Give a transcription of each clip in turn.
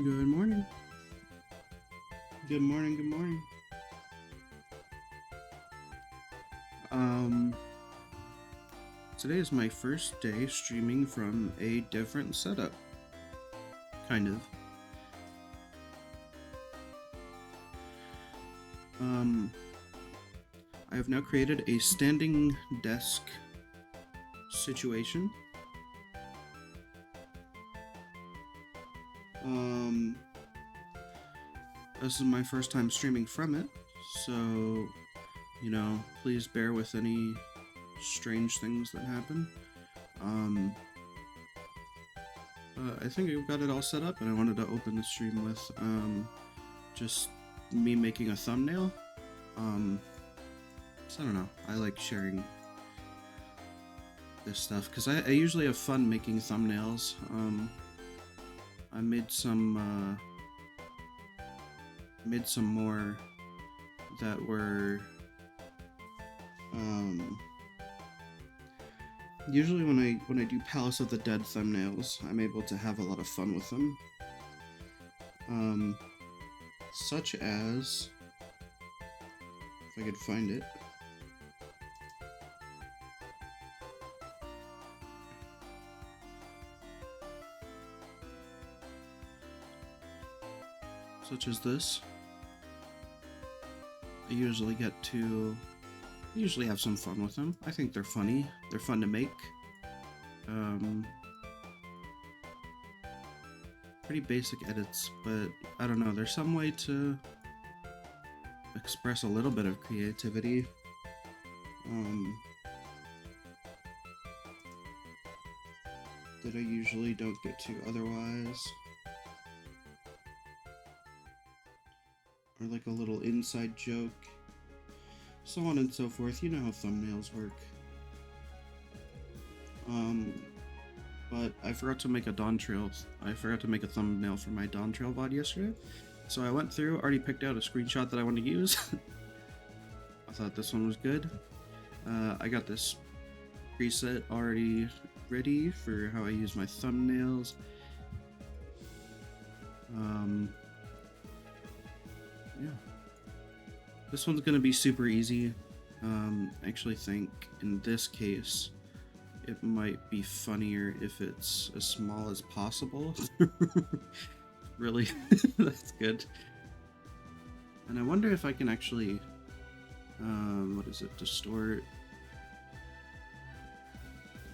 Good morning. Good morning. Good morning. Um, Today is my first day streaming from a different setup. Kind of. Um, I have now created a standing desk situation. Um, this is my first time streaming from it, so please bear with any strange things that happen. Um, I think I've got it all set up, and I wanted to open the stream with just me making a thumbnail. So I don't know. I like sharing this stuff because I usually have fun making thumbnails. I made some more that were usually when I do Palace of the Dead thumbnails, I'm able to have a lot of fun with them. Such as, if I could find it. Such as this. I usually have some fun with them. I think they're funny. They're fun to make. Pretty basic edits, but I don't know. There's some way to express a little bit of creativity. That I usually don't get to otherwise. Or like a little inside joke. So on and so forth. You know how thumbnails work. But I forgot to make a Dawntrail. I forgot to make a thumbnail for my Dawntrail VOD yesterday. So I went through, already picked out a screenshot that I want to use. I thought this one was good. I got this preset already ready for how I use my thumbnails. Yeah. This one's gonna be super easy. I actually think in this case, it might be funnier if it's as small as possible. Really? That's good. And I wonder if I can actually, what is it, distort?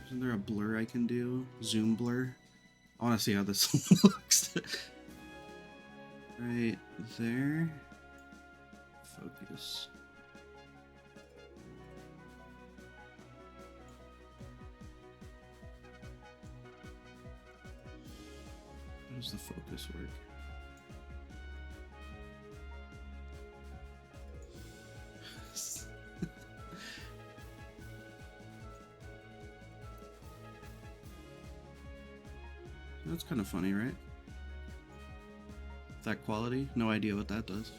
Isn't there a blur I can do? Zoom blur? I want to see how this looks. Right there. Focus. How does the focus work? That's kind of funny, right? That quality? No idea what that does.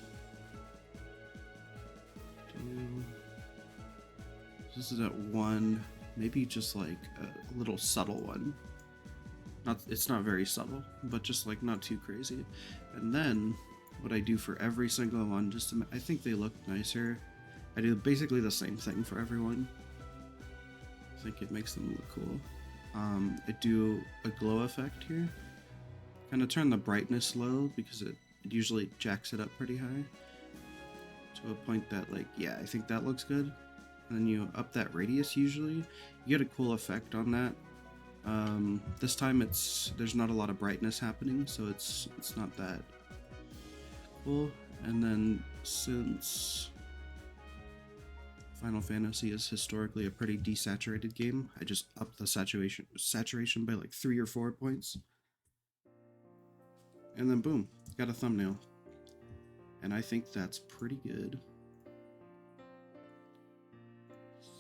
This is at 1, maybe just like a little subtle one. It's not very subtle, but just like not too crazy. And then what I do for every single one, I think they look nicer. I do basically the same thing for everyone. I think it makes them look cool. I do a glow effect here. Kind of turn the brightness low because it usually jacks it up pretty high. To a point that, like, yeah, I think that looks good. And then you up that radius usually. You get a cool effect on that. This time there's not a lot of brightness happening, so it's not that cool. And then since Final Fantasy is historically a pretty desaturated game, I just up the saturation by like 3 or 4 points. And then boom, got a thumbnail. And I think that's pretty good.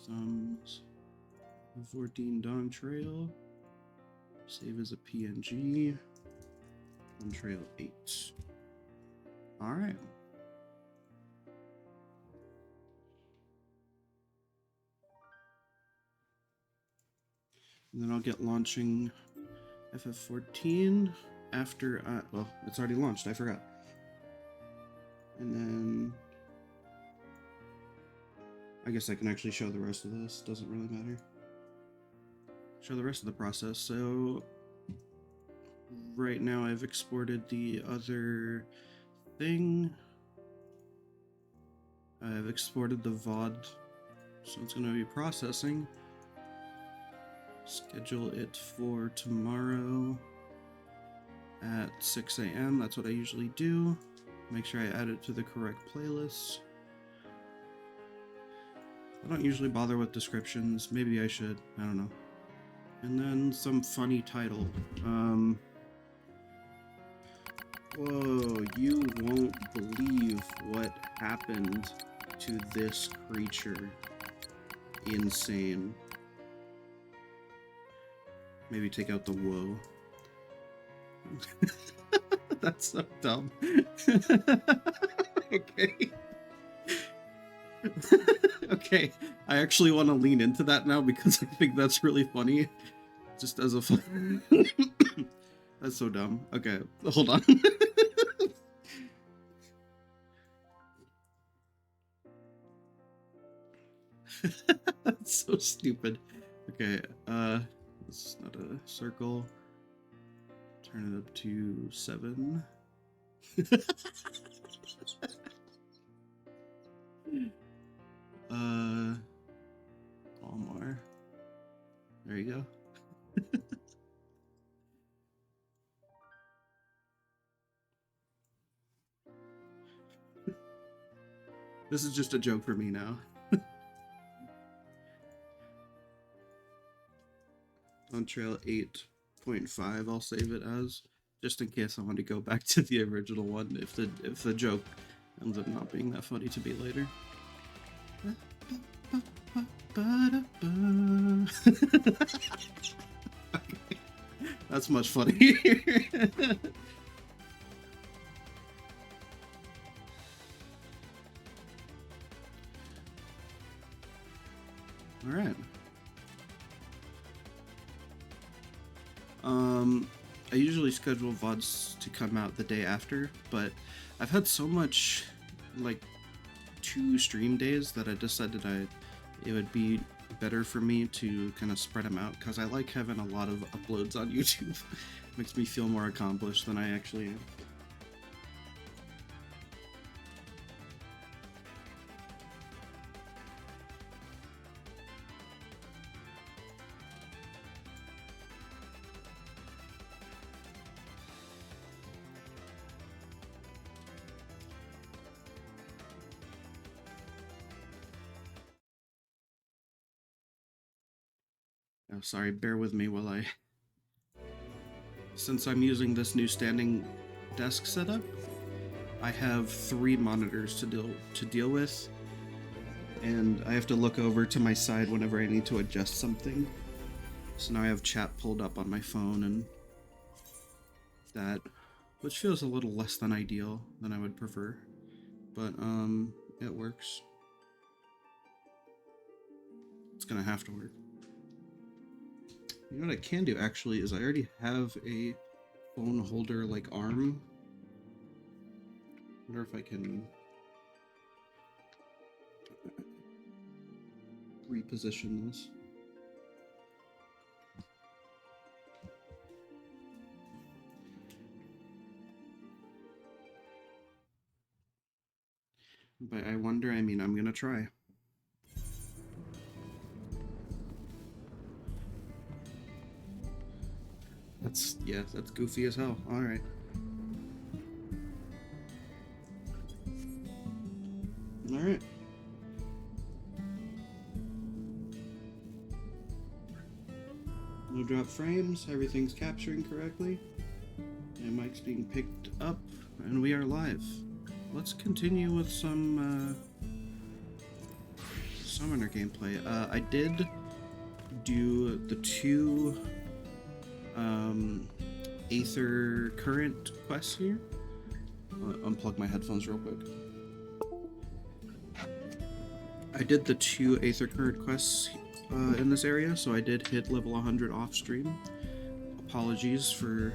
Thumbs 14 Dawntrail. Save as a PNG. Dawntrail 8. Alright. And then I'll get launching FF14 after well, it's already launched, I forgot. And then I guess I can actually show the rest of this, doesn't really matter. Show the rest of the process. So right now I've exported the other thing. I've exported the VOD, so it's going to be processing. Schedule it for tomorrow at 6 a.m. That's what I usually do. Make sure I add it to the correct playlist. I don't usually bother with descriptions. Maybe I should. I don't know. And then some funny title. Whoa, you won't believe what happened to this creature. Insane. Maybe take out the whoa. That's so dumb. Okay. Okay, I actually want to lean into that now because I think that's really funny. Just as a fun. That's so dumb. Okay, hold on. That's so stupid. Okay, this is not a circle. Turn it up to 7. All more. There you go. This is just a joke for me now. Dawntrail 8.5, I'll save it as, just in case I want to go back to the original one if the joke ends up not being that funny to me later. Okay. That's much funnier. All right. I usually schedule VODs to come out the day after, but I've had so much, like, 2 stream days that I decided it would be better for me to kind of spread them out, because I like having a lot of uploads on YouTube. Makes me feel more accomplished than I actually am. Oh, sorry, bear with me while since I'm using this new standing desk setup, I have 3 monitors to deal with, and I have to look over to my side whenever I need to adjust something. So now I have chat pulled up on my phone and that, which feels a little less than ideal than I would prefer, but it works. It's gonna have to work. You know what I can do actually is I already have a phone holder like arm. I wonder if I can reposition this. But I wonder, I mean, I'm gonna try. That's goofy as hell. Alright. Alright. No drop frames, everything's capturing correctly. And mic's being picked up, and we are live. Let's continue with some Summoner gameplay. I did do the 2 Aether Current quests here. Unplug my headphones real quick. I did the 2 Aether Current quests in this area, so I did hit level 100 off stream. Apologies for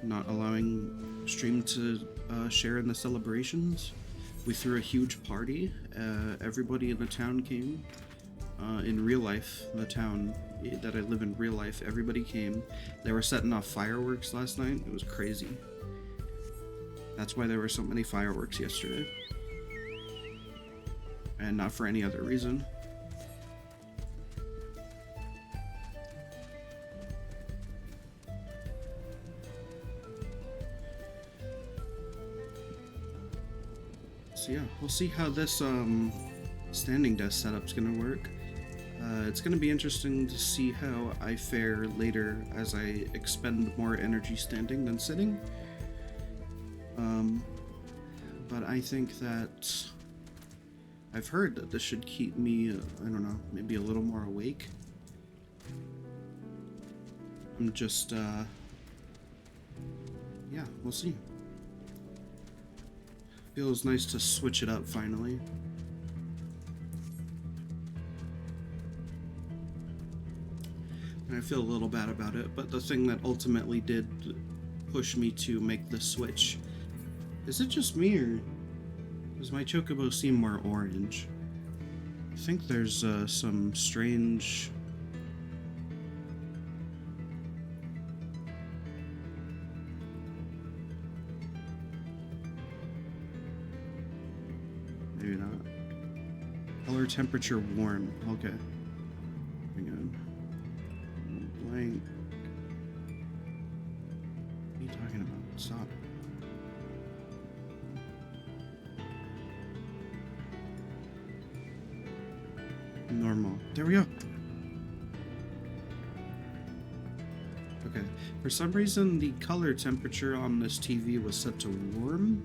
not allowing stream to share in the celebrations. We threw a huge party. Everybody in the town came. In real life, the town that I live in real life, everybody came. They were setting off fireworks last night. It was crazy. That's why there were so many fireworks yesterday. And not for any other reason. So yeah, we'll see how this standing desk setup's gonna work. It's gonna be interesting to see how I fare later as I expend more energy standing than sitting. But I think that I've heard that this should keep me, I don't know, maybe a little more awake. I'm just, yeah, we'll see. Feels nice to switch it up finally. And I feel a little bad about it, but the thing that ultimately did push me to make the switch, is it just me, or does my chocobo seem more orange? I think there's some strange... Maybe not. Color temperature warm. Okay. Hang on. Blank. What are you talking about? Stop. Normal. There we go. Okay. For some reason, the color temperature on this TV was set to warm.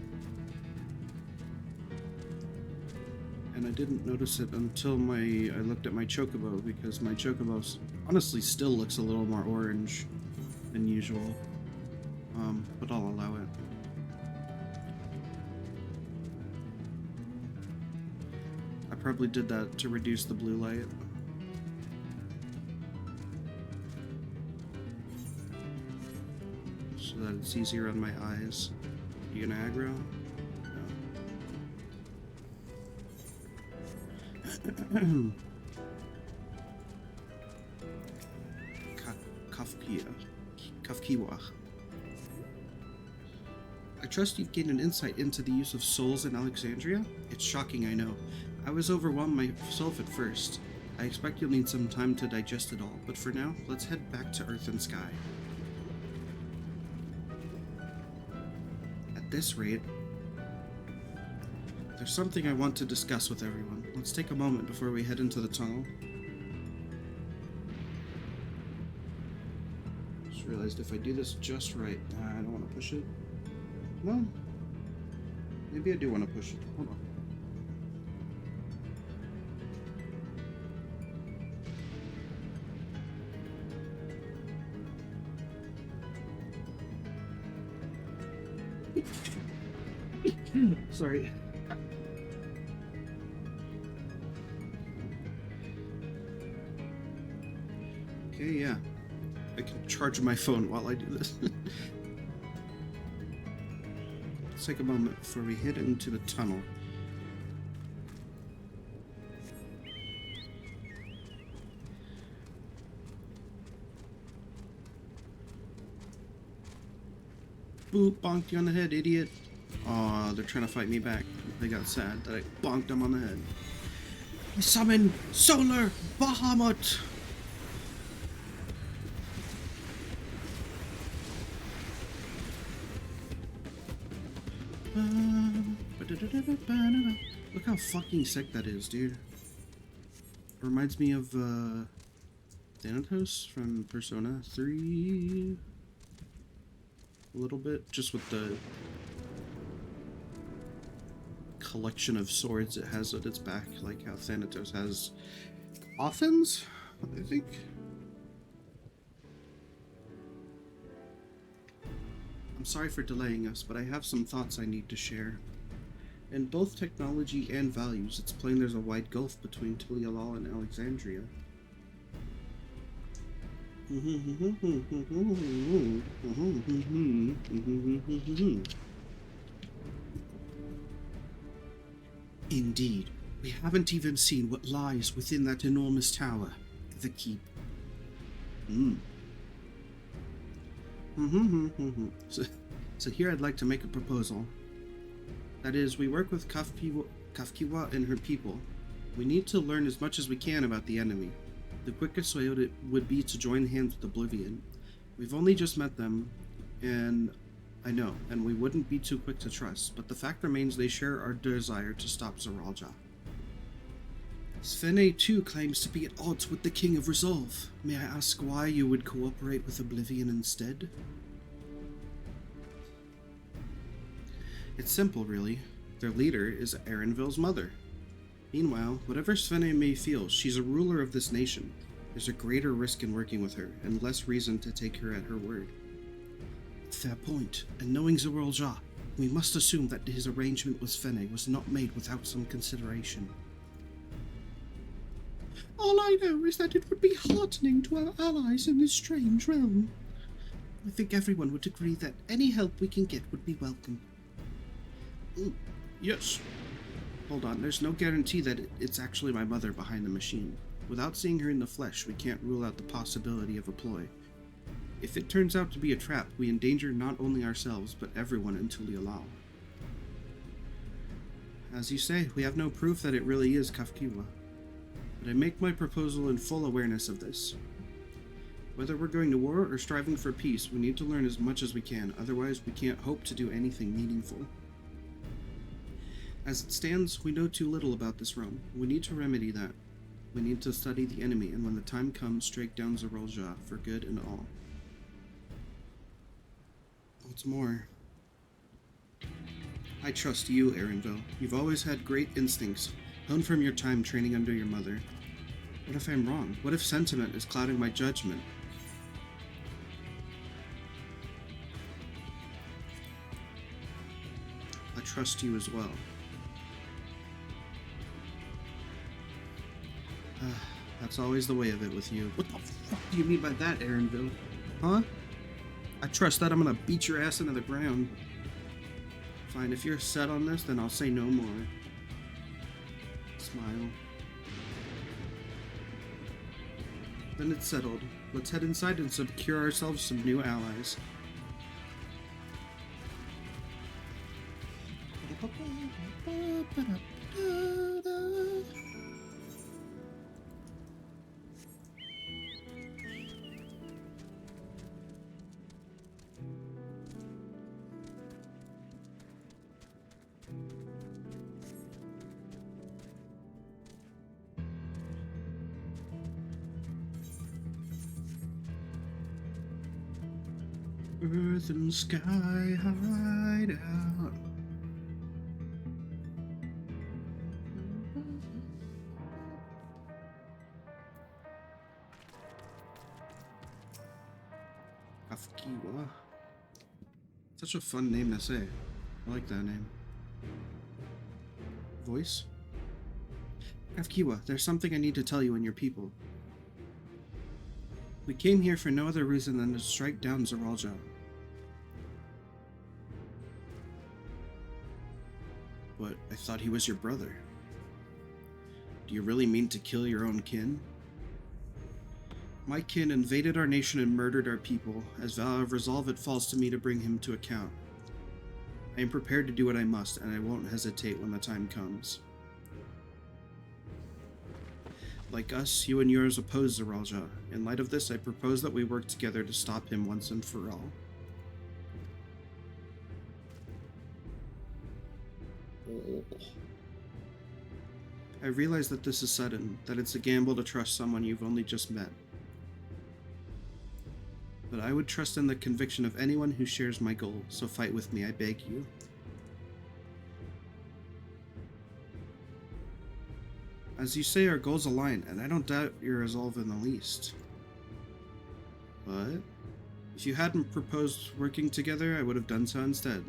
And I didn't notice it until I looked at my chocobo, because my chocobo honestly still looks a little more orange than usual. But I'll allow it. I probably did that to reduce the blue light. So that it's easier on my eyes. You gonna aggro? No. Kafkiwa. I trust you've gained an insight into the use of souls in Alexandria? It's shocking, I know. I was overwhelmed myself at first. I expect you'll need some time to digest it all, but for now, let's head back to Earth and Sky. At this rate, there's something I want to discuss with everyone. Let's take a moment before we head into the tunnel. Just realized if I do this just right, I don't want to push it. Well, maybe I do want to push it. Hold on. Sorry. Okay, yeah. I can charge my phone while I do this. Let's take a moment before we head into the tunnel. Boop, bonked you on the head, idiot. Aw, they're trying to fight me back. They got sad that I bonked them on the head. I summon Solar Bahamut! Look how fucking sick that is, dude. It reminds me of Thanatos from Persona 3. A little bit, just with the collection of swords it has at its back, like how Thanatos has Offens, I think. I'm sorry for delaying us, but I have some thoughts I need to share. In both technology and values, it's plain there's a wide gulf between Tilialal and Alexandria. Indeed, we haven't even seen what lies within that enormous tower, the keep. Mm. So here I'd like to make a proposal. That is, we work with Kafkiwa and her people. We need to learn as much as we can about the enemy. The quickest way would be to join hands with Oblivion. We've only just met them, and I know, and we wouldn't be too quick to trust, but the fact remains they share our desire to stop Zeralja. Svene too claims to be at odds with the King of Resolve. May I ask why you would cooperate with Oblivion instead? It's simple, really. Their leader is Erenville's mother. Meanwhile, whatever Svene may feel, she's a ruler of this nation. There's a greater risk in working with her, and less reason to take her at her word. Fair point, and knowing Zeralja, we must assume that his arrangement with Svene was not made without some consideration. All I know is that it would be heartening to our allies in this strange realm. I think everyone would agree that any help we can get would be welcome. Yes. Hold on, there's no guarantee that it's actually my mother behind the machine. Without seeing her in the flesh, we can't rule out the possibility of a ploy. If it turns out to be a trap, we endanger not only ourselves, but everyone in Tulialal. As you say, we have no proof that it really is Kafkiwa. But I make my proposal in full awareness of this. Whether we're going to war or striving for peace, we need to learn as much as we can, otherwise we can't hope to do anything meaningful. As it stands, we know too little about this realm. We need to remedy that. We need to study the enemy, and when the time comes, strike down Zeralja for good and all. What's more, I trust you, Erenville. You've always had great instincts, honed from your time training under your mother. What if I'm wrong? What if sentiment is clouding my judgment? I trust you as well. That's always the way of it with you. What the fuck do you mean by that, Erenville? Huh? I trust that I'm gonna beat your ass into the ground. Fine, if you're set on this, then I'll say no more. Smile. Then it's settled. Let's head inside and secure ourselves some new allies. Earth and sky hide out. Kafkiwa. Such a fun name to say. I like that name. Voice? Kafkiwa, there's something I need to tell you and your people. We came here for no other reason than to strike down Zeralja. But I thought he was your brother. Do you really mean to kill your own kin? My kin invaded our nation and murdered our people. As vow of resolve, it falls to me to bring him to account. I am prepared to do what I must, and I won't hesitate when the time comes. Like us, you and yours oppose Zeralja. In light of this, I propose that we work together to stop him once and for all. I realize that this is sudden, that it's a gamble to trust someone you've only just met. But I would trust in the conviction of anyone who shares my goal, so fight with me, I beg you. As you say, our goals align, and I don't doubt your resolve in the least. But if you hadn't proposed working together, I would have done so instead.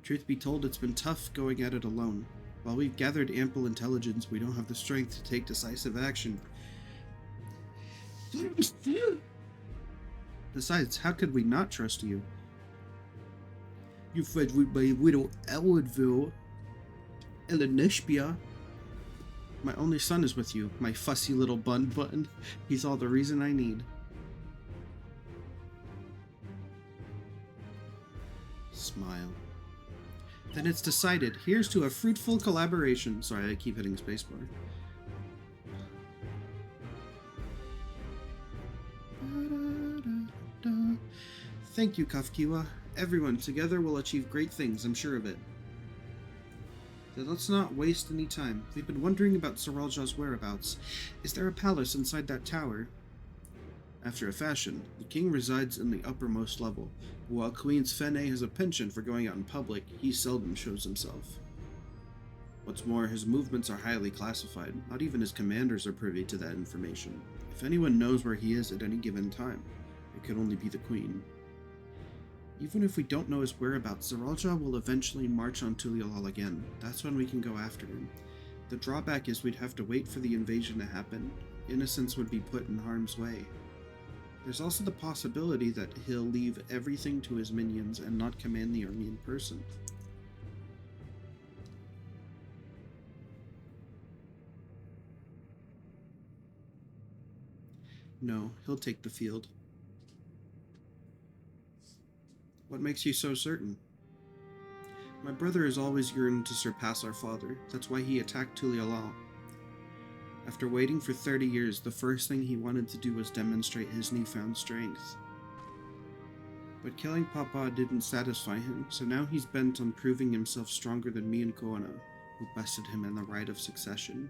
Truth be told, it's been tough going at it alone. While we've gathered ample intelligence, we don't have the strength to take decisive action. Besides, how could we not trust you? You fed with my widow Elwoodville, Elenishbia. My only son is with you, my fussy little bun. He's all the reason I need. Smile. Then it's decided. Here's to a fruitful collaboration. Sorry, I keep hitting spacebar. Thank you, Kafkiwa. Everyone together will achieve great things, I'm sure of it. Then let's not waste any time. We've been wondering about Saralja's whereabouts. Is there a palace inside that tower? After a fashion, the king resides in the uppermost level. While Queen Sfene has a penchant for going out in public, he seldom shows himself. What's more, his movements are highly classified. Not even his commanders are privy to that information. If anyone knows where he is at any given time, it could only be the queen. Even if we don't know his whereabouts, Saralja will eventually march on Tulialal again. That's when we can go after him. The drawback is we'd have to wait for the invasion to happen. Innocents would be put in harm's way. There's also the possibility that he'll leave everything to his minions and not command the army in person. No, he'll take the field. What makes you so certain? My brother has always yearned to surpass our father. That's why he attacked Tulialal. After waiting for 30 years, the first thing he wanted to do was demonstrate his newfound strength. But killing Papa didn't satisfy him, so now he's bent on proving himself stronger than me and Koana, who bested him in the right of succession.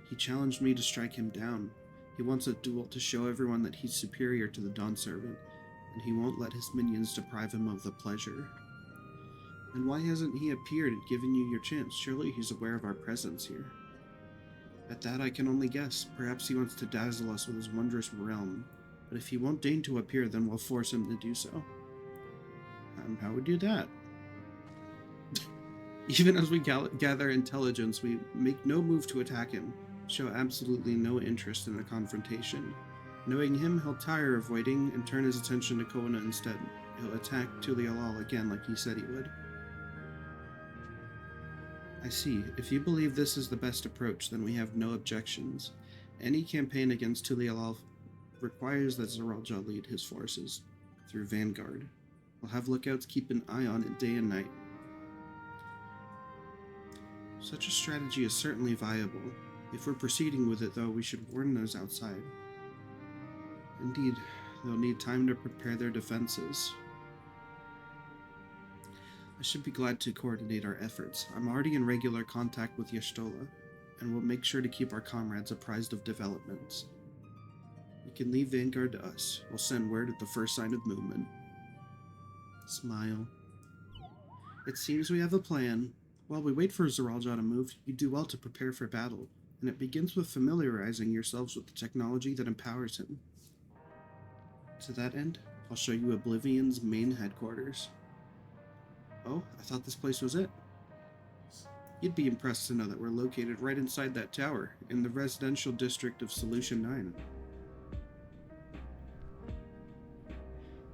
He challenged me to strike him down. He wants a duel to show everyone that he's superior to the Dawn Servant, and he won't let his minions deprive him of the pleasure. And why hasn't he appeared and given you your chance? Surely he's aware of our presence here. At that I can only guess. Perhaps he wants to dazzle us with his wondrous realm. But if he won't deign to appear, then we'll force him to do so. How would we do that? Even as we gather intelligence, we make no move to attack him, show absolutely no interest in a confrontation. Knowing him, he'll tire of waiting and turn his attention to Koana instead. He'll attack Tulialal again like he said he would. I see. If you believe this is the best approach, then we have no objections. Any campaign against Tulialal requires that Saralja lead his forces through Vanguard. We'll have lookouts keep an eye on it day and night. Such a strategy is certainly viable. If we're proceeding with it, though, we should warn those outside. Indeed, they'll need time to prepare their defenses. I should be glad to coordinate our efforts. I'm already in regular contact with Y'shtola, and we'll make sure to keep our comrades apprised of developments. You can leave Vanguard to us. We'll send word at the first sign of movement. Smile. It seems we have a plan. While we wait for Saralja to move, you do well to prepare for battle, and it begins with familiarizing yourselves with the technology that empowers him. To that end, I'll show you Oblivion's main headquarters. Oh, I thought this place was it. You'd be impressed to know that we're located right inside that tower, in the residential district of Solution 9.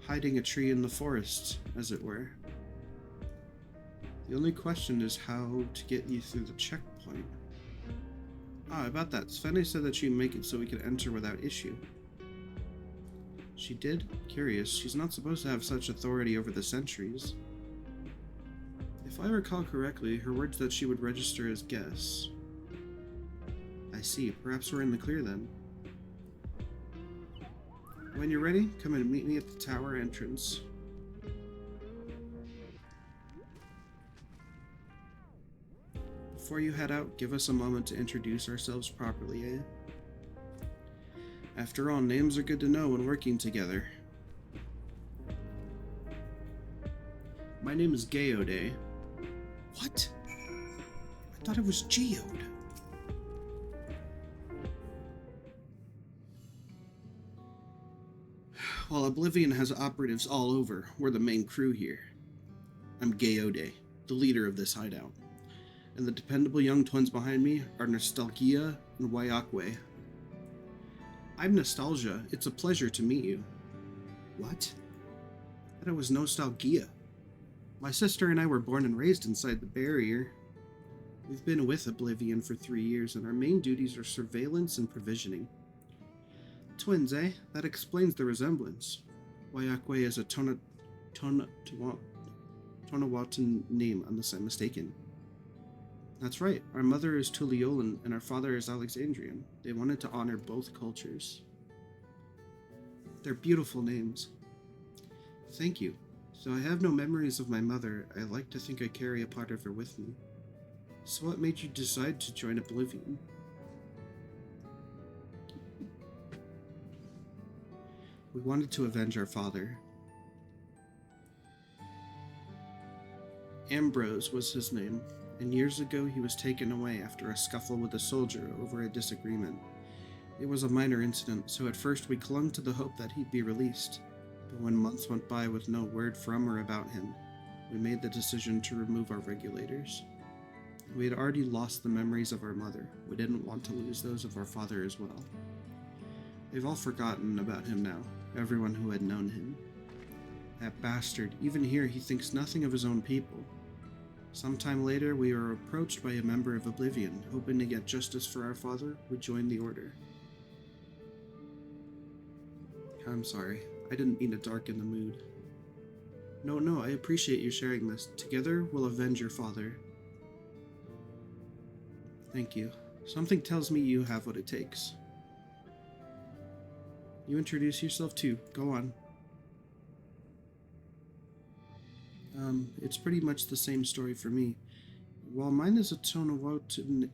Hiding a tree in the forest, as it were. The only question is how to get you through the checkpoint. Ah, about that, Sfene said that she'd make it so we could enter without issue. She did? Curious. She's not supposed to have such authority over the sentries. If I recall correctly, her words that she would register as guests. I see. Perhaps we're in the clear then. When you're ready, come and meet me at the tower entrance. Before you head out, give us a moment to introduce ourselves properly, eh? After all, names are good to know when working together. My name is Geode. What? I thought it was Geode. While Oblivion has operatives all over, we're the main crew here. I'm Geode, the leader of this hideout. And the dependable young twins behind me are Nostalgia and Wayakwe. I'm Nostalgia. It's a pleasure to meet you. What? That was nostalgia. My sister and I were born and raised inside the barrier. We've been with Oblivion for 3 years, and our main duties are surveillance and provisioning. Twins, eh? That explains the resemblance. Wayakwe is a Tonawatan name, unless I'm mistaken. That's right. Our mother is Tuliolan, and our father is Alexandrian. They wanted to honor both cultures. They're beautiful names. Thank you. So I have no memories of my mother. I like to think I carry a part of her with me. So what made you decide to join Oblivion? We wanted to avenge our father. Ambrose was his name, and years ago he was taken away after a scuffle with a soldier over a disagreement. It was a minor incident, so at first we clung to the hope that he'd be released. But when months went by with no word from or about him, we made the decision to remove our regulators. We had already lost the memories of our mother. We didn't want to lose those of our father as well. They've all forgotten about him now, everyone who had known him. That bastard, even here he thinks nothing of his own people. Sometime later, we were approached by a member of Oblivion, hoping to get justice for our father. We joined the Order. I'm sorry, I didn't mean to darken the mood. No, I appreciate you sharing this. Together, we'll avenge your father. Thank you. Something tells me you have what it takes. You introduce yourself too. Go on. It's pretty much the same story for me. While mine is a Tonawatan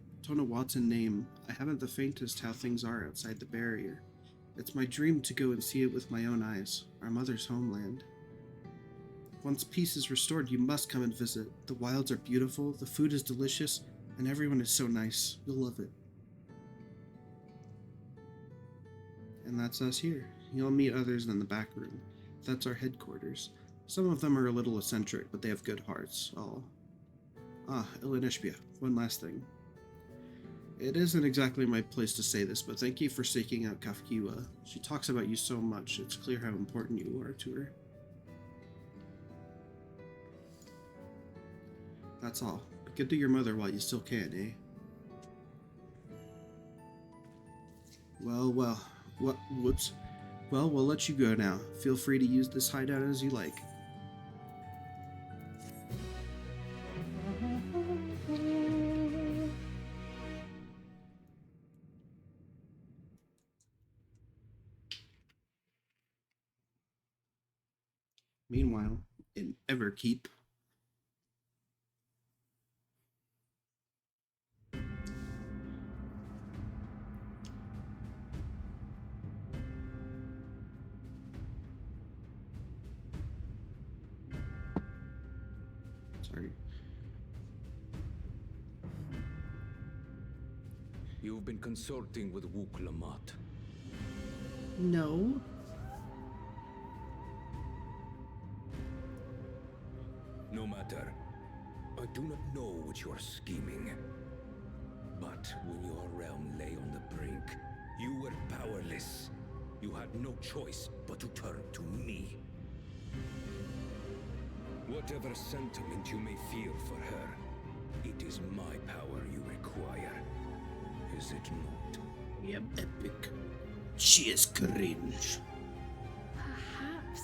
name, I haven't the faintest how things are outside the barrier. It's my dream to go and see it with my own eyes, our mother's homeland. Once peace is restored, you must come and visit. The wilds are beautiful, the food is delicious, and everyone is so nice. You'll love it. And that's us here. You'll meet others in the back room. That's our headquarters. Some of them are a little eccentric, but they have good hearts. Ilinishbia, one last thing. It isn't exactly my place to say this, but thank you for seeking out Kafkiwa. She talks about you so much, it's clear how important you are to her. That's all. Be good to your mother while you still can, eh? Whoops. Well, we'll let you go now. Feel free to use this hideout as you like. Meanwhile, in Everkeep, You've been consulting with Wook Lamont. No. No matter. I do not know what you are scheming. But when your realm lay on the brink, you were powerless. You had no choice but to turn to me. Whatever sentiment you may feel for her, it is my power you require. Is it not? Yep, epic. She is cringe. Perhaps.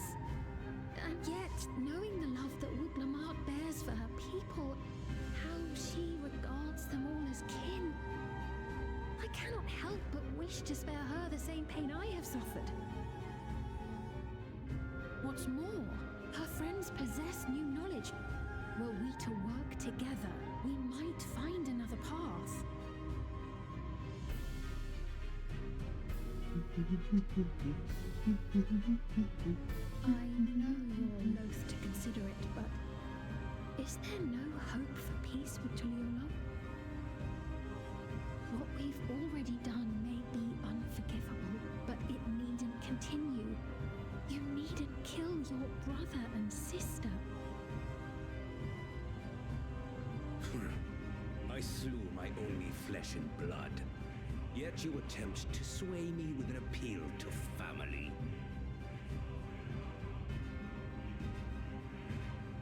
And yet, knowing the love that Wook Lamont bears for her people, how she regards them all as kin, I cannot help but wish to spare her the same pain I have suffered. What's more, her friends possess new knowledge. Were we to work together, we might find another path. I know you're loath to consider it, but is there no hope for peace with Tuliolo? What we've already done may be unforgivable, but it needn't continue. You needn't kill your brother and sister. I slew my only flesh and blood. Yet you attempt to sway me with an appeal to family.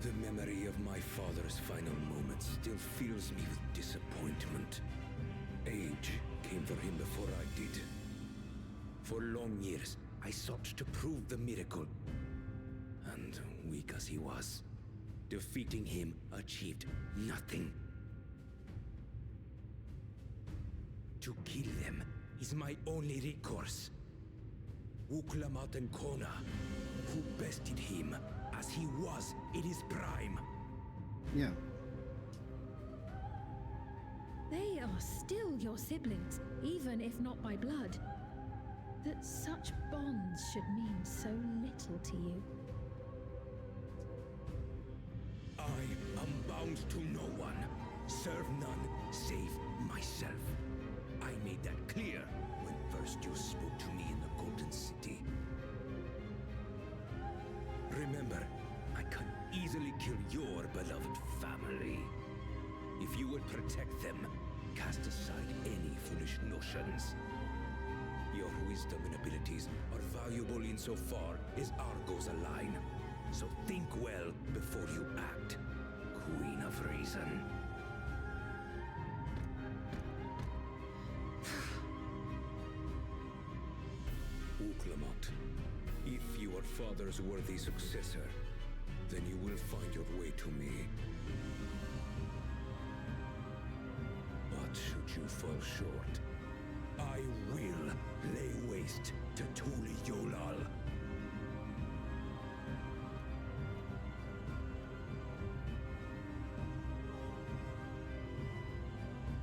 The memory of my father's final moments still fills me with disappointment. Age came for him before I did. For long years, I sought to prove the miracle. And weak as he was, defeating him achieved nothing. To kill them is my only recourse. Wuklamat and Kona, who bested him as he was in his prime. Yeah. They are still your siblings, even if not by blood. That such bonds should mean so little to you. I am bound to no one. Serve none save myself. I made that clear when first you spoke to me in the Golden City. Remember, I can easily kill your beloved family. If you would protect them, cast aside any foolish notions. Your wisdom and abilities are valuable insofar as Argos align. So think well before you act, Queen of Reason. Wuklamat, if you are father's worthy successor, then you will find your way to me. But should you fall short, I will lay waste to Tuli Yolal.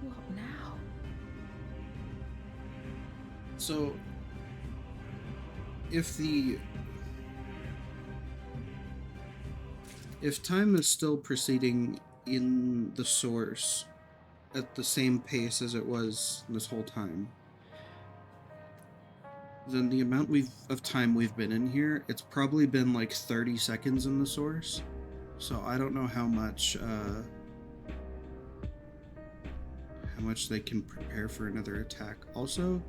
What now? So, if time is still proceeding in the source at the same pace as it was this whole time, then the amount of time we've been in here, it's probably been like 30 seconds in the source. So I don't know how much they can prepare for another attack. Also,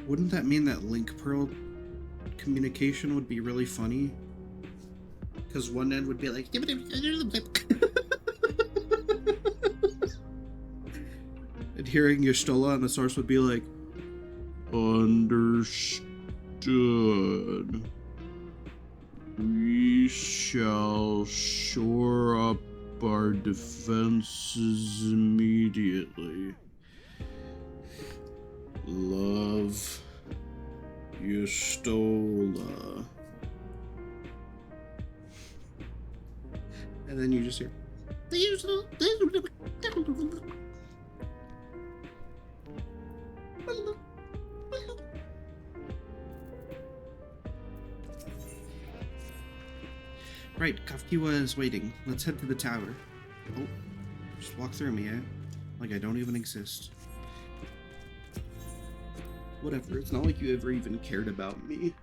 wouldn't that mean that Link Pearl communication would be really funny? Because one end would be like... and hearing Y'shtola on the source would be like... Understood. We shall shore up our defenses immediately. Love, Y'shtola. And then you just hear... Right, Kafkiwa is waiting. Let's head to the tower. Oh, just walk through me, eh? Like I don't even exist. Whatever, it's not like you ever even cared about me.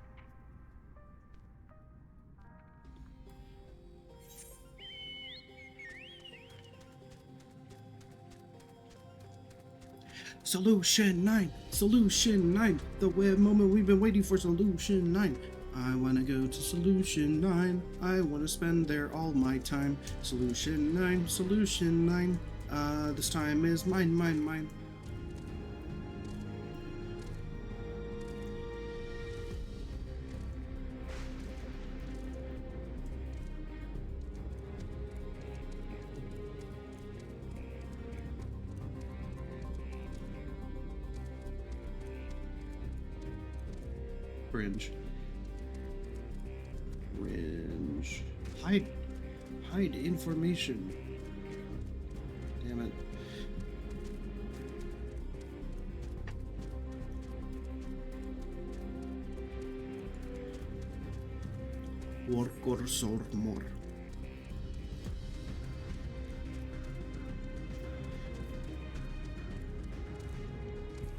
Solution 9! Solution 9! The moment we've been waiting for, Solution 9! I wanna go to Solution 9. I wanna spend there all my time. Solution 9, Solution 9. This time is mine, mine, mine. Cringe. Cringe. Hide information. Damn it. Workor Sormor.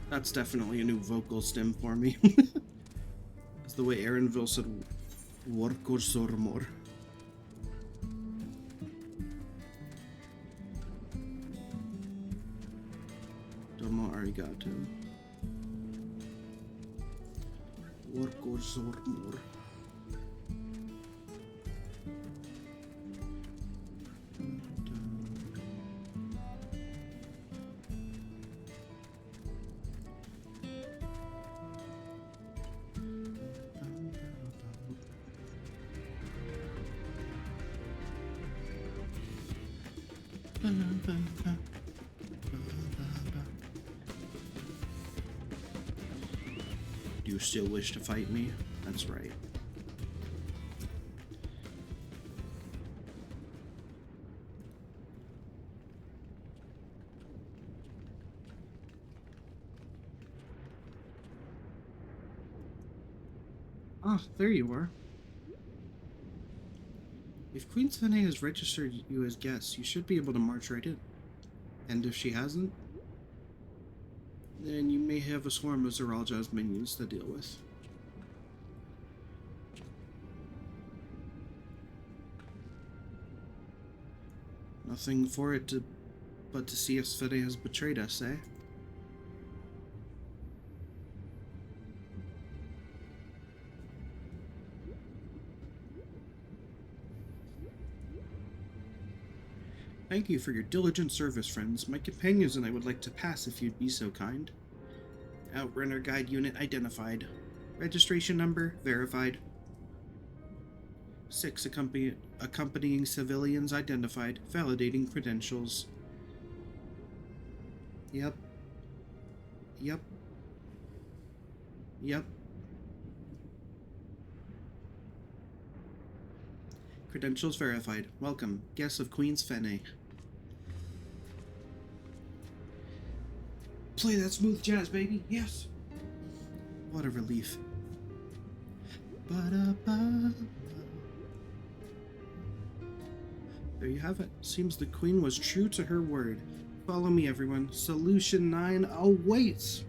That's definitely a new vocal stem for me. It's the way Aaronville said Workor Sormor. Domo arigato. Workor Sormor. Do you still wish to fight me? That's right. Ah, there you are. If Queen Sene has registered you as guests, you should be able to march right in. And if she hasn't, then you may have a swarm of Zeralja's minions to deal with. Nothing for it but to see if Sene has betrayed us, eh? Thank you for your diligent service, friends. My companions and I would like to pass if you'd be so kind. Outrunner Guide Unit identified. Registration number verified. 6 accompanying civilians identified. Validating credentials. Yep. Yep. Yep. Credentials verified. Welcome, guests of Queen's Fene. Play that smooth jazz, baby. Yes. What a relief. Ba-da-ba. There you have it. Seems the Queen was true to her word. Follow me, everyone. Solution 9 awaits.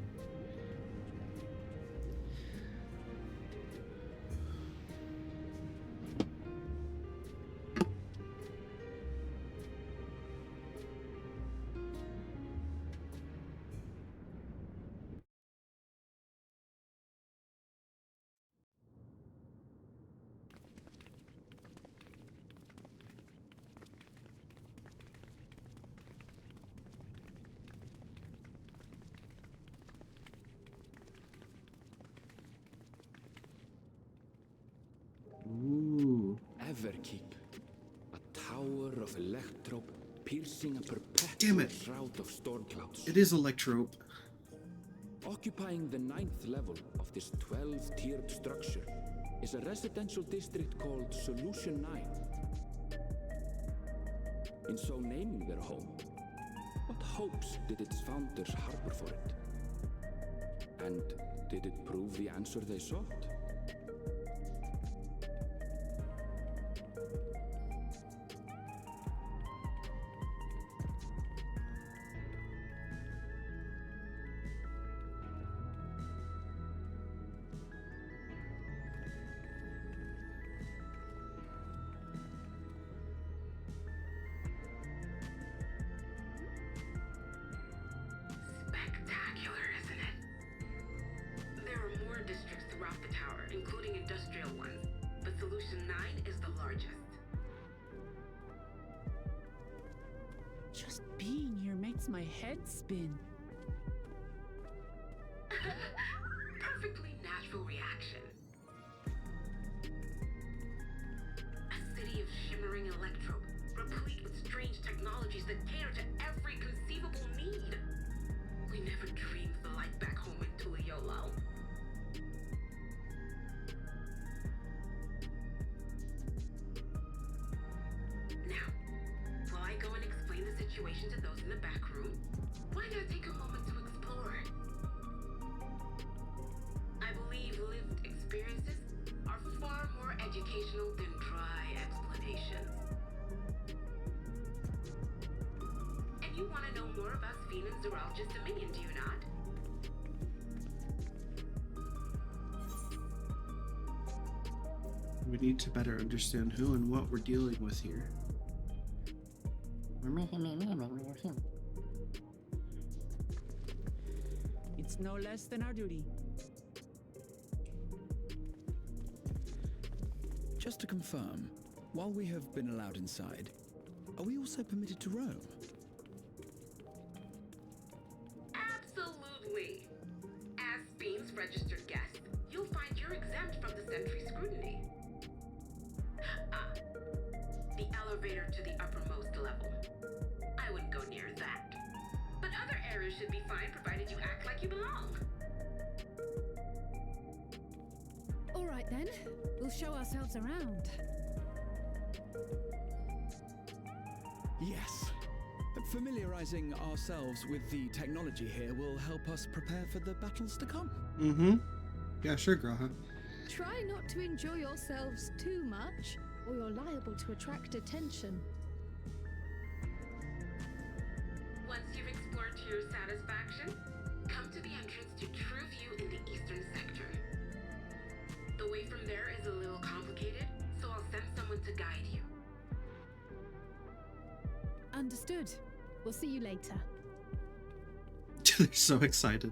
Ooh. Everkeep. A tower of electrope piercing a Damn perpetual it. shroud of storm clouds. It is Electrope. Occupying the 9th level of this 12-tiered structure is a residential district called Solution 9. In so naming their home, what hopes did its founders harbor for it? And did it prove the answer they sought? Spectacular, isn't it? There are more districts throughout the tower, including industrial ones, but Solution 9 is the largest. Just being here makes my head spin. Perfectly natural reaction. A city of shimmering electrope, replete with strange technologies that cater to every conceivable need. We never dreamed the life back home in Tuliolo. Now, while I go and explain the situation to those in the back room, why not take a moment to explore? I believe lived experiences are far more educational than dry explanations. And you want to know more about Sphene and Zeralja's dominion, do you not? We need to better understand who and what we're dealing with here. It's no less than our duty. Just to confirm, while we have been allowed inside, are we also permitted to roam? Absolutely. As Sphene's registered guest, you'll find you're exempt from the sentry scrutiny. The elevator to the uppermost level. I area should be fine provided you act like you belong. All right then, we'll show ourselves around. Yes. Familiarizing ourselves with the technology here will help us prepare for the battles to come. Mm-hmm. Yeah, sure, Graha. Try not to enjoy yourselves too much, or you're liable to attract attention. Once you've explored to your satisfaction, come to the entrance to True View in the eastern sector. The way from there is a little complicated, so I'll send someone to guide you. Understood. We'll see you later. They're so excited.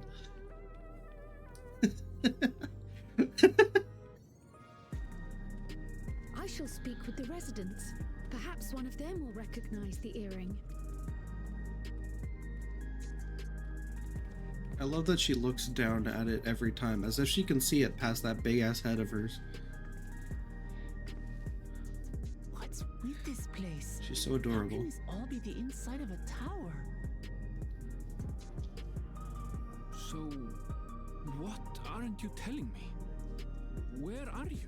I shall speak with the residents. Perhaps one of them will recognize the earring. I love that she looks down at it every time, as if she can see it past that big-ass head of hers. What's with this place? She's so How adorable. can this all be the inside of a tower? So, what aren't you telling me? Where are you?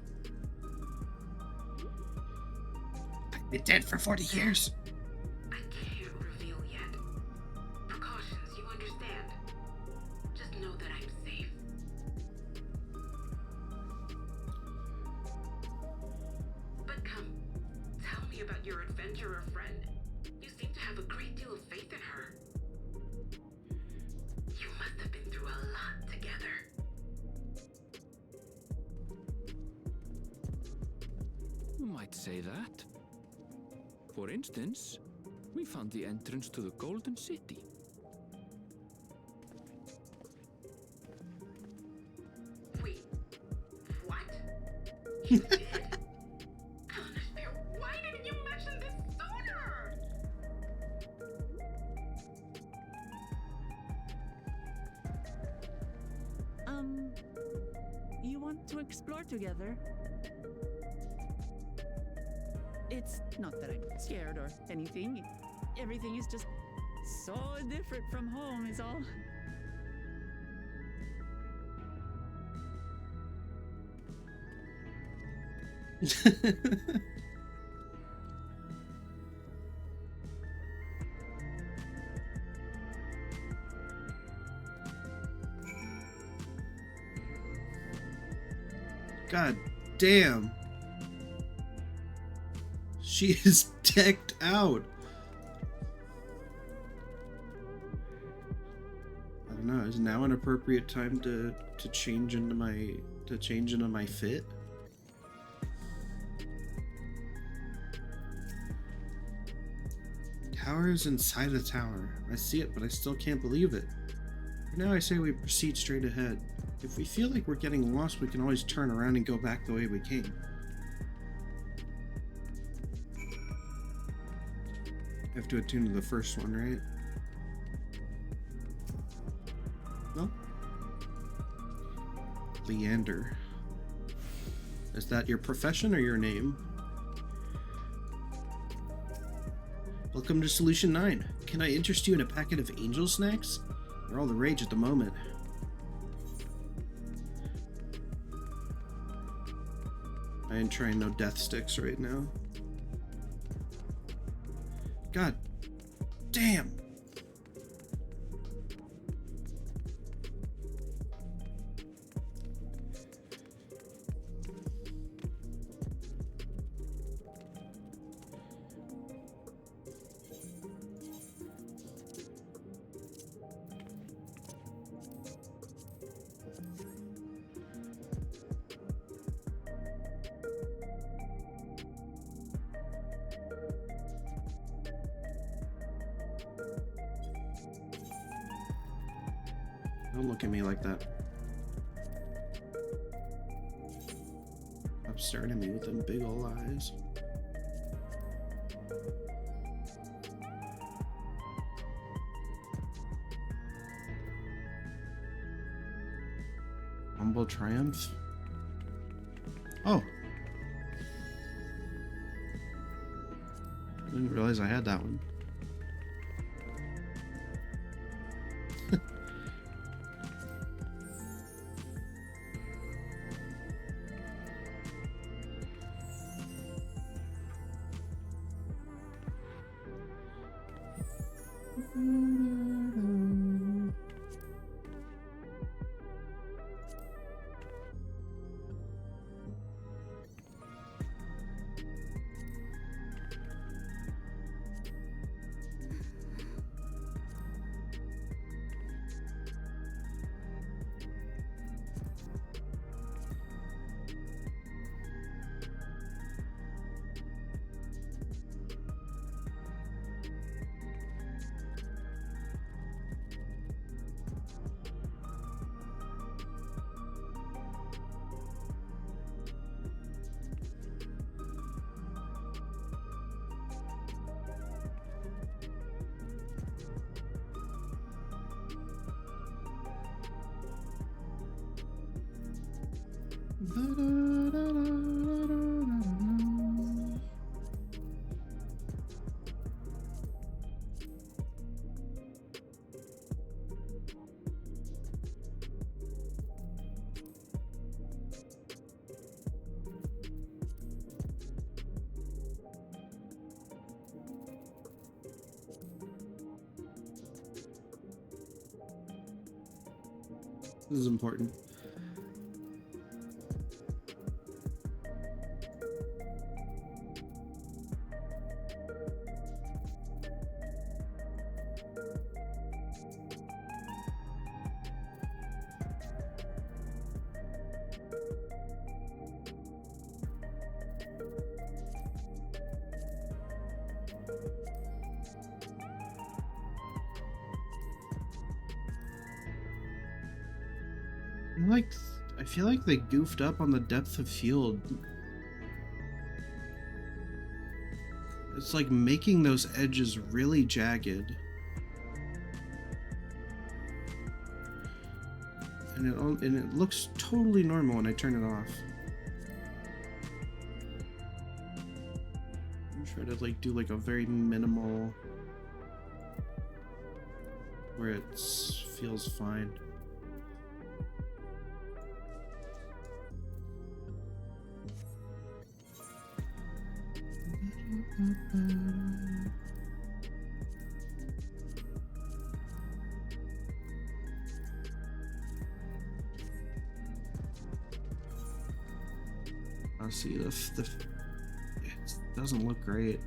I've been dead for 40 years. I can't reveal yet. Precautions, you understand. Just know that I'm safe. But come, tell me about your adventurer friend. You seem to have a great deal of faith in her. You must have been through a lot together. You might say that. For instance, we found the entrance to the Golden City. Wait, what? You did? Kalnishpir, why didn't you mention this sooner? You want to explore together? It's not that I'm scared or anything. Everything is just so different from home, is all. God damn. She is decked out. I don't know. Is now an appropriate time to change into my fit? Tower is inside a tower. I see it, but I still can't believe it. For now, I say we proceed straight ahead. If we feel like we're getting lost, we can always turn around and go back the way we came. I have to attune to the first one, right? No? Leander. Is that your profession or your name? Welcome to Solution 9. Can I interest you in a packet of angel snacks? They're all the rage at the moment. I ain't trying no death sticks right now. God damn. Don't look at me like that. Stop staring at me with them big ol' eyes. Humble Triumph? Oh! I didn't realize I had that one. This is important. I feel like they goofed up on the depth of field. It's like making those edges really jagged. And it looks totally normal when I turn it off. I'm trying to like do like a very minimal where it feels fine. I see it doesn't look great.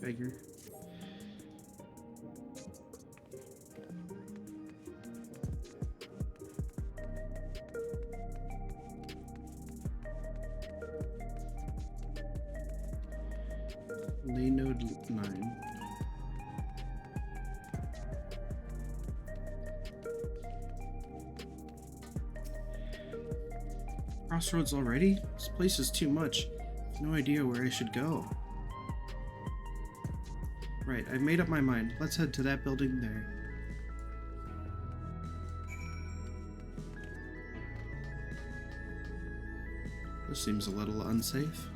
Figure. Lay node 9. Crossroads already? This place is too much. I have no idea where I should go. Right, I've made up my mind. Let's head to that building there. This seems a little unsafe.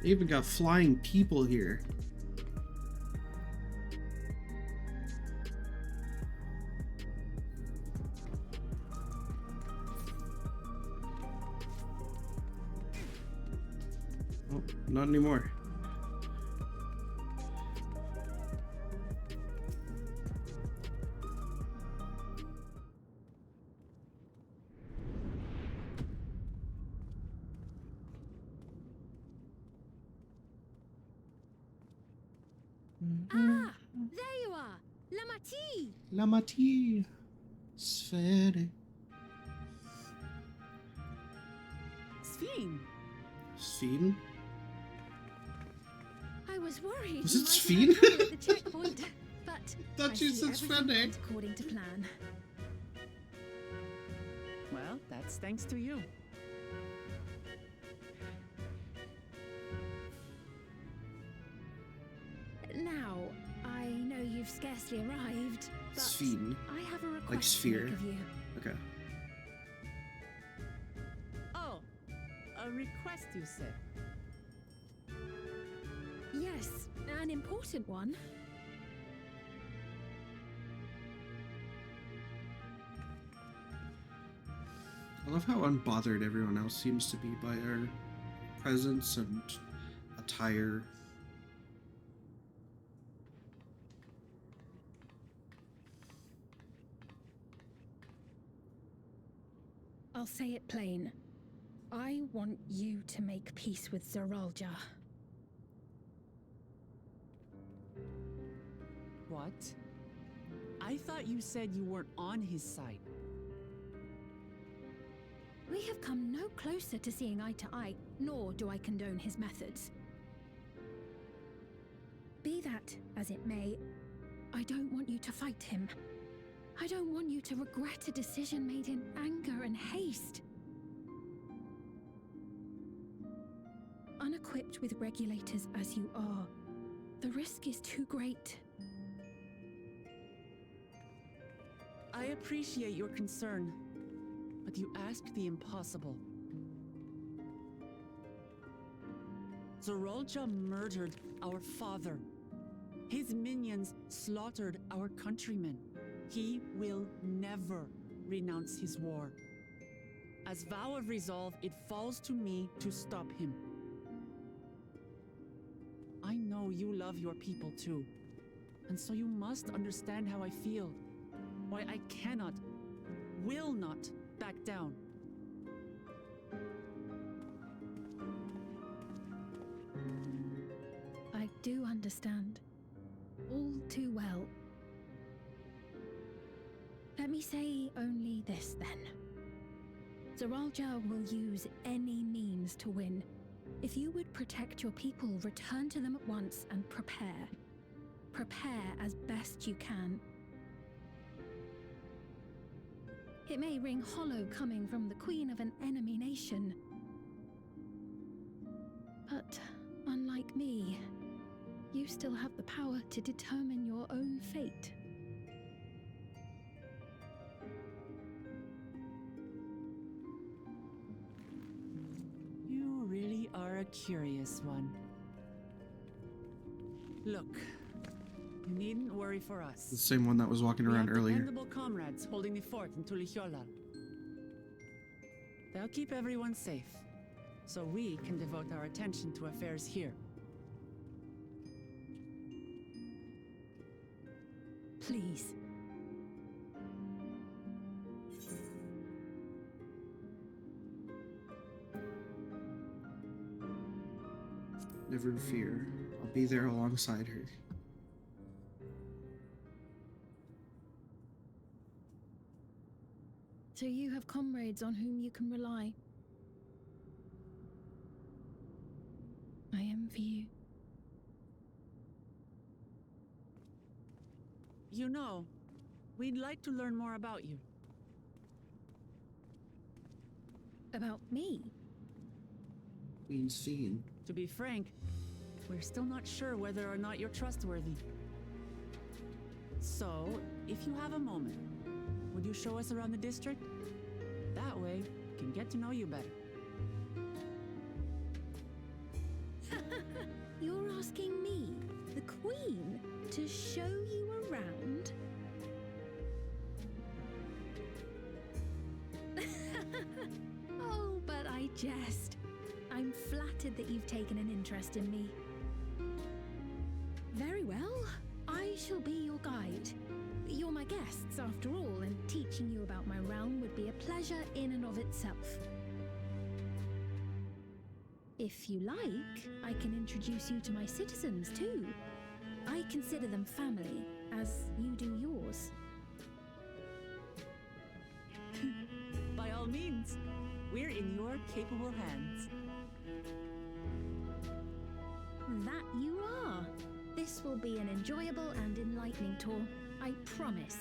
They even got flying people here. Oh, not anymore. Ah, there you are, Lamati. Lamati. Sfere. Sphene. Sphene? I was worried. Was you it might have Sphene? had trouble at the checkpoint, but Thought I you see said everything Svene. went according to plan. Well, that's thanks to you. Now, I know you've scarcely arrived, but Sphene. I have a request Like to sphere. make of you. Okay. Oh, a request you said. Yes, an important one. I love how unbothered everyone else seems to be by our presence and attire. I'll say it plain. I want you to make peace with Zeralja. What? I thought you said you weren't on his side. We have come no closer to seeing eye to eye, nor do I condone his methods. Be that as it may, I don't want you to fight him. I don't want you to regret a decision made in anger and haste. Unequipped with regulators as you are, the risk is too great. I appreciate your concern, but you ask the impossible. Zeralja murdered our father. His minions slaughtered our countrymen. He will never renounce his war. As vow of resolve, it falls to me to stop him. I know you love your people too, and so you must understand how I feel. Why I cannot, will not back down. I do understand. All too well. Let me say only this then. Zeralja will use any means to win. If you would protect your people, return to them at once and prepare. Prepare as best you can. It may ring hollow coming from the queen of an enemy nation. But unlike me, you still have the power to determine your own fate. You really are a curious one. Look, you needn't worry for us. The same one that was walking We around have earlier. dependable comrades holding the fort in Tulihiola. They'll keep everyone safe, so we can devote our attention to affairs here. Please. Never fear. I'll be there alongside her. So you have comrades on whom you can rely. I envy you. You know, we'd like to learn more about you. About me? Queen Sphene. To be frank, we're still not sure whether or not you're trustworthy. So, if you have a moment, would you show us around the district? That way, we can get to know you better. You're asking me, the Queen, to show you around? Oh, but I jest. I'm flattered that you've taken an interest in me. Very well. I shall be your guide. You're my guests, after all, and teaching you about my realm would be a pleasure in and of itself. If you like, I can introduce you to my citizens, too. I consider them family, as you do yours. By all means, we're in your capable hands. That you are. This will be an enjoyable and enlightening tour, I promise.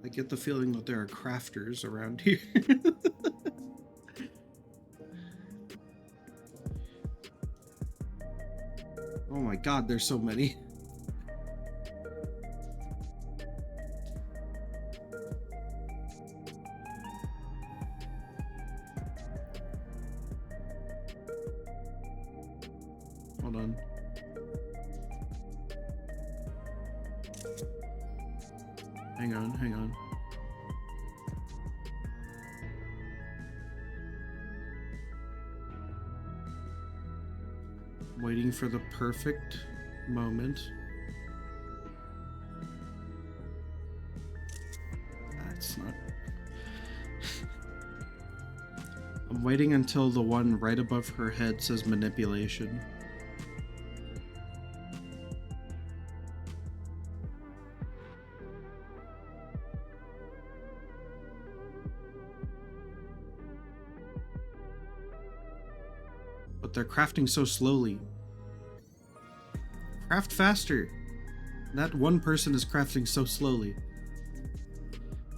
I get the feeling that there are crafters around here. Oh my god, there's so many. Hold on. Hang on, hang on. Waiting for the perfect moment. That's not... I'm waiting until the one right above her head says manipulation. But they're crafting so slowly. Craft faster. That one person is crafting so slowly.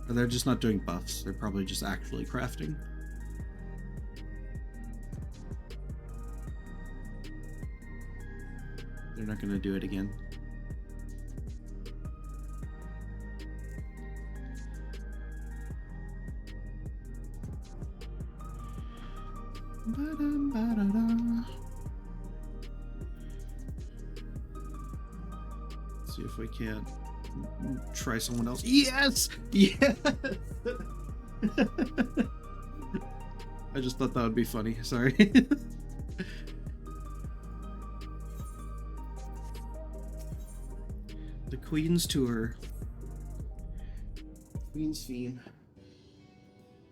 Or they're just not doing buffs. They're probably just actually crafting. They're not going to do it again. Let's see if we can't try someone else. Yes! Yes! I just thought that would be funny. Sorry. The Queen's Tour. Queen's Fiend.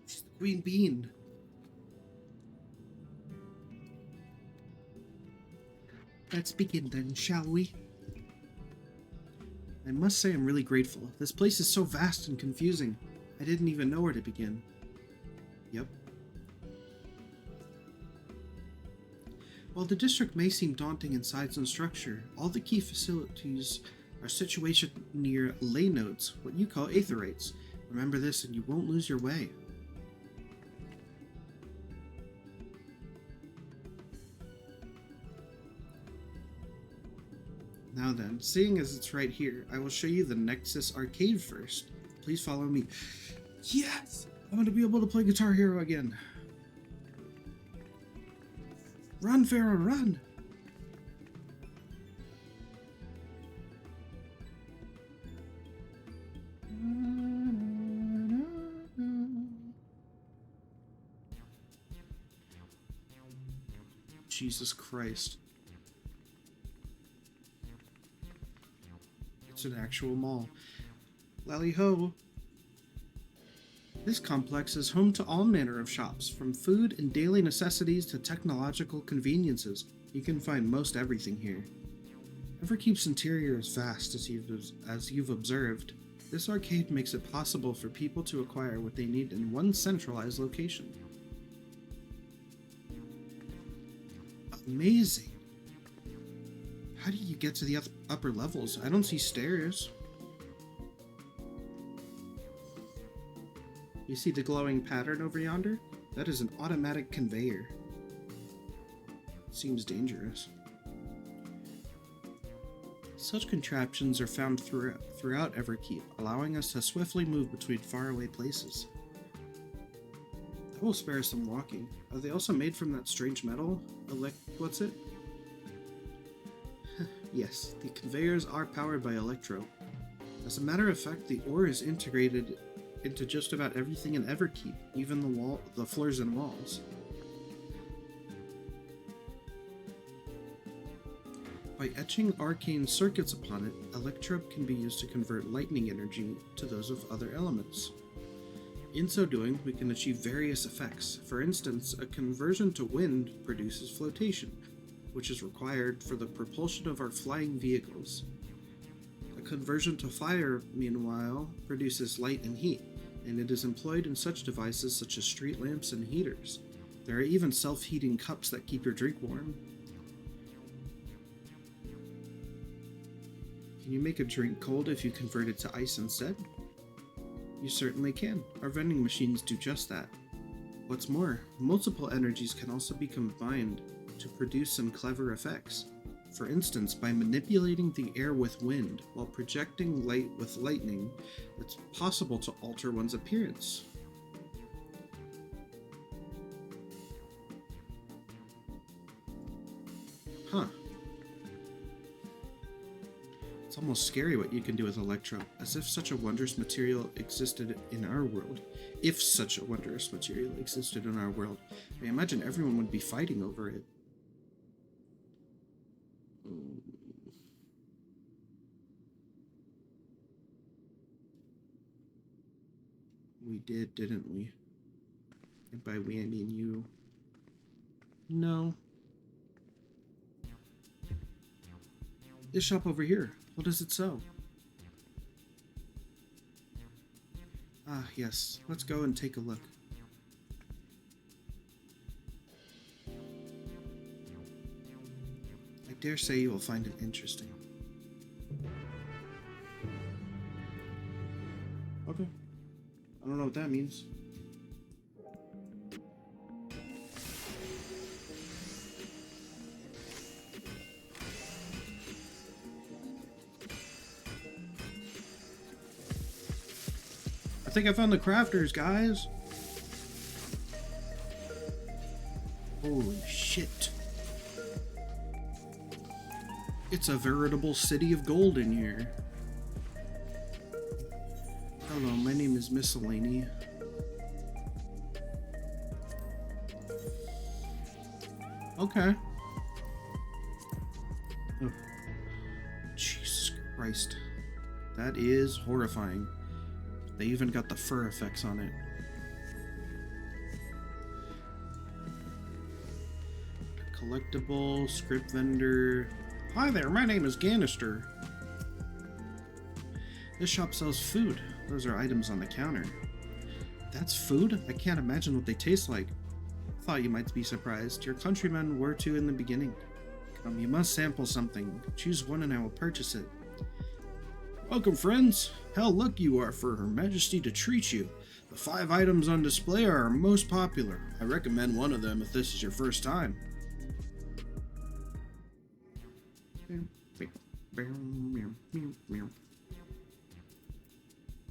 She's the Queen Bean. Let's begin then, shall we? I must say I'm really grateful. This place is so vast and confusing. I didn't even know where to begin. Yep. While the district may seem daunting in size and structure, all the key facilities are situated near ley nodes, what you call aetherites. Remember this and you won't lose your way. Now then, seeing as it's right here, I will show you the Nexus Arcade first. Please follow me. Yes! I'm going to be able to play Guitar Hero again. Run, Pharaoh, run! Jesus Christ. It's an actual mall. Lally ho! This complex is home to all manner of shops, from food and daily necessities to technological conveniences. You can find most everything here. Everkeep's interior is vast, as you've observed. This arcade makes it possible for people to acquire what they need in one centralized location. Amazing! How do you get to the upper levels? I don't see stairs. You see the glowing pattern over yonder? That is an automatic conveyor. Seems dangerous. Such contraptions are found throughout Everkeep, allowing us to swiftly move between faraway places. That will spare some walking. Are they also made from that strange metal? What's it? Yes, the conveyors are powered by electro. As a matter of fact, the ore is integrated into just about everything in Everkeep, even the floors and walls. By etching arcane circuits upon it, electrope can be used to convert lightning energy to those of other elements. In so doing, we can achieve various effects. For instance, a conversion to wind produces flotation, which is required for the propulsion of our flying vehicles. A conversion to fire, meanwhile, produces light and heat, and it is employed in such devices such as street lamps and heaters. There are even self-heating cups that keep your drink warm. Can you make a drink cold if you convert it to ice instead? You certainly can. Our vending machines do just that. What's more, multiple energies can also be combined to produce some clever effects. For instance, by manipulating the air with wind while projecting light with lightning, it's possible to alter one's appearance. Huh. It's almost scary what you can do with electro, as if such a wondrous material existed in our world. If such a wondrous material existed in our world, I imagine everyone would be fighting over it. We did, didn't we? And by we, I mean you. No. This shop over here, what does it sell? Ah, yes. Let's go and take a look. I dare say you will find it interesting. Okay. I don't know what that means. I think I found the crafters, guys. Holy shit. It's a veritable city of gold in here. Hello, my name is Miscellany. Okay. Oh. Jesus Christ. That is horrifying. They even got the fur effects on it. Collectible, script vendor. Hi there, my name is Ganister. This shop sells food. Those are items on the counter. That's food? I can't imagine what they taste like. Thought you might be surprised. Your countrymen were too in the beginning. Come, you must sample something. Choose one and I will purchase it. Welcome, friends. How lucky you are for Her Majesty to treat you. The 5 items on display are our most popular. I recommend one of them if this is your first time.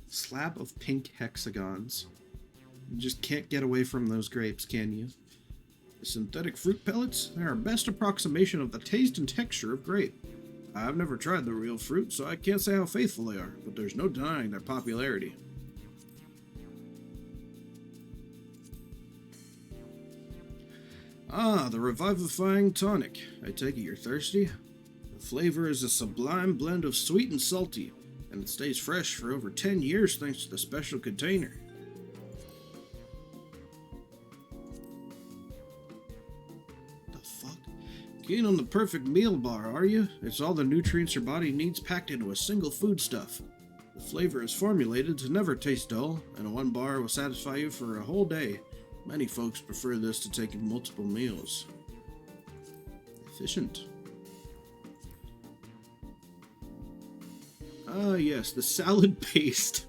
Slab of pink hexagons. You just can't get away from those grapes, can you? The synthetic fruit pellets, they're our best approximation of the taste and texture of grape. I've never tried the real fruit, so I can't say how faithful they are, but there's no denying their popularity. Ah, the revivifying tonic. I take it you're thirsty? The flavor is a sublime blend of sweet and salty, and it stays fresh for over 10 years thanks to the special container. The fuck? Keen on the perfect meal bar, are you? It's all the nutrients your body needs packed into a single foodstuff. The flavor is formulated to never taste dull, and one bar will satisfy you for a whole day. Many folks prefer this to taking multiple meals. Efficient. Ah, yes, the salad paste.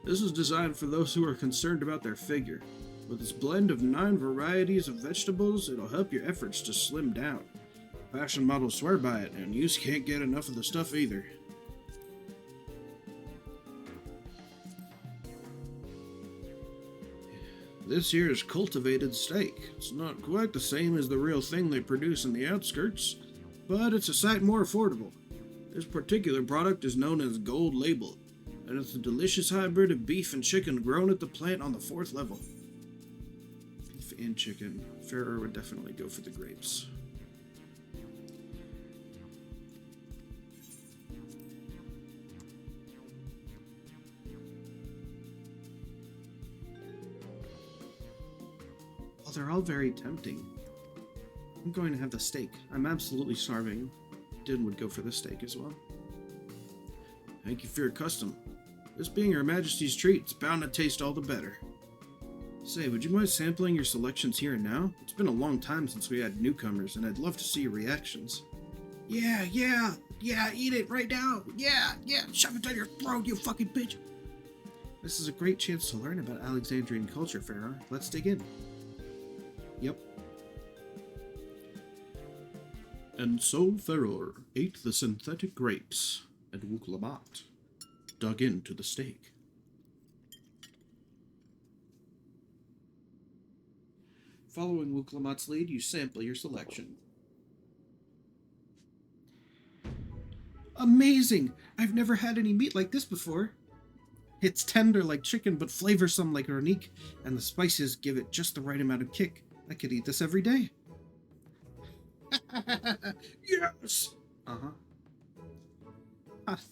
This is designed for those who are concerned about their figure. With its blend of 9 varieties of vegetables, it'll help your efforts to slim down. Fashion models swear by it, and you can't get enough of the stuff either. This here is cultivated steak. It's not quite the same as the real thing they produce in the outskirts, but it's a sight more affordable. This particular product is known as Gold Label, and it's a delicious hybrid of beef and chicken grown at the plant on the 4th level. Beef and chicken. Farrer would definitely go for the grapes. Oh, they're all very tempting. I'm going to have the steak. I'm absolutely starving. Din would go for the steak as well. Thank you for your custom. This being Her Majesty's treat, it's bound to taste all the better. Say, would you mind sampling your selections here and now? It's been a long time since we had newcomers, and I'd love to see your reactions. Yeah, eat it right now. Yeah, shove it down your throat, you fucking bitch. This is a great chance to learn about Alexandrian culture, Farrer. Let's dig in. Yep. And so Farrer ate the synthetic grapes, and Wuk-Lamat dug into the steak. Following Wuk-Lamat's lead, you sample your selection. Amazing! I've never had any meat like this before. It's tender like chicken, but flavorsome like Ronique, and the spices give it just the right amount of kick. I could eat this every day. Yes!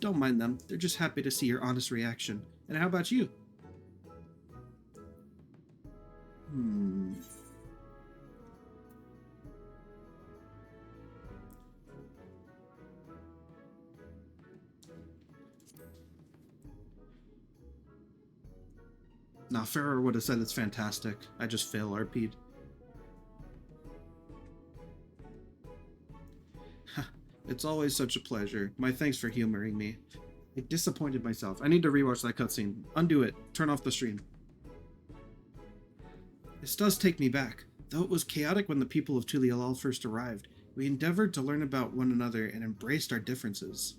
Don't mind them. They're just happy to see your honest reaction. And how about you? Nah, Farrer would have said it's fantastic. I just fail RP'd. It's always such a pleasure. My thanks for humoring me. I disappointed myself. I need to rewatch that cutscene. Undo it. Turn off the stream. This does take me back. Though it was chaotic when the people of Tulialal first arrived, we endeavored to learn about one another and embraced our differences.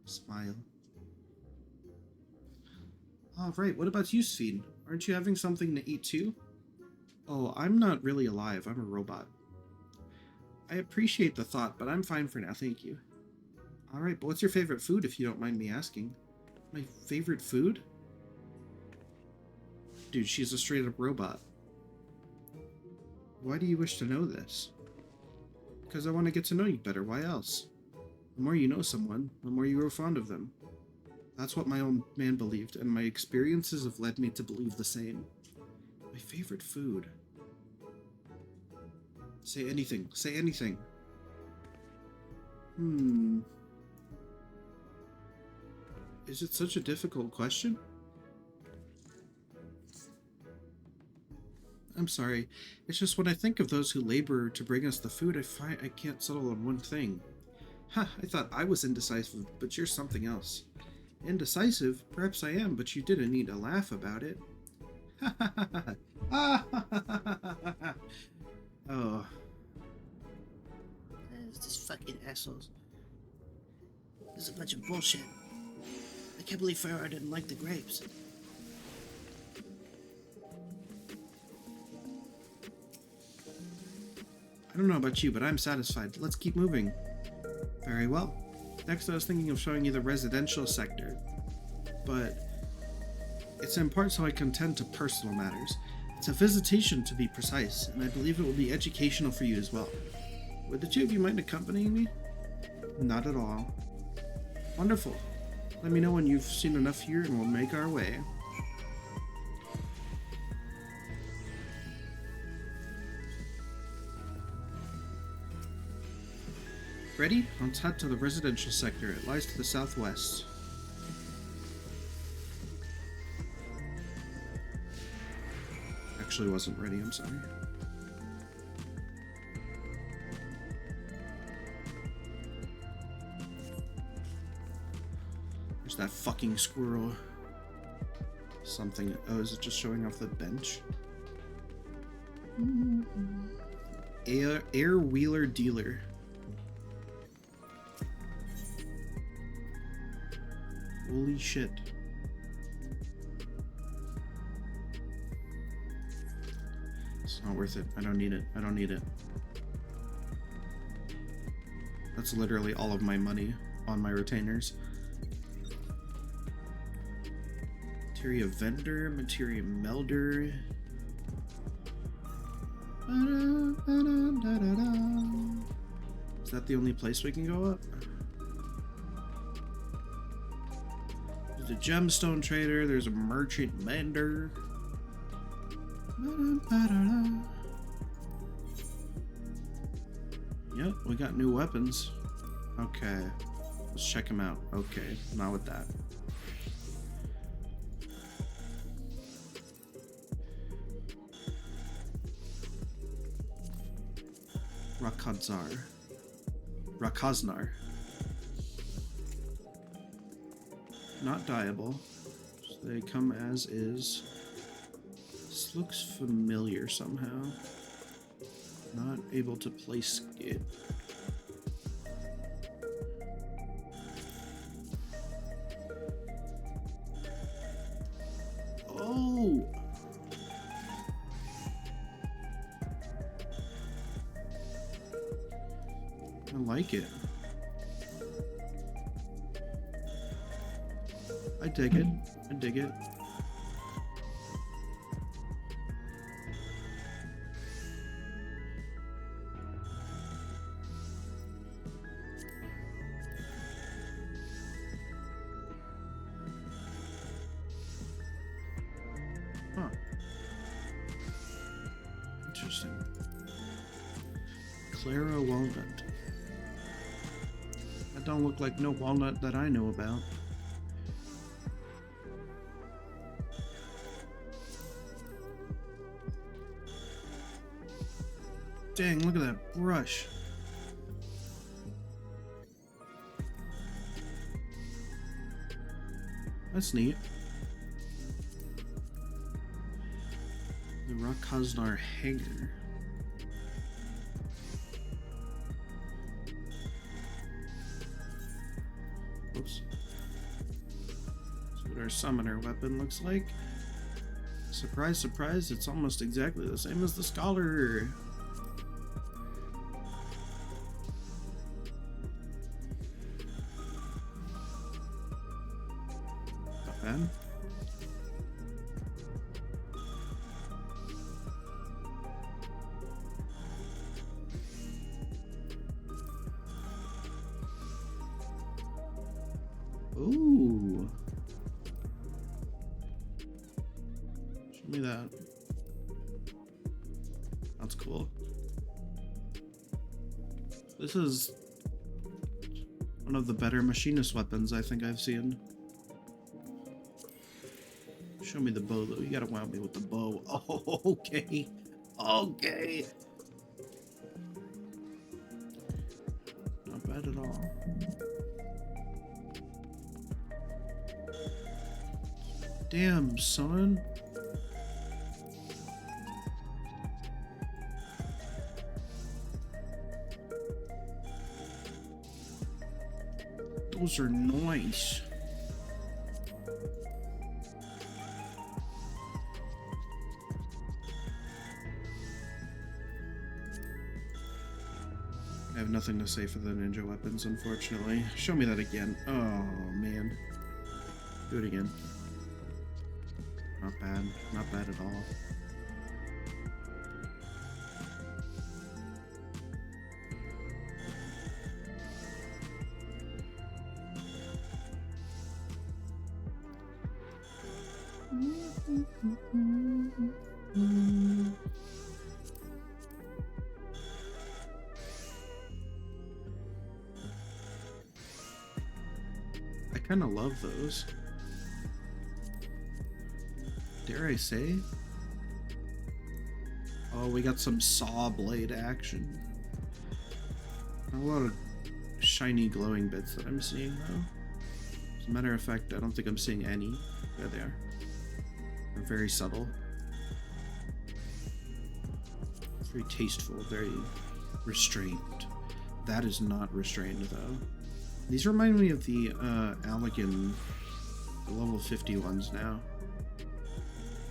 Smile. Oh, right. What about you, Sphene? Aren't you having something to eat too? Oh, I'm not really alive. I'm a robot. I appreciate the thought, but I'm fine for now, thank you. Alright, but what's your favorite food, if you don't mind me asking? My favorite food? Dude, she's a straight-up robot. Why do you wish to know this? Because I want to get to know you better, why else? The more you know someone, the more you grow fond of them. That's what my old man believed, and my experiences have led me to believe the same. My favorite food... Say anything. Say anything. Is it such a difficult question? I'm sorry. It's just when I think of those who labor to bring us the food, I find I can't settle on one thing. I thought I was indecisive, but you're something else. Indecisive? Perhaps I am, but you didn't need to laugh about it. Oh. It's just fucking assholes. This is a bunch of bullshit. I can't believe Farrer didn't like the grapes. I don't know about you, but I'm satisfied. Let's keep moving. Very well. Next, I was thinking of showing you the residential sector, but it's in part so I can tend to personal matters. It's a visitation, to be precise, and I believe it will be educational for you as well. Would the two of you mind accompanying me? Not at all. Wonderful. Let me know when you've seen enough here and we'll make our way. Ready? Let's head to the residential sector. It lies to the southwest. Actually wasn't ready, I'm sorry. There's that fucking squirrel. Something. Oh, is it just showing off the bench? Air Wheeler Dealer. Holy shit. It's not worth it. I don't need it. I don't need it. That's literally all of my money on my retainers. Materia vendor, materia melder. Is that the only place we can go up? There's a gemstone trader, there's a merchant vendor. Yep, we got new weapons. Okay, let's check them out. Okay, not with that. Rakaznar. Not dyeable. So they come as is. This looks familiar somehow. Not able to place it. Oh! I like it. I dig it. I dig it. Huh. Interesting. Clara Walnut. That don't look like no walnut that I know about. Dang, look at that brush. That's neat. The Rakaznar hanger. Oops. That's what our summoner weapon looks like. Surprise, surprise, it's almost exactly the same as the scholar. Not bad. Ooh. Show me that. That's cool. This is one of the better machinist weapons I think I've seen. Show me the bow though. You gotta wow me with the bow. Oh, okay. Okay. Not bad at all. Damn, son. Those are nice. I have nothing to say for the ninja weapons, unfortunately. Show me that again. Oh, man. Do it again. Not bad. Not bad at all. I kind of love those. Dare I say? Oh, we got some saw blade action. Not a lot of shiny glowing bits that I'm seeing though. As a matter of fact, I don't think I'm seeing any. There they are. They're very subtle. Very tasteful, very restrained. That is not restrained though. These remind me of the Allegan, the level 50 ones now.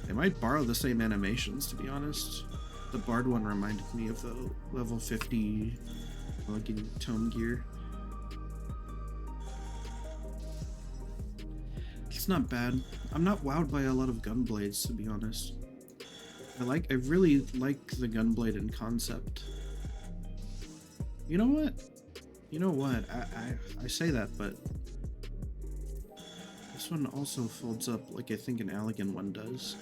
They might borrow the same animations, to be honest. The Bard one reminded me of the level 50 fucking tome gear. It's not bad. I'm not wowed by a lot of gunblades, to be honest. I really like the gunblade in concept. You know what? I say that, but this one also folds up like I think an Allegan one does.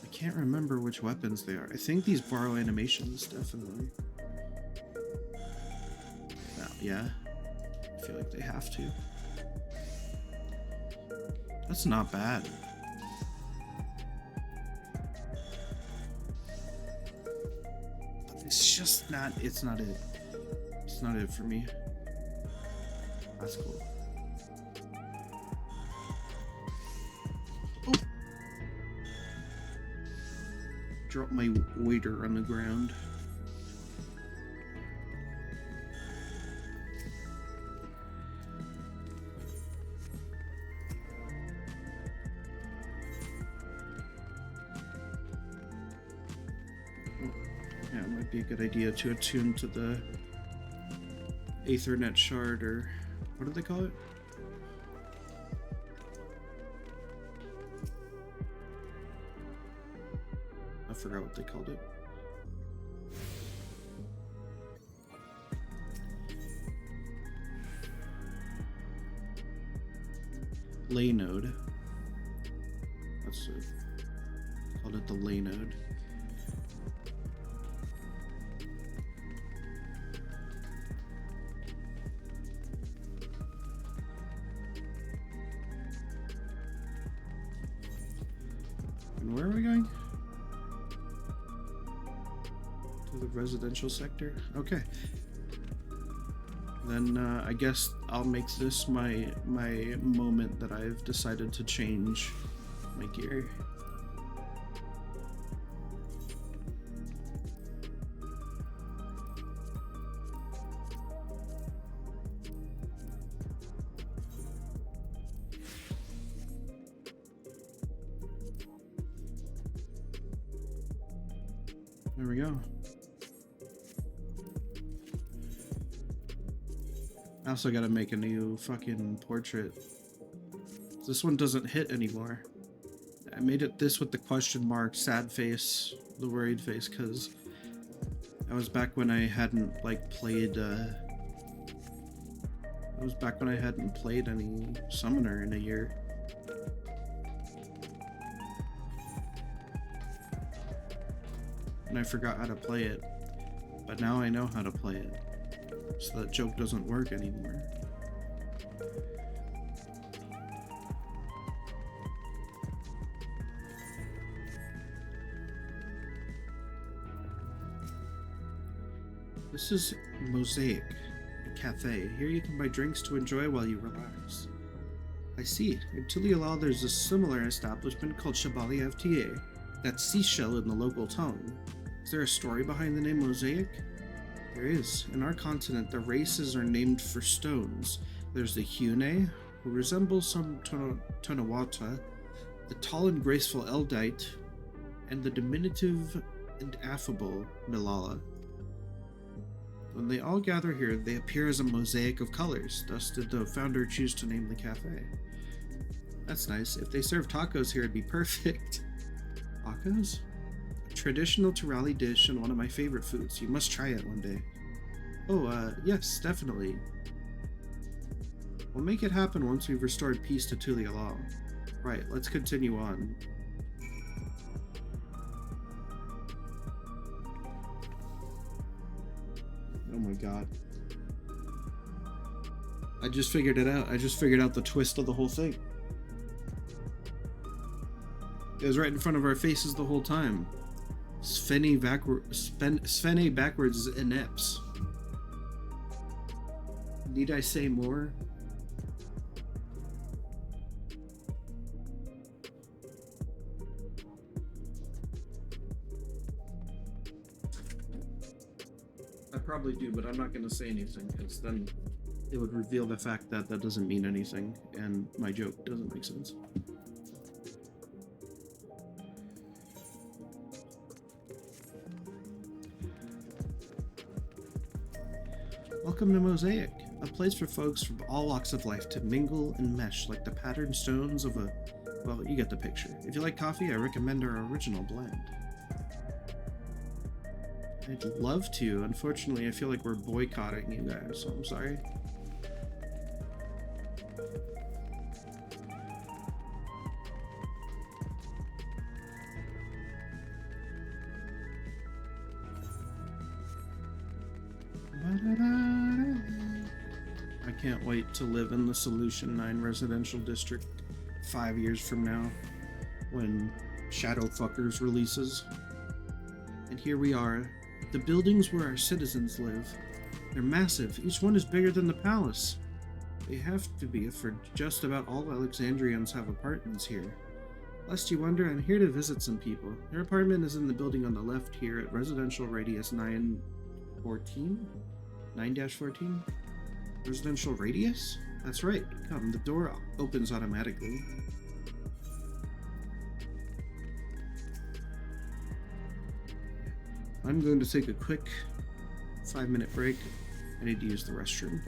I can't remember which weapons they are. I think these borrow animations, definitely. Yeah. I feel like they have to. That's not bad. But it's just not, it's not it. It's not it for me. That's cool. Oh! Drop my waiter on the ground. Yeah, it might be a good idea to attune to the Aethernet shard, or what do they call it? I forgot what they called it. Lay node. That's it. Called it the lay node. And where are we going? To the residential sector? Okay. Then I guess I'll make this my moment that I've decided to change my gear. There we go. I also gotta make a new fucking portrait. This one doesn't hit anymore. I made it this with the question mark, sad face, the worried face, because that was back when I hadn't like played that was back when I hadn't played any summoner in a year. And I forgot how to play it. But now I know how to play it. So that joke doesn't work anymore. This is Mosaic, a cafe. Here you can buy drinks to enjoy while you relax. I see. In Tulialal there's a similar establishment called Shabali FTA. That's seashell in the local tongue. Is there a story behind the name Mosaic? There is. In our continent, the races are named for stones. There's the Hune, who resembles some Tonawata, the tall and graceful Eldite, and the diminutive and affable Milala. When they all gather here, they appear as a mosaic of colors. Thus did the founder choose to name the cafe. That's nice. If they serve tacos here, it'd be perfect. Tacos? A traditional Turali dish and one of my favorite foods. You must try it one day. Oh, yes, definitely. We'll make it happen once we've restored peace to Tulialal. Right, let's continue on. Oh my god. I just figured it out. I just figured out the twist of the whole thing. It was right in front of our faces the whole time. Sveni backwards is ineps. Need I say more? I probably do, but I'm not going to say anything, because then it would reveal the fact that that doesn't mean anything, and my joke doesn't make sense. Welcome to Mosaic, a place for folks from all walks of life to mingle and mesh like the patterned stones of a... well, you get the picture. If you like coffee, I recommend our original blend. I'd love to. Unfortunately, I feel like we're boycotting you guys, so I'm sorry. I can't wait to live in the Solution 9 residential district 5 years from now when Shadowfuckers releases. And here we are, the buildings where our citizens live. They're massive, each one is bigger than the palace. They have to be, for just about all Alexandrians have apartments here. Lest you wonder, I'm here to visit some people. Their apartment is in the building on the left here at residential radius 914? 9-14? Residential radius? That's right. Come, the door opens automatically. I'm going to take a quick 5-minute break. I need to use the restroom.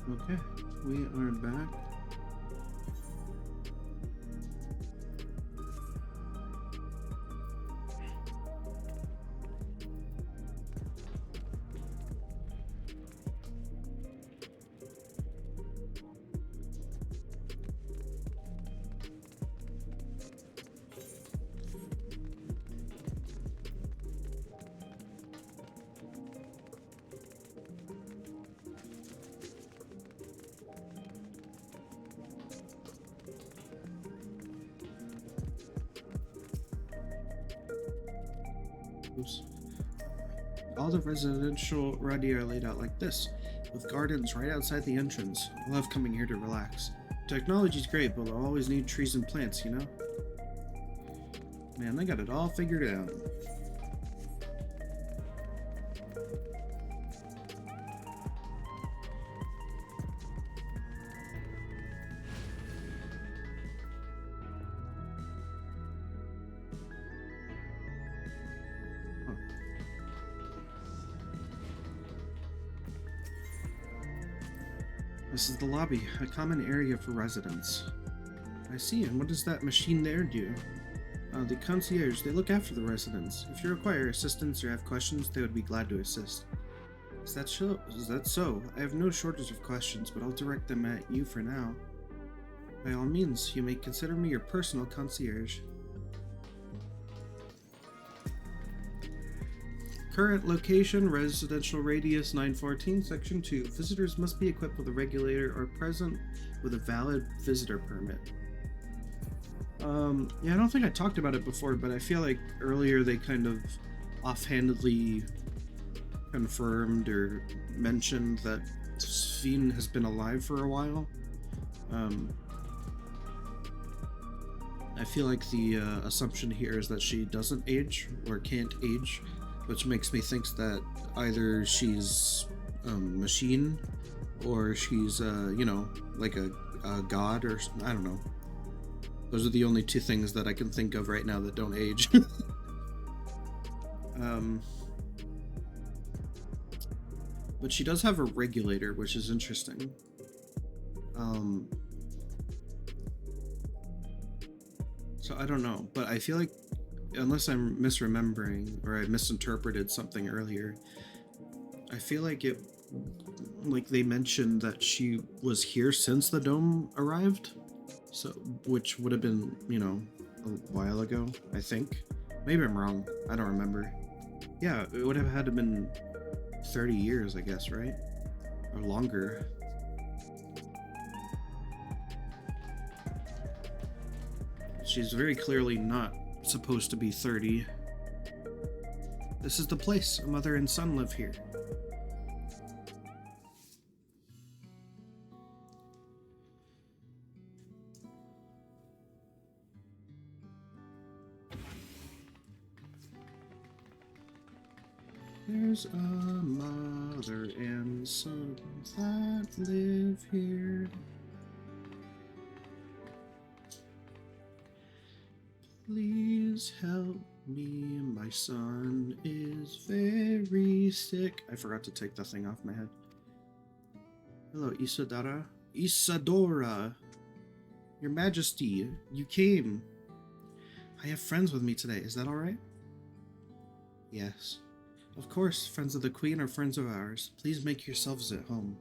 Okay, we are back. Oops. All the residential around here are laid out like this, with gardens right outside the entrance. I love coming here to relax. Technology's great, but I'll always need trees and plants, you know? Man, they got it all figured out. This is the lobby, a common area for residents. I see, and what does that machine there do? The concierge, they look after the residents. If you require assistance or have questions, they would be glad to assist. Is that so? I have no shortage of questions, but I'll direct them at you for now. By all means, you may consider me your personal concierge. Current location, residential radius 914, section 2. Visitors must be equipped with a regulator or present with a valid visitor permit. Yeah, I don't think I talked about it before, but I feel like earlier they kind of offhandedly confirmed or mentioned that Sphene has been alive for a while. I feel like the assumption here is that she doesn't age or can't age, which makes me think that either she's a machine or she's, you know, like a god or I don't know. Those are the only two things that I can think of right now that don't age. But she does have a regulator, which is interesting. So I don't know, but I feel like, unless I'm misremembering or I misinterpreted something earlier, I feel like they mentioned that she was here since the dome arrived, so which would have been, you know, a while ago, I think. Maybe I'm wrong. I don't remember. Yeah, it would have had to been 30 years, I guess, right? Or longer. She's very clearly not supposed to be 30. This is the place. A mother and son live here. There's a mother and son that live here. Please help me, my son is very sick. I forgot to take the thing off my head. Hello, Isadora. Isadora! Your Majesty, you came. I have friends with me today, is that alright? Yes. Of course, friends of the Queen are friends of ours. Please make yourselves at home.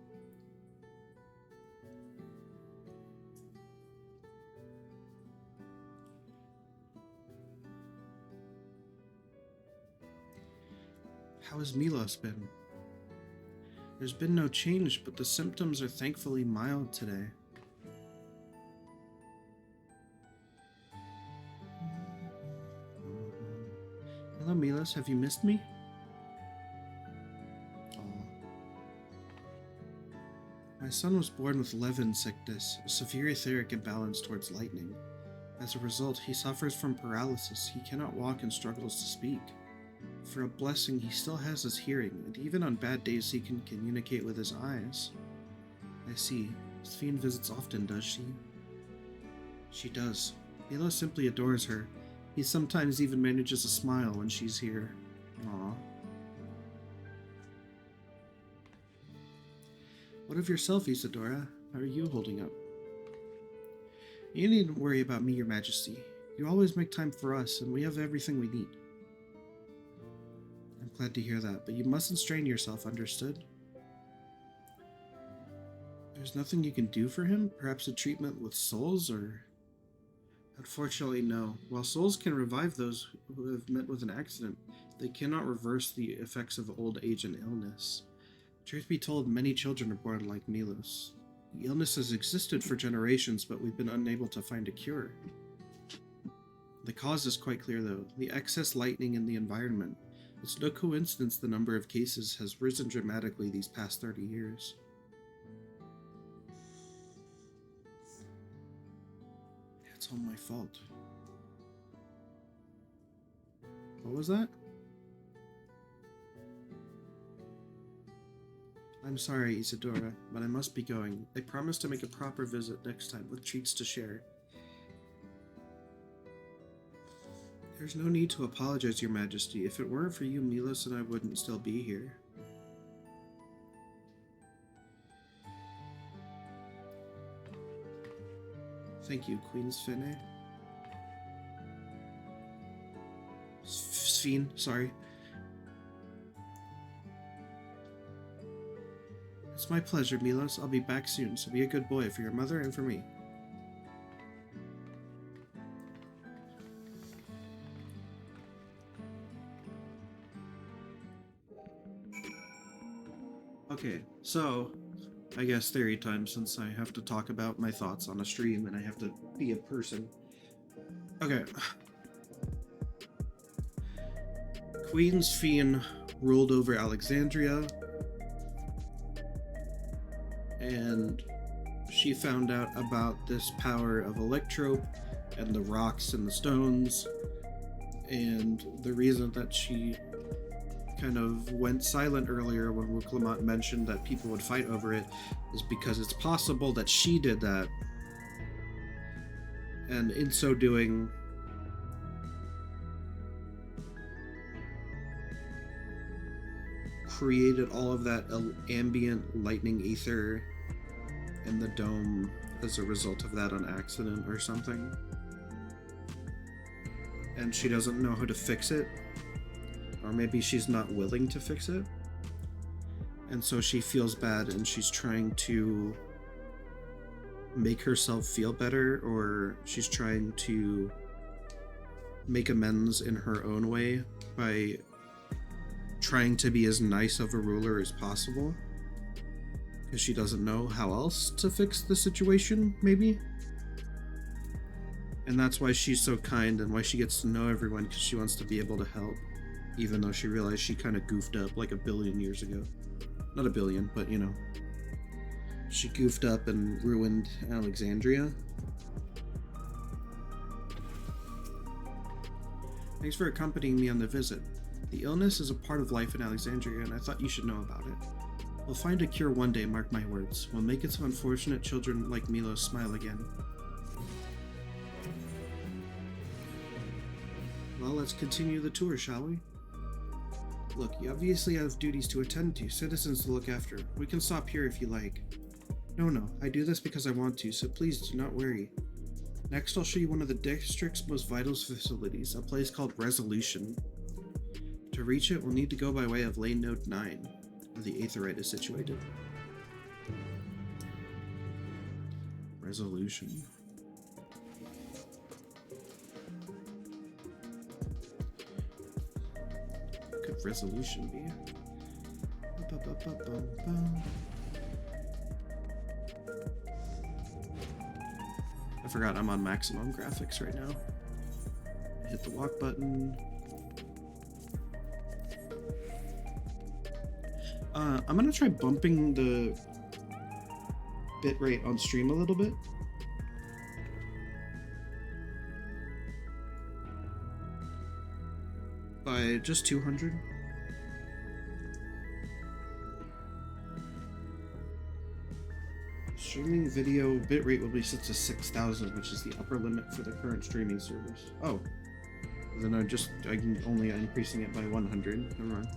How has Milos been? There's been no change, but the symptoms are thankfully mild today. Hello, Milos. Have you missed me? My son was born with Levin sickness, a severe etheric imbalance towards lightning. As a result, he suffers from paralysis. He cannot walk and struggles to speak. For a blessing, he still has his hearing, and even on bad days he can communicate with his eyes. I see. Sphene visits often, does she? She does. Mila simply adores her. He sometimes even manages to smile when she's here. Aww. What of yourself, Isadora? How are you holding up? You needn't worry about me, Your Majesty. You always make time for us, and we have everything we need. I'm glad to hear that, but you mustn't strain yourself, understood? There's nothing you can do for him? Perhaps a treatment with souls, or... Unfortunately, no. While souls can revive those who have met with an accident, they cannot reverse the effects of old age and illness. Truth be told, many children are born like Milos. The illness has existed for generations, but we've been unable to find a cure. The cause is quite clear, though. The excess lightning in the environment. It's no coincidence the number of cases has risen dramatically these past 30 years. It's all my fault. What was that? I'm sorry, Isadora, but I must be going. I promise to make a proper visit next time with treats to share. There's no need to apologize, Your Majesty. If it weren't for you, Milos and I wouldn't still be here. Thank you, Queen Sphene. Sphene, sorry. It's my pleasure, Milos. I'll be back soon, so be a good boy for your mother and for me. Okay, so I guess theory time, since I have to talk about my thoughts on a stream and I have to be a person. Okay. Queen Sphene ruled over Alexandria, and she found out about this power of Electrope and the rocks and the stones, and the reason that she kind of went silent earlier when Wuklamot mentioned that people would fight over it is because it's possible that she did that, and in so doing created all of that ambient lightning ether in the dome as a result of that on accident or something, and she doesn't know how to fix it. Or maybe she's not willing to fix it. And so she feels bad and she's trying to make herself feel better, or she's trying to make amends in her own way by trying to be as nice of a ruler as possible. Because she doesn't know how else to fix the situation, maybe. And that's why she's so kind and why she gets to know everyone, because she wants to be able to help. Even though she realized she kind of goofed up like a billion years ago. Not a billion, but you know. She goofed up and ruined Alexandria. Thanks for accompanying me on the visit. The illness is a part of life in Alexandria, and I thought you should know about it. We'll find a cure one day, mark my words. We'll make it so unfortunate children like Milos smile again. Well, let's continue the tour, shall we? Look, you obviously have duties to attend to, citizens to look after. We can stop here if you like. No, I do this because I want to, so please do not worry. Next, I'll show you one of the district's most vital facilities, a place called Resolution. To reach it, we'll need to go by way of Lane Node 9, where the Aetherite is situated. Resolution. Could Resolution be? I forgot I'm on maximum graphics right now. Hit the walk button. I'm gonna try bumping the bitrate on stream a little bit. By just 200. Streaming video bitrate will be set to 6,000, which is the upper limit for the current streaming service. Oh, then I'm only increasing it by 100. Never mind.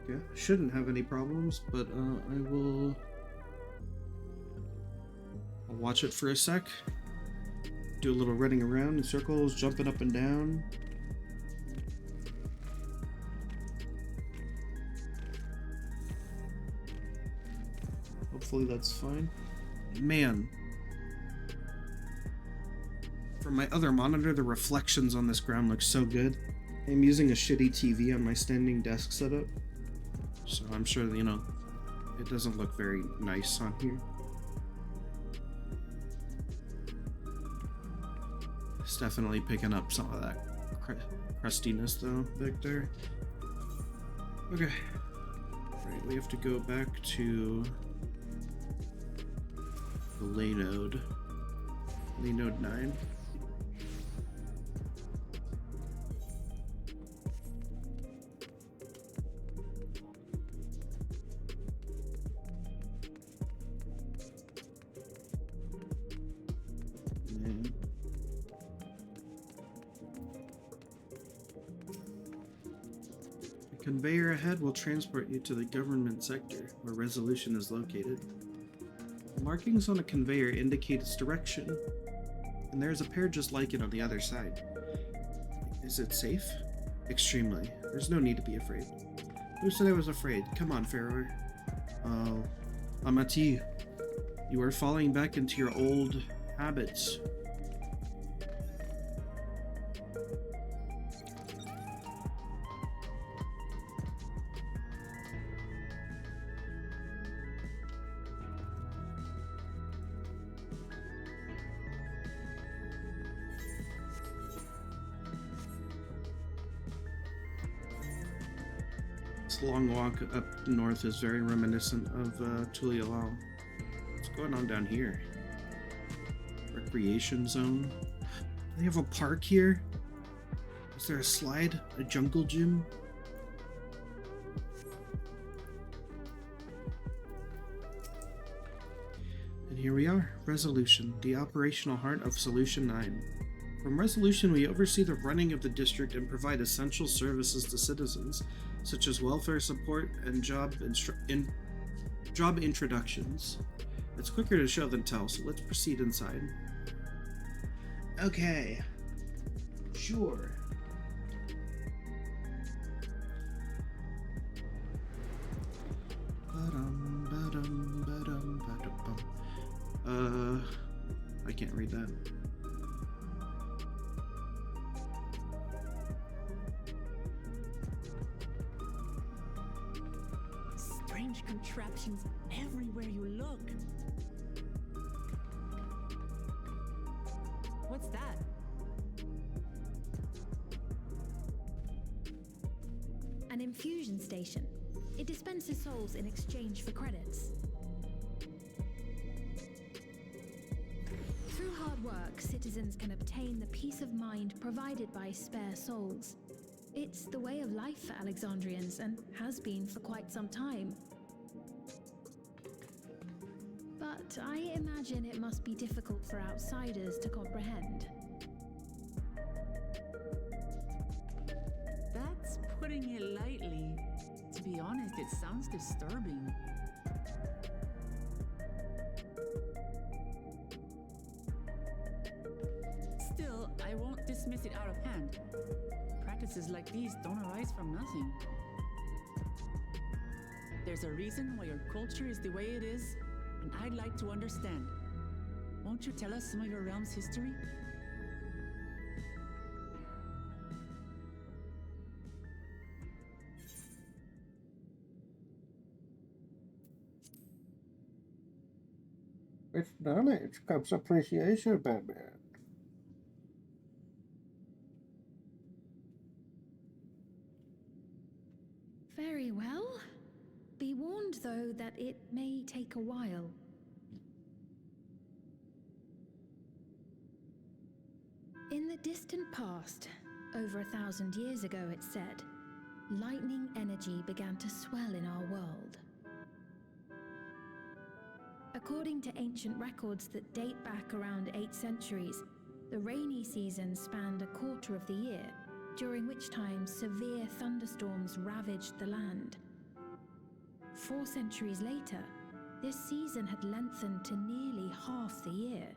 Okay, shouldn't have any problems, but I'll watch it for a sec. Do a little running around in circles, jumping up and down. Hopefully that's fine. Man. From my other monitor, the reflections on this ground look so good. I'm using a shitty TV on my standing desk setup, so I'm sure, you know, it doesn't look very nice on here. It's definitely picking up some of that crustiness though back there. Okay. Right, we have to go back to the Laynode 9. The conveyor ahead will transport you to the government sector, where resolution is located. Markings on a conveyor indicate its direction, and there's a pair just like it on the other side. Is it safe? Extremely. There's no need to be afraid. Who said I was afraid? Come on, Pharaoh. Oh, Amati, you are falling back into your old habits. This long walk up north is very reminiscent of Tulialal. What's going on down here? Recreation zone? They have a park here? Is there a slide? A jungle gym? And here we are, Resolution, the operational heart of Solution 9. From Resolution, we oversee the running of the district and provide essential services to citizens, such as welfare support and job introductions. It's quicker to show than tell, so let's proceed inside. Okay. Sure. I can't read that. Strange contraptions everywhere you look. What's that? An infusion station. It dispenses souls in exchange for credits. Through hard work, citizens can obtain the peace of mind provided by spare souls. It's the way of life for Alexandrians and has been for quite some time. But I imagine it must be difficult for outsiders to comprehend. That's putting it lightly. To be honest, it sounds disturbing. Still, I won't dismiss it out of hand. Practices like these don't arise from nothing. There's a reason why your culture is the way it is, and I'd like to understand. Won't you tell us some of your realm's history? With knowledge comes appreciation, Batman. Very well. Be warned, though, that it may take a while. In the distant past, over 1,000 years ago it said, lightning energy began to swell in our world. According to ancient records that date back around 8 centuries, the rainy season spanned a quarter of the year, during which time severe thunderstorms ravaged the land. 4 centuries later, this season had lengthened to nearly half the year.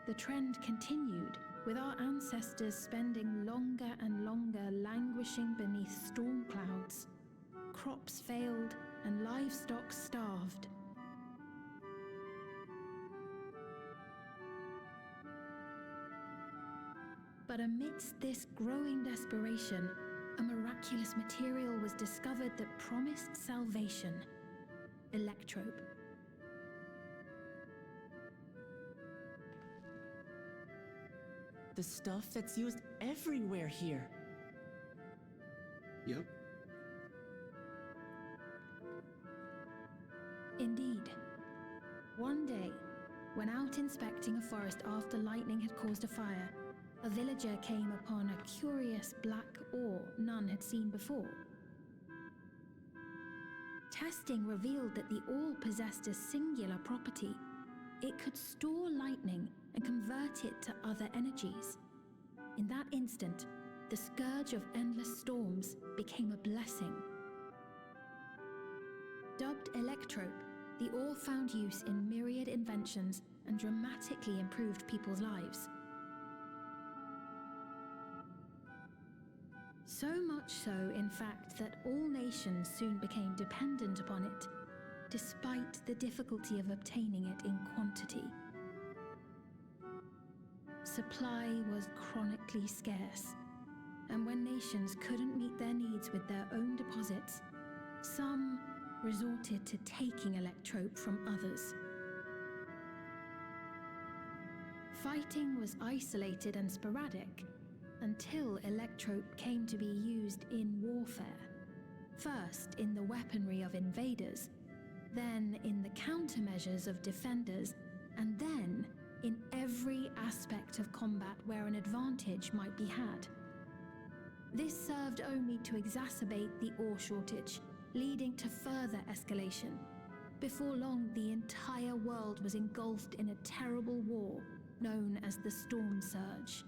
The trend continued, with our ancestors spending longer and longer languishing beneath storm clouds. Crops failed and livestock starved. But amidst this growing desperation, a miraculous material was discovered that promised salvation: electrope. The stuff that's used everywhere here. Yep. Indeed. One day, when out inspecting a forest after lightning had caused a fire, a villager came upon a curious black ore none had seen before. Testing revealed that the ore possessed a singular property. It could store lightning and convert it to other energies. In that instant, the scourge of endless storms became a blessing. Dubbed electrope, the ore found use in myriad inventions and dramatically improved people's lives. So much so, in fact, that all nations soon became dependent upon it, despite the difficulty of obtaining it in quantity. Supply was chronically scarce, and when nations couldn't meet their needs with their own deposits, some resorted to taking electrope from others. Fighting was isolated and sporadic until electrope came to be used in warfare, first in the weaponry of invaders, then in the countermeasures of defenders, and then in every aspect of combat where an advantage might be had. This served only to exacerbate the ore shortage, leading to further escalation. Before long, the entire world was engulfed in a terrible war known as the Storm Surge.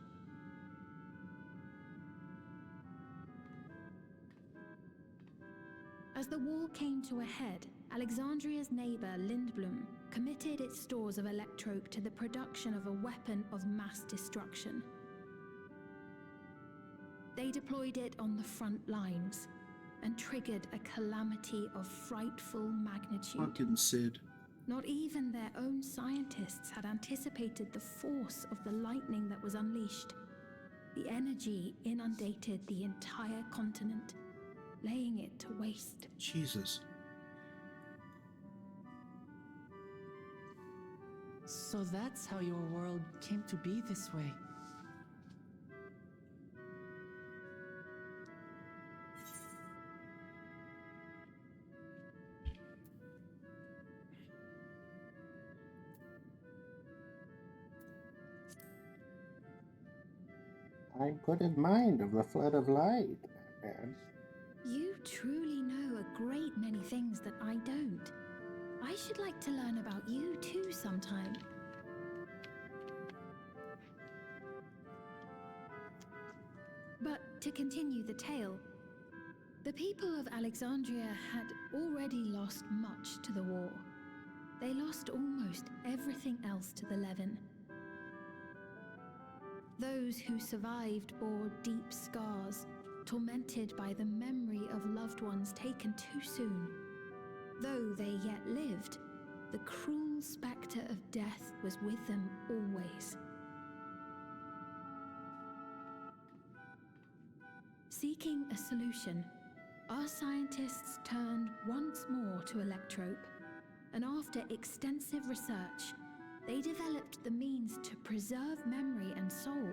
As the war came to a head, Alexandria's neighbor Lindblum committed its stores of electrope to the production of a weapon of mass destruction. They deployed it on the front lines and triggered a calamity of frightful magnitude. Fucking Sid. Not even their own scientists had anticipated the force of the lightning that was unleashed. The energy inundated the entire continent, laying it to waste. Jesus. So that's how your world came to be this way. I couldn't mind of the flood of light, Batman. You truly know a great many things that I don't. I should like to learn about you too sometime. But to continue the tale, the people of Alexandria had already lost much to the war. They lost almost everything else to the Levin. Those who survived bore deep scars, tormented by the memory of loved ones taken too soon. Though they yet lived, the cruel spectre of death was with them always. Seeking a solution, our scientists turned once more to electrope, and after extensive research, they developed the means to preserve memory and soul.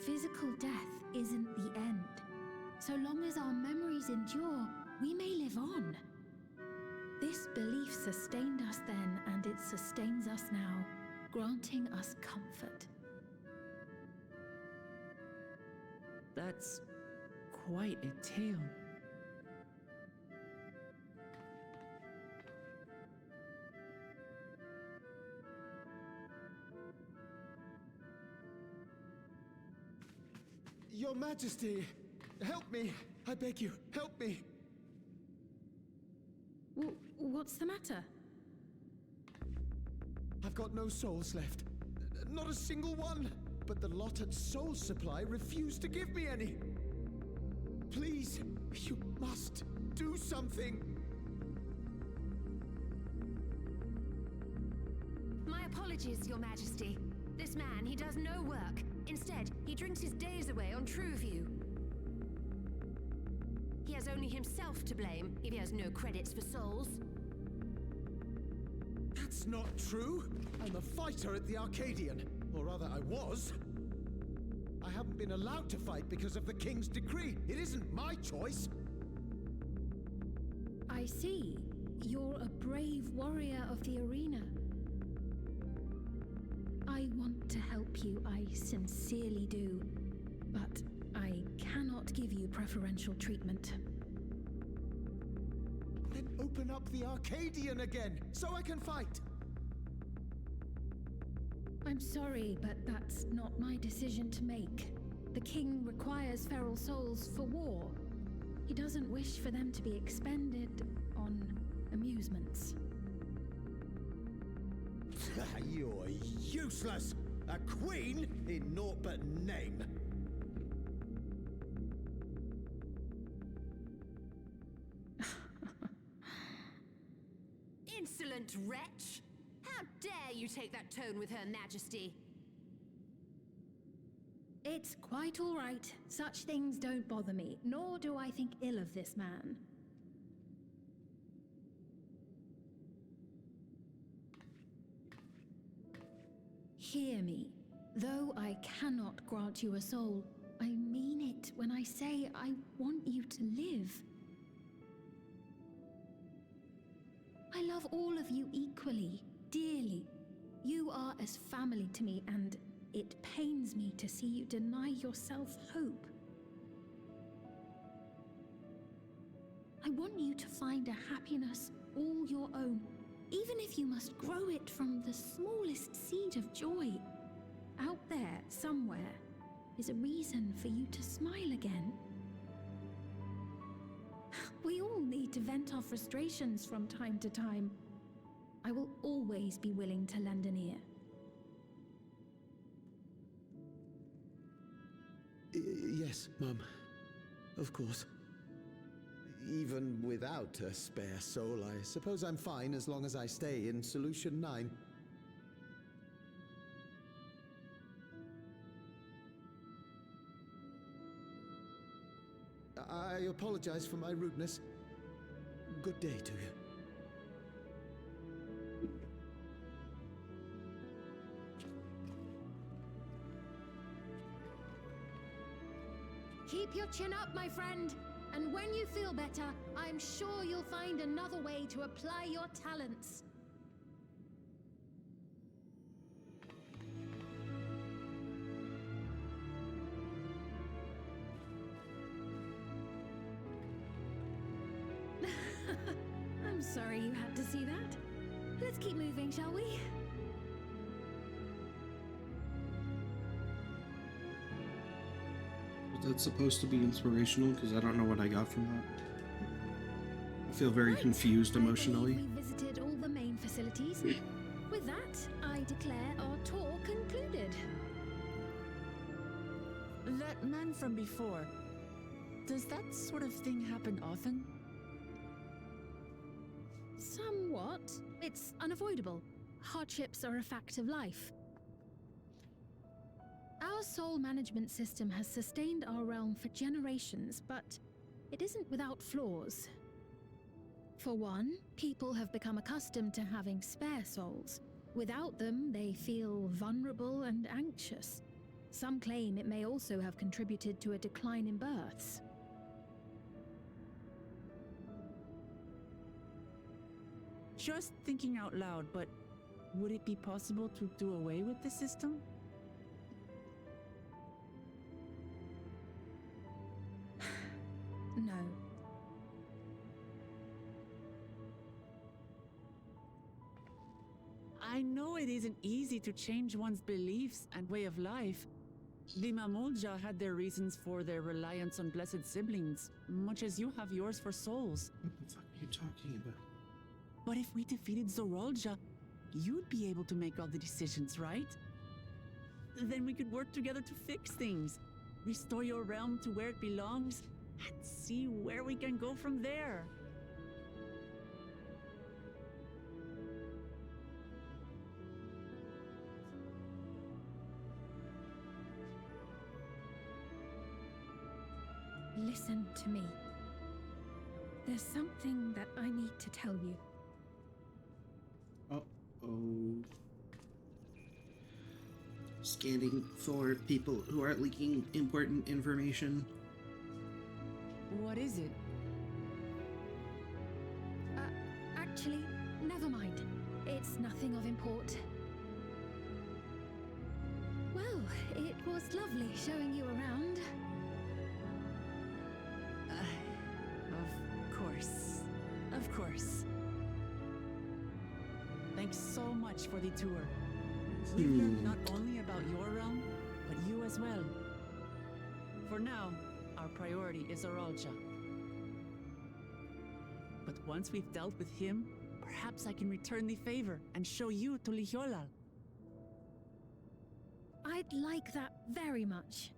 Physical death isn't the end. So long as our memories endure, we may live on. This belief sustained us then, and it sustains us now, granting us comfort. That's quite a tale. Your Majesty, Help me! I beg you, help me! What's the matter? I've got no souls left. Not a single one! But the lot at Soul Supply refused to give me any! Please, you must do something! My apologies, Your Majesty. This man, he does no work. Instead, he drinks his days away on Trueview. He has only himself to blame if he has no credits for souls. That's not true! I'm a fighter at the Arcadian. Or rather, I was. I haven't been allowed to fight because of the King's decree. It isn't my choice. I see. You're a brave warrior of the arena. I want to help you, I sincerely do. But I cannot give you preferential treatment. Then open up the Arcadian again, so I can fight! I'm sorry, but that's not my decision to make. The king requires feral souls for war. He doesn't wish for them to be expended on amusements. You're useless! A queen in naught but name! Insolent wretch! How dare you take that tone with Her Majesty? It's quite all right. Such things don't bother me, nor do I think ill of this man. Hear me. Though I cannot grant you a soul, I mean it when I say I want you to live. I love all of you equally, dearly. You are as family to me, and it pains me to see you deny yourself hope. I want you to find a happiness all your own, even if you must grow it from the smallest seed of joy. Out there, somewhere, is a reason for you to smile again. We all need to vent our frustrations from time to time. I will always be willing to lend an ear. Yes, Mum. Of course. Even without a spare soul, I suppose I'm fine as long as I stay in Solution 9. I apologize for my rudeness. Good day to you. Keep your chin up, my friend. And when you feel better, I'm sure you'll find another way to apply your talents. I'm sorry you had to see that. Let's keep moving, shall we? That's supposed to be inspirational because I don't know what I got from that. I feel very confused emotionally. I believe we visited all the main facilities. With that, I declare our tour concluded. That man from before, does that sort of thing happen often? Somewhat. It's unavoidable. Hardships are a fact of life. Our soul management system has sustained our realm for generations, but it isn't without flaws. For one, people have become accustomed to having spare souls. Without them, they feel vulnerable and anxious. Some claim it may also have contributed to a decline in births. Just thinking out loud, but would it be possible to do away with the system? No. I know it isn't easy to change one's beliefs and way of life, The Mamulja had their reasons for their reliance on blessed siblings, much as you have yours for souls. What the fuck are you talking about? But if we defeated Zorolja, you'd be able to make all the decisions, right? Then we could work together to fix things, restore your realm to where it belongs, and see where we can go from there. Listen to me. There's something that I need to tell you. Uh-oh. Scanning for people who are leaking important information. What is it? Actually, never mind. It's nothing of import. Well, it was lovely showing you around. Of course. Of course. Thanks so much for the tour. We've learned not only about your realm, but you as well. For now, our priority is Zorolja. But once we've dealt with him, perhaps I can return the favor and show you to Lihiolal. I'd like that very much.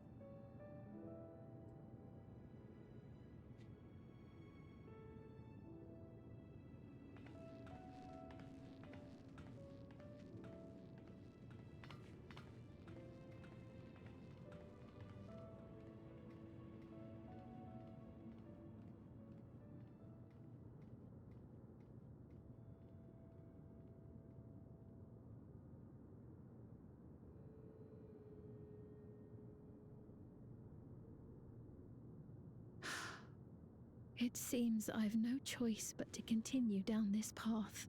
It seems I've no choice but to continue down this path.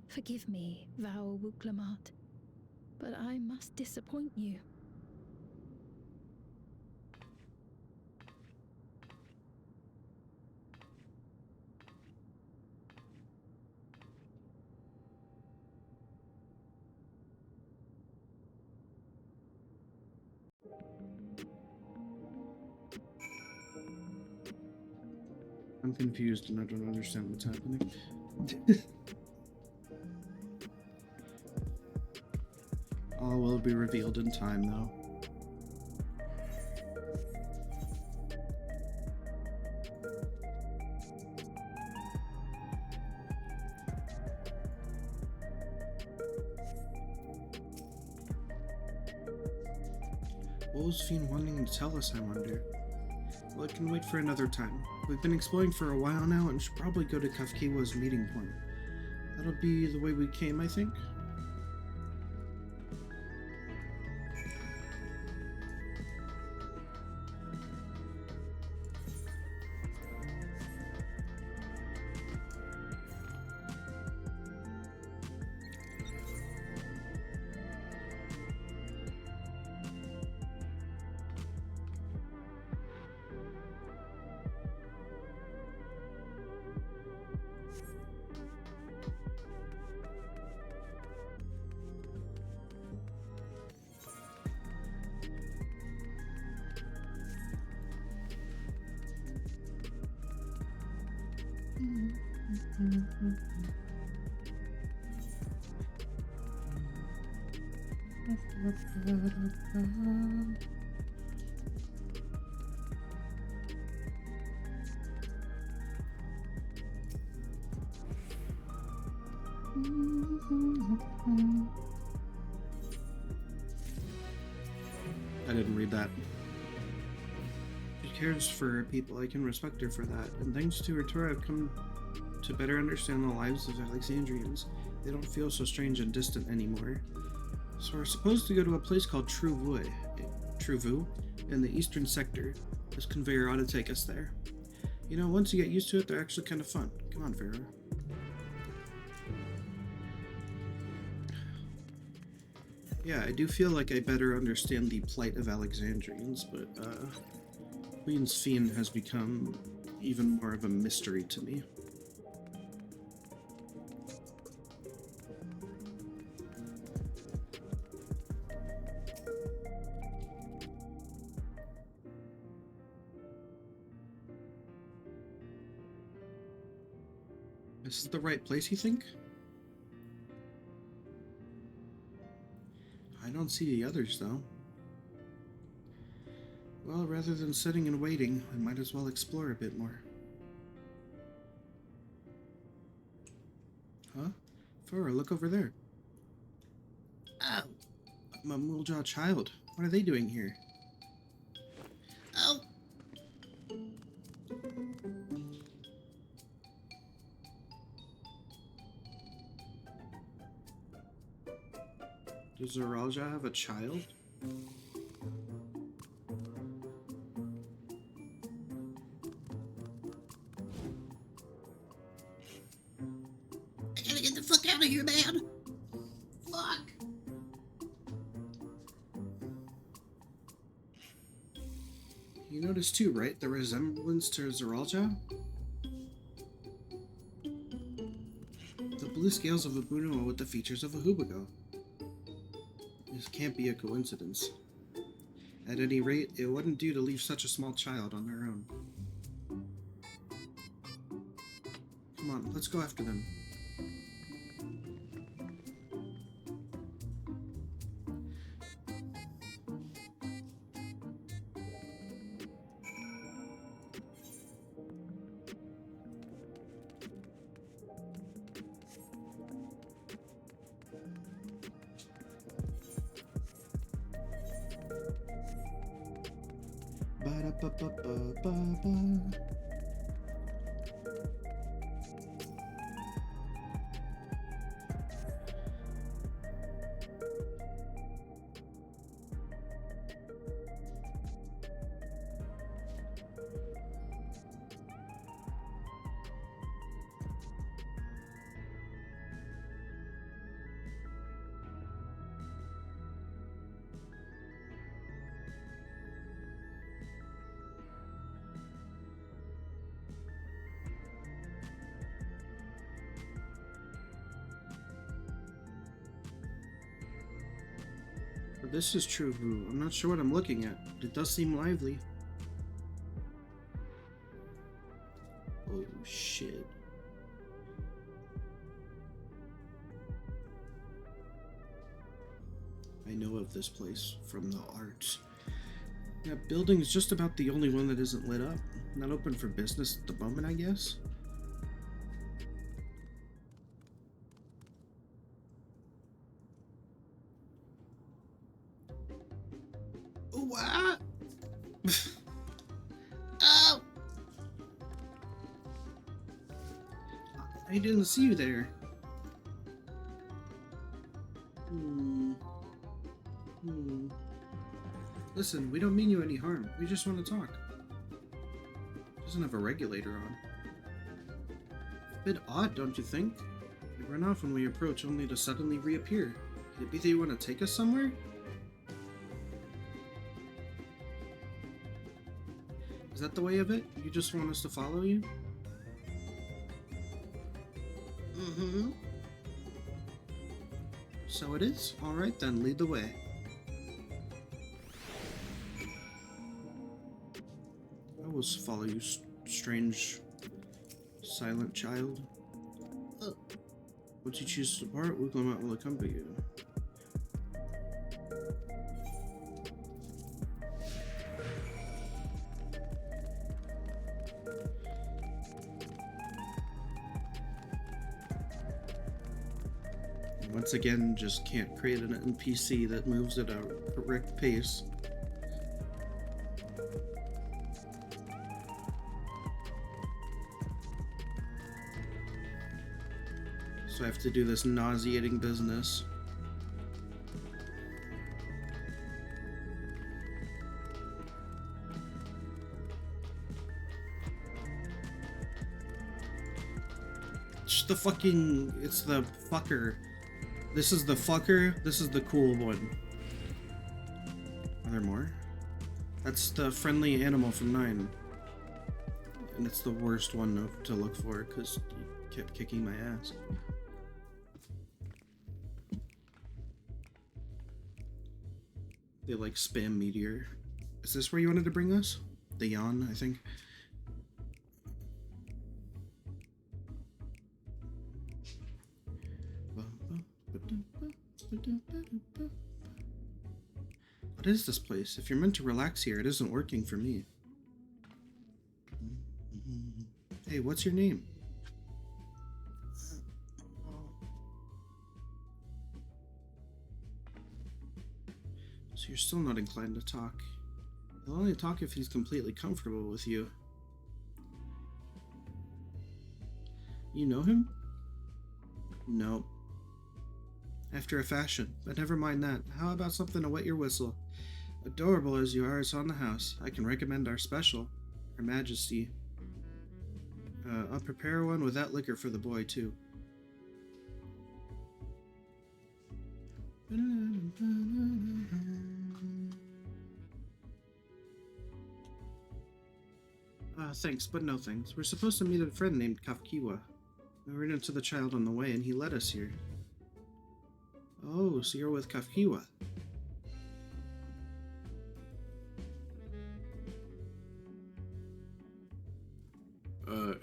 Forgive me, Vau Wuklamat, but I must disappoint you. I'm confused and I don't understand what's happening. All will be revealed in time, though. What was Fiend wanting to tell us, I wonder? Well, it can wait for another time. We've been exploring for a while now and should probably go to Kafkiwa's meeting point. That'll be the way we came, I think. I didn't read that. She cares for her people. I can respect her for that. And thanks to her tour, I've come to better understand the lives of Alexandrians. They don't feel so strange and distant anymore. So we're supposed to go to a place called Truvu in the eastern sector. This conveyor ought to take us there. You know, once you get used to it, they're actually kind of fun. Come on, Farah. Yeah, I do feel like I better understand the plight of Alexandrians, but Queen's Fiend has become even more of a mystery to me. Is this the right place, you think? I don't see the others, though. Well, rather than sitting and waiting, I might as well explore a bit more. Huh? Farah, look over there. Oh. A Muljaw child. What are they doing here? Oh. Does Zoralja have a child? I gotta get the fuck out of here, man. Fuck. You noticed too, right? The resemblance to Zoralja? The blue scales of a Bunua with the features of a Hubago. This can't be a coincidence. At any rate, it wouldn't do to leave such a small child on their own. Come on, let's go after them. Ba-da-ba-ba-ba-ba-ba. This is true, Vu. I'm not sure what I'm looking at, but it does seem lively. Oh, shit. I know of this place from the art. That building is just about the only one that isn't lit up. Not open for business at the moment, I guess. What? Oh. I didn't see you there. Listen, we don't mean you any harm. We just want to talk. Doesn't have a regulator on. A bit odd, don't you think? They run off when we approach only to suddenly reappear. Maybe they want to take us somewhere? Is that the way of it? You just want us to follow you? Mm-hmm. So it is? Alright then, lead the way. I will follow you, strange, silent child. Once you choose to depart, Wuglamat will accompany you. Once again, just can't create an NPC that moves at a correct pace. So I have to do this nauseating business. Just the fucking... It's the fucker. This is the fucker. This is the cool one. Are there more? That's the friendly animal from 9. And it's the worst one to look for because he kept kicking my ass. They like spam meteor. Is this where you wanted to bring us? The yawn, I think. What is this place? If you're meant to relax here, it isn't working for me. Hey, what's your name? So you're still not inclined to talk. He'll only talk if he's completely comfortable with you. You know him? No. After a fashion, but never mind that. How about something to wet your whistle? Adorable as you are, it's on the house. I can recommend our special, Her Majesty. I'll prepare one with that liquor for the boy, too. Thanks, but no thanks. We're supposed to meet a friend named Kafkiwa. We ran into the child on the way, and he led us here. Oh, so you're with Kafkiwa.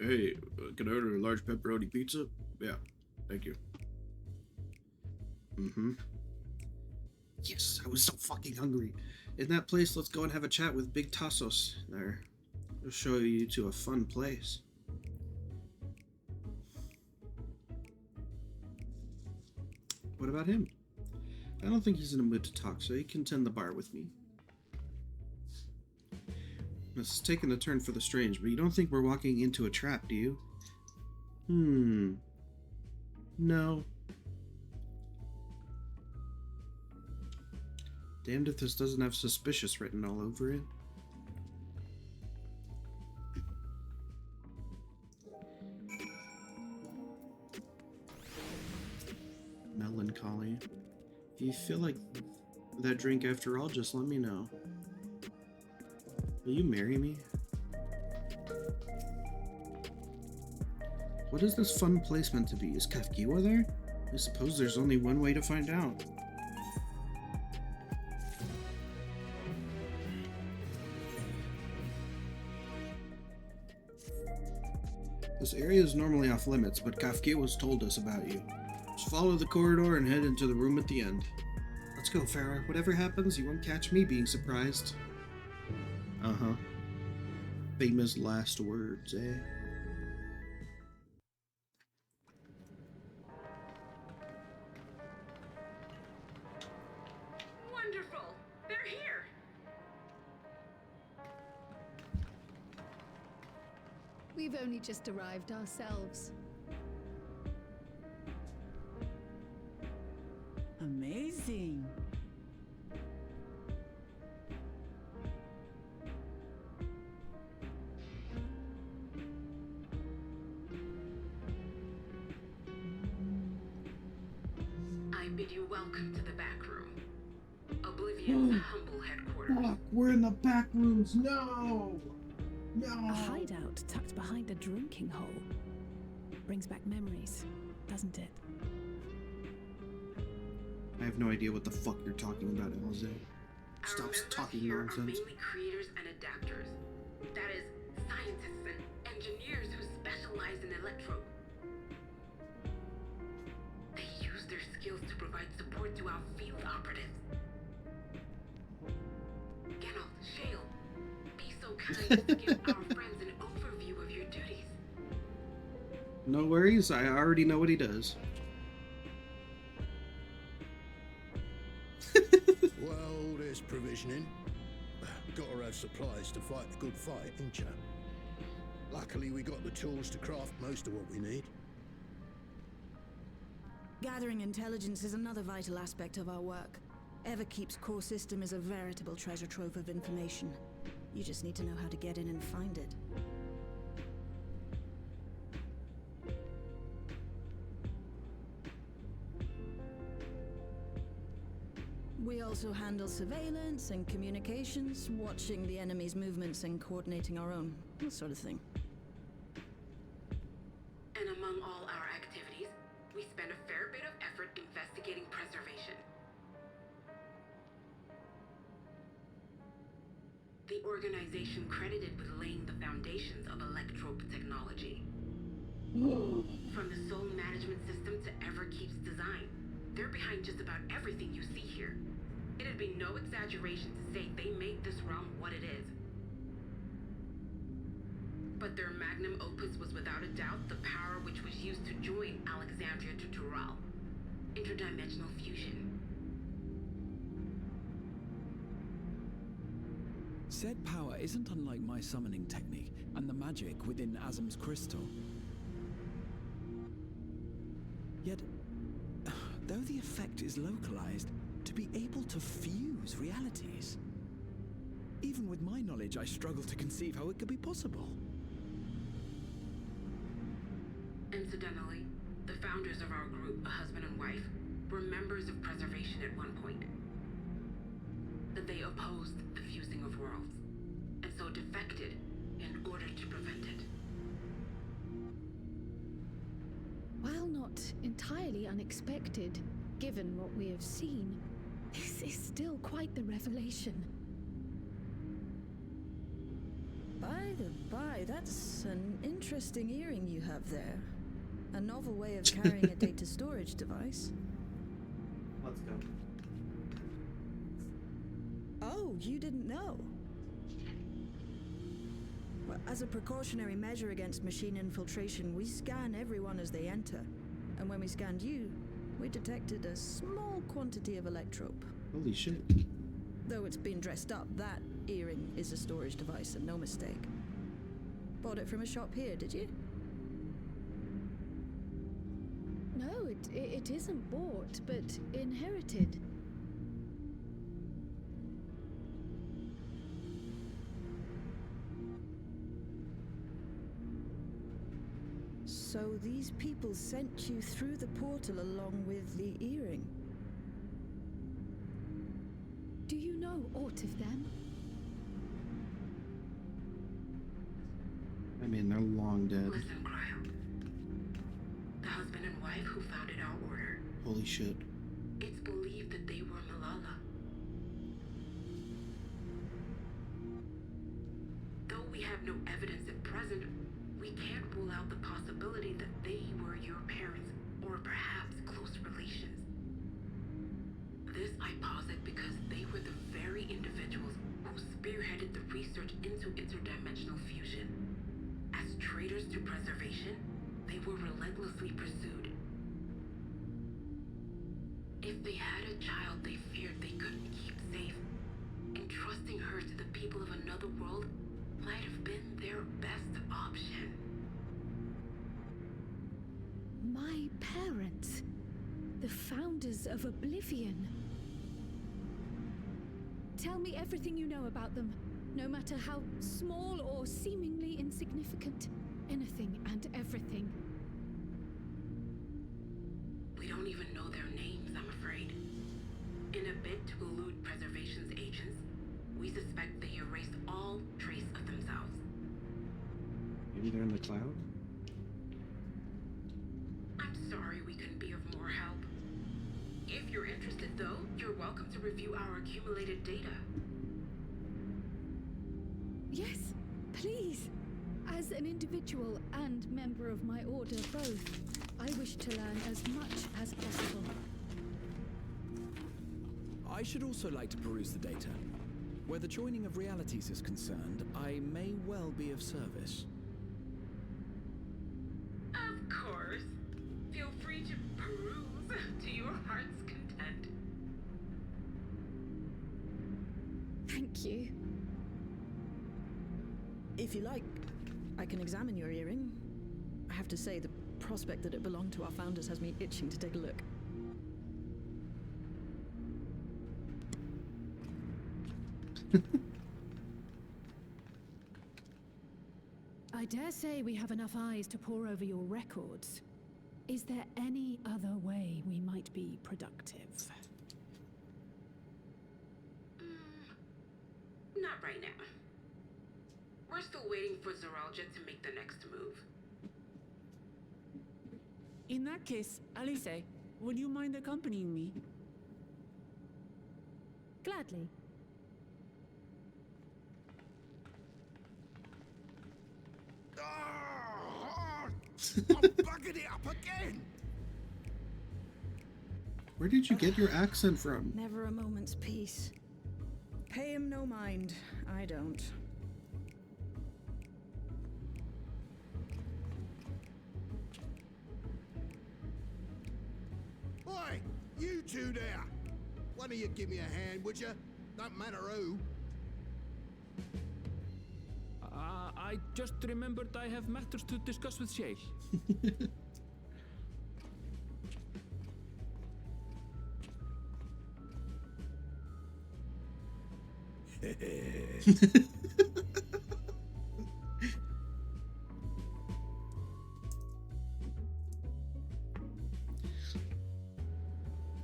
Hey, can I order a large pepperoni pizza? Yeah, thank you. Yes, I was so fucking hungry. In that place, let's go and have a chat with Big Tassos there. He'll show you to a fun place. What about him? I don't think he's in a mood to talk, so he can tend the bar with me. This is taking a turn for the strange, but you don't think we're walking into a trap, do you? No. Damned if this doesn't have suspicious written all over it. Melancholy. If you feel like that drink after all, just let me know. Will you marry me? What is this fun place meant to be? Is Kafkiwa there? I suppose there's only one way to find out. This area is normally off limits, but Kafkiwa's told us about you. Just follow the corridor and head into the room at the end. Let's go, Farah. Whatever happens, you won't catch me being surprised. Uh-huh. Famous last words, eh? Wonderful! They're here! We've only just arrived ourselves. Amazing. I bid you welcome to the back room. Oblivion's humble headquarters. Fuck, we're in the back rooms. No! No! A hideout tucked behind a drinking hole. Brings back memories, doesn't it? I have no idea what the fuck you're talking about, Elze. Our Stop members talking here are nonsense. mainly creators and adapters. That is, scientists and engineers who specialize in electro. They use their skills to provide support to our field operatives. Geralt, Shale, be so kind as to give our friends an overview of your duties. No worries, I already know what he does. Well, there's provisioning. Gotta have supplies to fight a good fight, ain't ya? Luckily, we got the tools to craft most of what we need. Gathering intelligence is another vital aspect of our work. Everkeep's core system is a veritable treasure trove of information. You just need to know how to get in and find it. We also handle surveillance and communications, watching the enemy's movements and coordinating our own, that sort of thing. And among all our activities, we spend a fair bit of effort investigating preservation. The organization credited with laying the foundations of electrope technology. From the soul management system to Everkeep's design, their behind just about everything you see here. It'd be no exaggeration to say they made this realm what it is. But their magnum opus was without a doubt the power which was used to join Alexandria to Tural. Interdimensional fusion. Said power isn't unlike my summoning technique and the magic within Azam's crystal. Yet, though the effect is localized, to be able to fuse realities. Even with my knowledge, I struggle to conceive how it could be possible. Incidentally, the founders of our group, a husband and wife, were members of Preservation at one point. That they opposed the fusing of worlds, and so defected in order to prevent it. While not entirely unexpected, given what we have seen, this is still quite the revelation. By the by, that's an interesting earring you have there. A novel way of carrying a data storage device. Let's go. Oh, you didn't know? Well, as a precautionary measure against machine infiltration, we scan everyone as they enter. And when we scanned you, we detected a small quantity of electrope. Holy shit. Though it's been dressed up, that earring is a storage device and no mistake. Bought it from a shop here, did you? No, it isn't bought, but inherited. So these people sent you through the portal along with the earring? Do you know aught of them? I mean, they're long dead. Listen, Cryo. The husband and wife who founded our order. Holy shit. It's believed that they were Malala. Though we have no evidence at present, we can't rule out the possibility that they were your parents, or perhaps close relations. This I posit because they were the very individuals who spearheaded the research into interdimensional fusion. As traitors to preservation, they were relentlessly pursued. If they had a child they feared they couldn't keep safe, entrusting her to the people of another world might have been their best option. My parents, the founders of Oblivion. Tell me everything you know about them, no matter how small or seemingly insignificant. Anything and everything. We don't even know their names, I'm afraid. In a bid to elude Preservation's agents, we suspect they erased all trace of themselves. Maybe they're in the cloud? I'm sorry we couldn't be of more help. If you're interested, though, you're welcome to review our accumulated data. Yes, please. As an individual and member of my order both, I wish to learn as much as possible. I should also like to peruse the data. Where the joining of realities is concerned, I may well be of service. Of course. Feel free to peruse to your heart's content. Thank you. If you like, I can examine your earring. I have to say, the prospect that it belonged to our founders has me itching to take a look. I dare say we have enough eyes to pore over your records. Is there any other way we might be productive? Not right now. We're still waiting for Zoralja to make the next move. In that case, Alice, would you mind accompanying me? Gladly. I'm bugging it up again! Where did you get your accent from? Never a moment's peace. Pay him no mind. I don't. Oi! You two there! Why don't you give me a hand, would you? Don't matter who. I just remembered I have matters to discuss with Shale.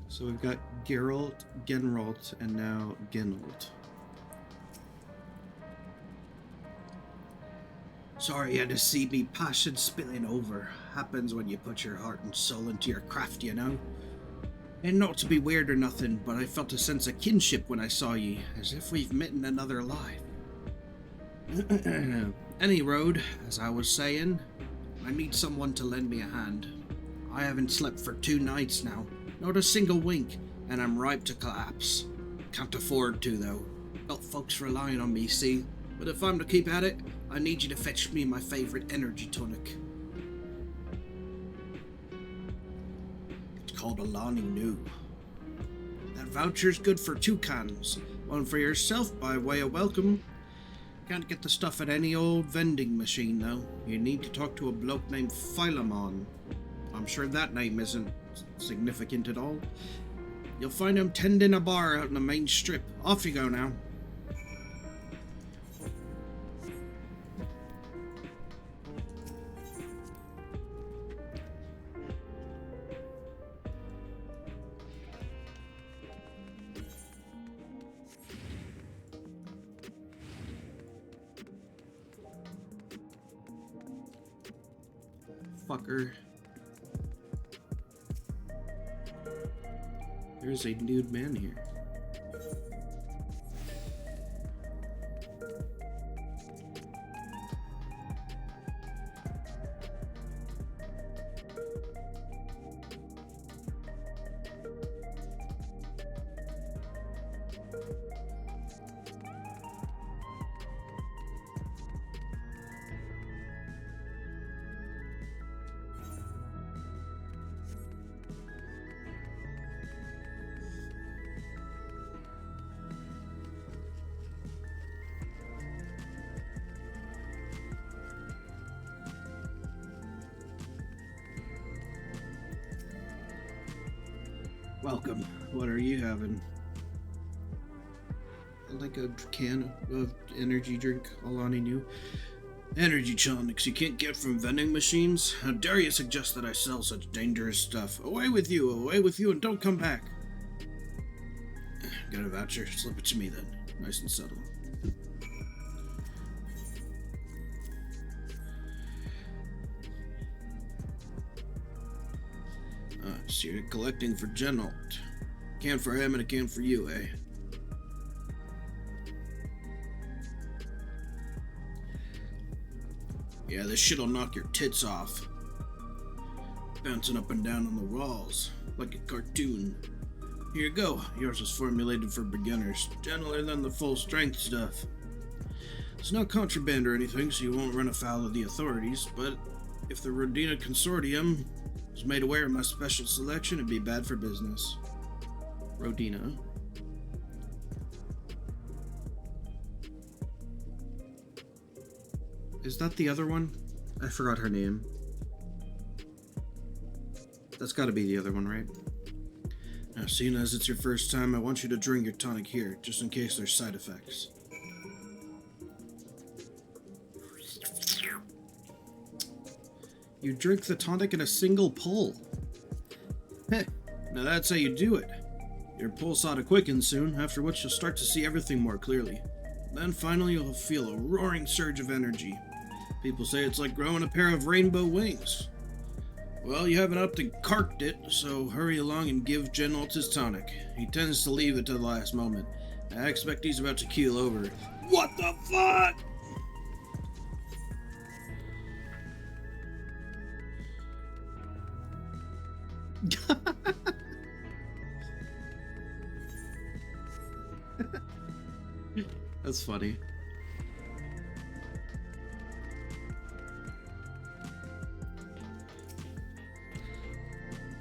So we've got Geralt, Genralt, and now Genalt. Sorry you had to see me passion spilling over. Happens when you put your heart and soul into your craft, you know. And not to be weird or nothing, but I felt a sense of kinship when I saw ye, as if we've met in another life. Any road, as I was saying, I need someone to lend me a hand. I haven't slept for 2 nights now, not a single wink, and I'm ripe to collapse. Can't afford to, though. Got folks relying on me, see? But if I'm to keep at it, I need you to fetch me my favorite energy tonic. It's called Alani Nu. That voucher's good for 2 cans. One for yourself by way of welcome. Can't get the stuff at any old vending machine, though. You need to talk to a bloke named Philemon. I'm sure that name isn't significant at all. You'll find him tending a bar out in the main strip. Off you go now. Fucker. There's a nude man here. Welcome. What are you having? Like a can of energy drink, Alani Nu. Energy tonics you can't get from vending machines? How dare you suggest that I sell such dangerous stuff? Away with you, and don't come back. Got a voucher? Slip it to me then. Nice and subtle. So you're collecting for Genalt. Can for him and a can for you, eh? Yeah, this shit'll knock your tits off. Bouncing up and down on the walls, like a cartoon. Here you go. Yours is formulated for beginners. Gentler than the full strength stuff. It's not contraband or anything, so you won't run afoul of the authorities, but if the Rodina Consortium was made aware of my special selection, it'd be bad for business. Rodina. Is that the other one? I forgot her name. That's gotta be the other one, right? Now, seeing as it's your first time, I want you to drink your tonic here, just in case there's side effects. You drink the tonic in a single pull. Heh, now that's how you do it. Your pulse ought to quicken soon, after which you'll start to see everything more clearly. Then finally you'll feel a roaring surge of energy. People say it's like growing a pair of rainbow wings. Well, you haven't up to carked it, so hurry along and give Genalt his tonic. He tends to leave it to the last moment. I expect he's about to keel over. What the fuck?! That's funny.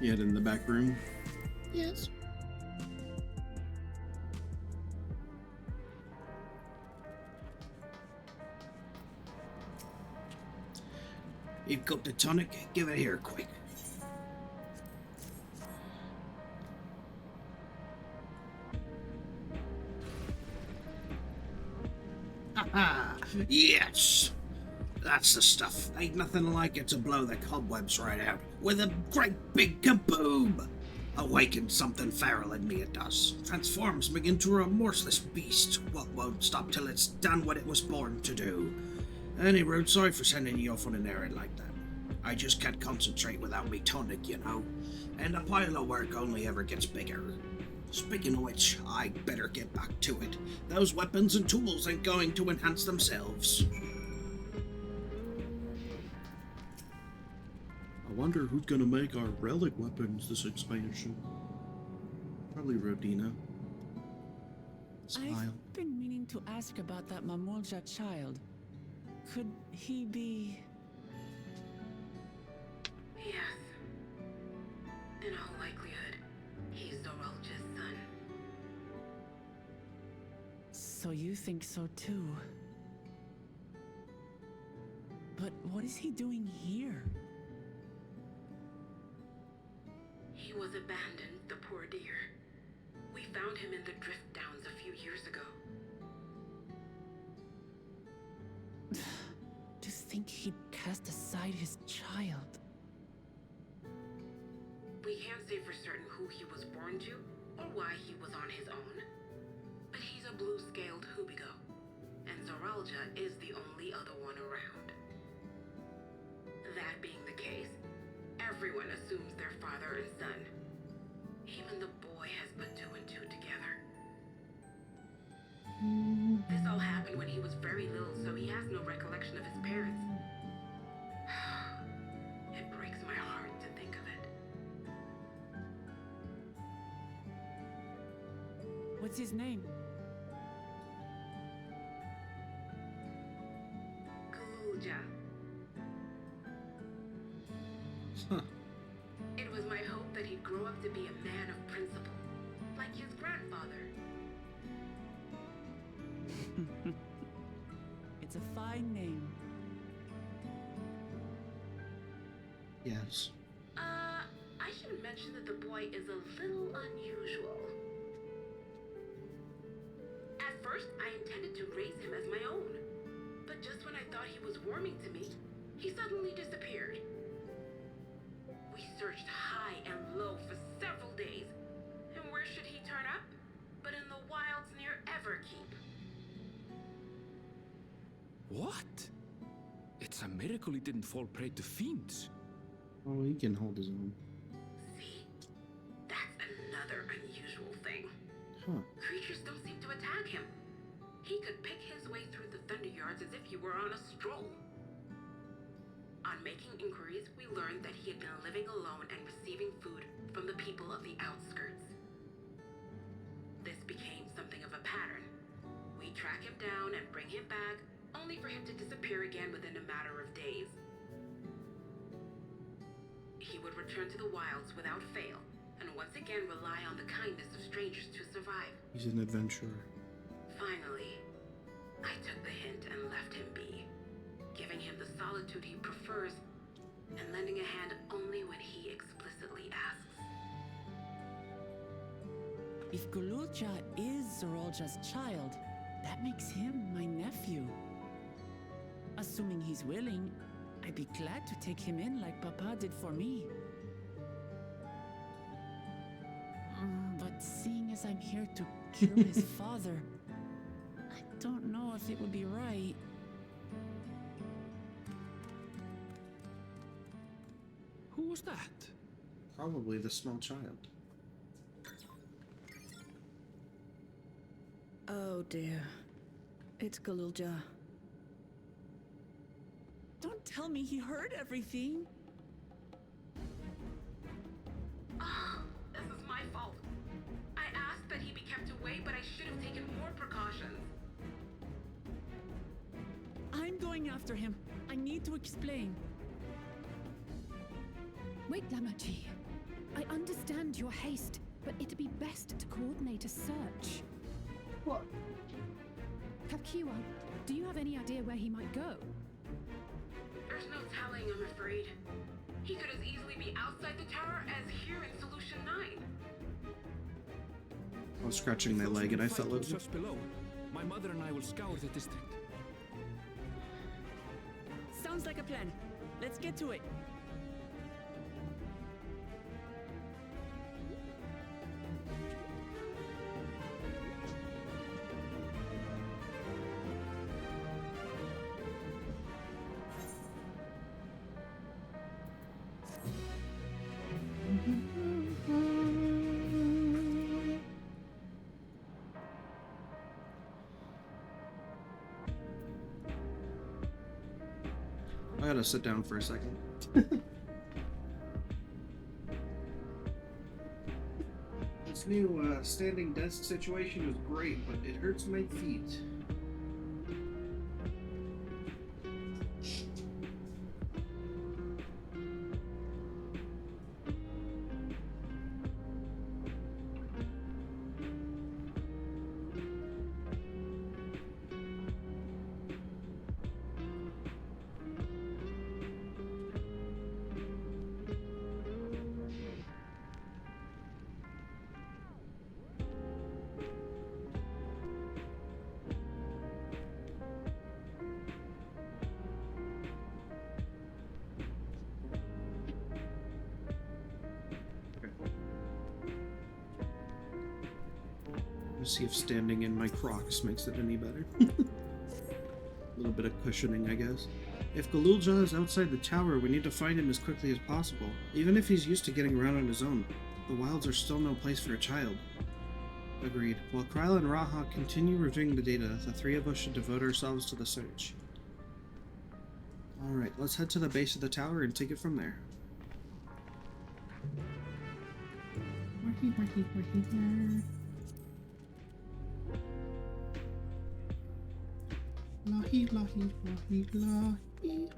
You head in the back room. Yes. You've cooked the tonic? Give it here, quick. Ha! Yes! That's the stuff. Ain't nothing like it to blow the cobwebs right out. With a great big kaboom! Awakens something feral in me, it does. Transforms me into a remorseless beast. What won't stop till it's done what it was born to do. Any road, sorry for sending you off on an errand like that. I just can't concentrate without me tonic, you know. And a pile of work only ever gets bigger. Speaking of which, I'd better get back to it. Those weapons and tools ain't going to enhance themselves. I wonder who's gonna make our relic weapons this expansion. Probably Rodina. Smile. I've been meaning to ask about that Mamulja child. Could he be... Yes. In all likelihood, he's Zoralja's son. So you think so too? But what is he doing here? He was abandoned, the poor dear. We found him in the drift downs a few years ago. To think he'd cast aside his child. We can't say for certain who he was born to, or why he was on his own. But he's a blue-scaled Hubigo, and Zoralja is the only other one around. That being the case, everyone assumes they're father and son. Even the boy has put two and two together. This all happened when he was very little, so he has no recollection of his parents. It breaks my heart to think of it. What's his name? Kulja. Huh. It was my hope that he'd grow up to be a man of principle, like his grandfather. It's a fine name. Yes. I should mention that the boy is a little unusual. At first, I intended to raise him as my own, but just when I thought he was warming to me, he suddenly disappeared. We searched high and low for several days, and where should he turn up? But in the wilds near Everkeep. What? It's a miracle he didn't fall prey to fiends. Oh, he can hold his own. See? That's another unusual thing. Huh. Creatures don't seem to attack him. He could pick his way through the Thunder Yards as if he were on a stroll. On making inquiries, we learned that he had been living alone and receiving food from the people of the outskirts. This became something of a pattern. We track him down and bring him back, only for him to disappear again within a matter of days. He would return to the wilds without fail, and once again rely on the kindness of strangers to survive. He's an adventurer. Finally, I took the hint and left him be, giving him the solitude he prefers, and lending a hand only when he explicitly asks. If Gululja is Zoralja's child, that makes him my nephew. Assuming he's willing, I'd be glad to take him in like Papa did for me. But seeing as I'm here to kill his father, I don't know if it would be right. Who was that? Probably the small child. Oh dear. It's Galulja. Don't tell me he heard everything. Oh, this is my fault. I asked that he be kept away, but I should have taken more precautions. going after him. I need to explain. Wait, Lamachi. I understand your haste, but it'd be best to coordinate a search. What? Kapkiwa, do you have any idea where he might go? There's no telling, I'm afraid. He could as easily be outside the tower as here in Solution 9. I was scratching my leg and I fell over. Just below. My mother and I will scour the district. Sounds like a plan. Let's get to it. I gotta sit down for a second. This new standing desk situation is great, but it hurts my feet. Let's see if standing in my Crocs makes it any better. A little bit of cushioning, I guess. If Galulja is outside the tower, we need to find him as quickly as possible. Even if he's used to getting around on his own, the wilds are still no place for a child. Agreed. While Kryla and Raha continue reviewing the data, the three of us should devote ourselves to the search. Alright, let's head to the base of the tower and take it from there. Lahi, lahi, lahi, lahi.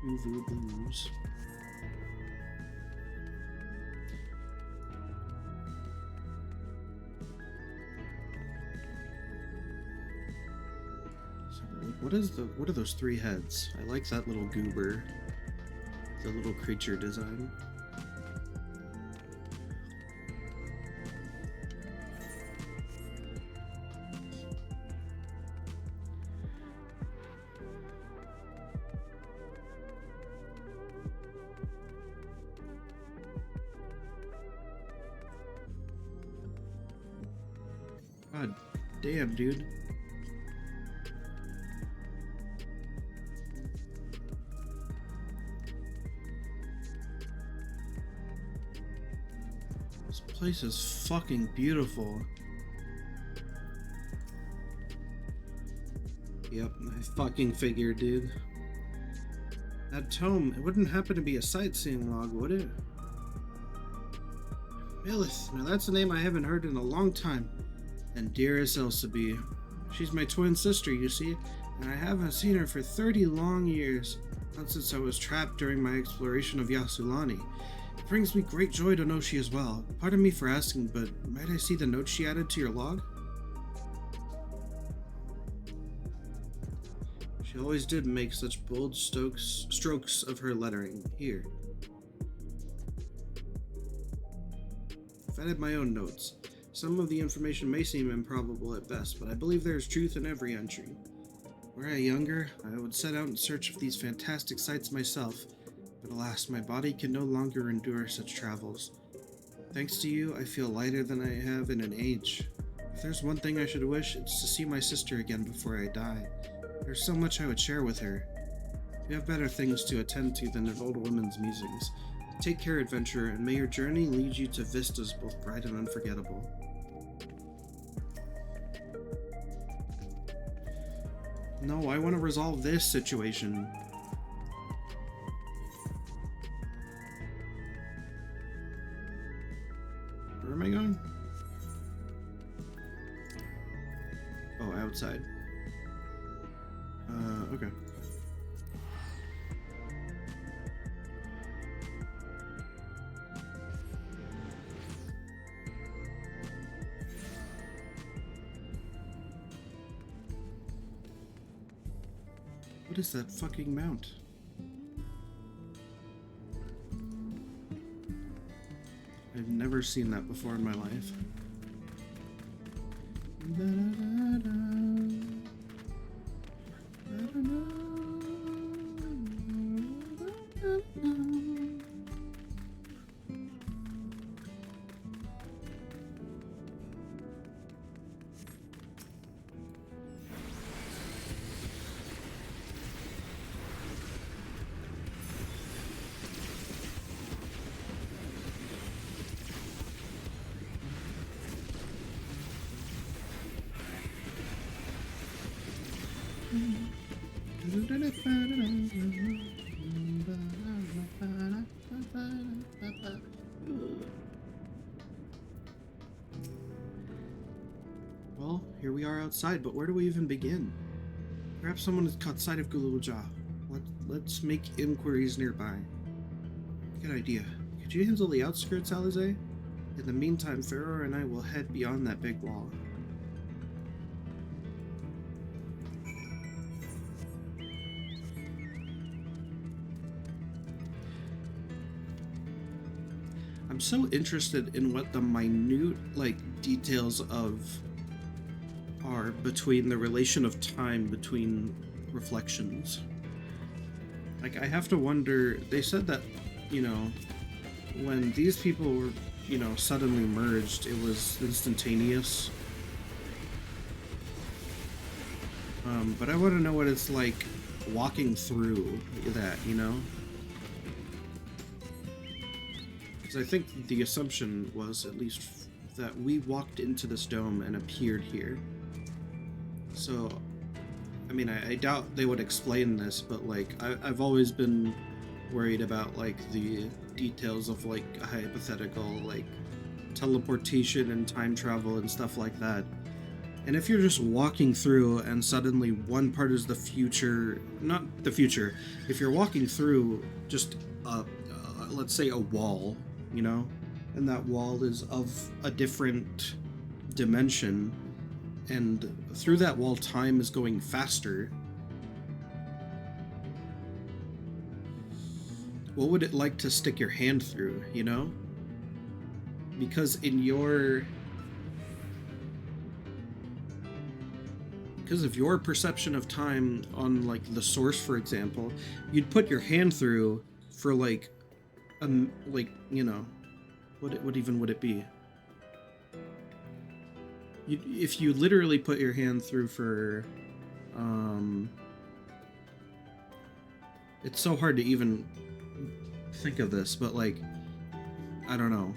True blues. So, what are those three heads? I like that little goober. The little creature design. God damn, dude. This place is fucking beautiful. Yep, I fucking figured, dude. That tome, it wouldn't happen to be a sightseeing log, would it? Milith, now that's a name I haven't heard in a long time. And dearest Elsabe. She's my twin sister, you see, and I haven't seen her for 30 long years, not since I was trapped during my exploration of Yasulani. It brings me great joy to know she is well. Pardon me for asking, but might I see the note she added to your log? She always did make such bold strokes of her lettering. Here. I've added my own notes. Some of the information may seem improbable at best, but I believe there is truth in every entry. Were I younger, I would set out in search of these fantastic sights myself, but alas, my body can no longer endure such travels. Thanks to you, I feel lighter than I have in an age. If there's one thing I should wish, it's to see my sister again before I die. There's so much I would share with her. You have better things to attend to than an old woman's musings. Take care, adventurer, and may your journey lead you to vistas both bright and unforgettable. No, I want to resolve this situation. Where am I going? Oh, outside. Okay. What is that fucking mount? I've never seen that before in my life. Well, here we are outside, but where do we even begin? Perhaps someone has caught sight of Gululja. Let's make inquiries nearby. Good idea. Could you handle the outskirts, Alize? In the meantime, Pharaoh and I will head beyond that big wall. I'm so interested in what the minute, details are between the relation of time between reflections. I have to wonder, they said that, when these people were, suddenly merged, it was instantaneous. But I want to know what it's like walking through that, Because I think the assumption was, at least, that we walked into this dome and appeared here. So, I mean, I doubt they would explain this, but, I've always been worried about, the details of, a hypothetical, teleportation and time travel and stuff like that. And if you're just walking through and suddenly one part is the future, not the future, if you're walking through just, let's say a wall, and that wall is of a different dimension, and through that wall time is going faster, what would it like to stick your hand through, Because of your perception of time on, the source, for example, you'd put your hand through for, what even would it be? If you literally put your hand through for, it's so hard to even think of this, but, I don't know.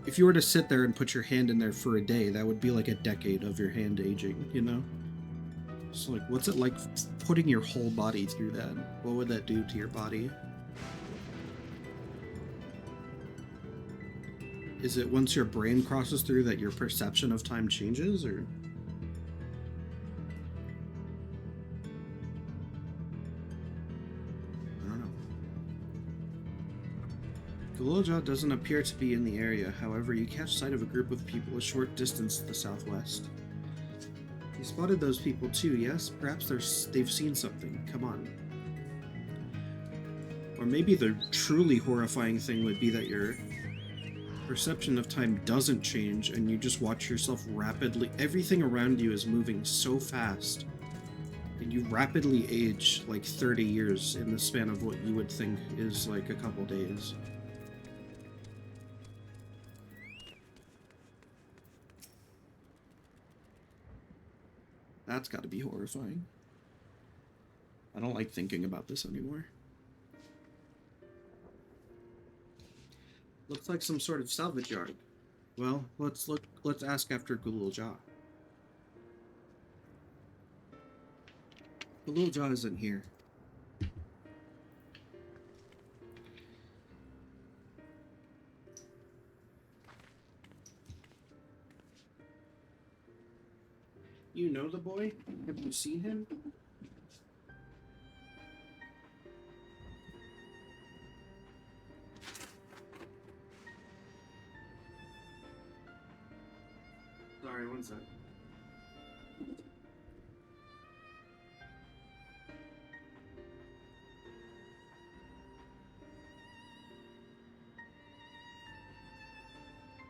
If you were to sit there and put your hand in there for a day, that would be a decade of your hand aging, So, what's it like putting your whole body through that? What would that do to your body? Is it once your brain crosses through that your perception of time changes, or? I don't know. Gululja doesn't appear to be in the area, however, you catch sight of a group of people a short distance to the southwest. You spotted those people too, yes? Perhaps they've seen something. Come on. Or maybe the truly horrifying thing would be that your perception of time doesn't change and you just watch yourself rapidly. Everything around you is moving so fast. And you rapidly age 30 years in the span of what you would think is a couple days. That's got to be horrifying. I don't like thinking about this anymore. Looks like some sort of salvage yard. Well, let's ask after Gulul Jah. Gulul Jah isn't here. You know the boy? Have you seen him? Sorry, one sec.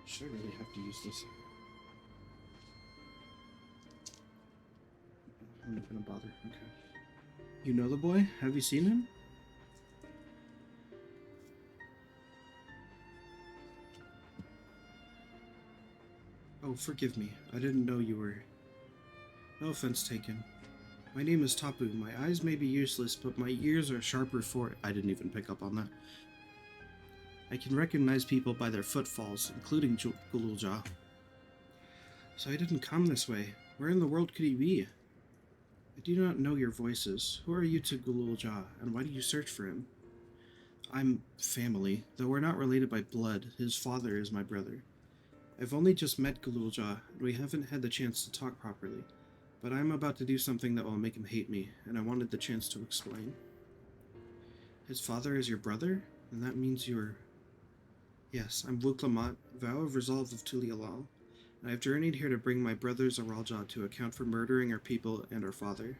Should I really have to use this? I'm not gonna bother. Okay. You know the boy? Have you seen him? Oh, forgive me. I didn't know you were... No offense taken. My name is Tapu. My eyes may be useless, but my ears are sharper for it. I didn't even pick up on that. I can recognize people by their footfalls, including Gulul Jah. So I didn't come this way. Where in the world could he be? I do not know your voices. Who are you to Gulul Jah, and why do you search for him? I'm family, though we're not related by blood. His father is my brother. I've only just met Gulul Jah, and we haven't had the chance to talk properly. But I'm about to do something that will make him hate me, and I wanted the chance to explain. His father is your brother? And that means you're... Yes, I'm Wuklamat, vow of resolve of Tulialal, and I've journeyed here to bring my brother Zaralja to account for murdering our people and our father.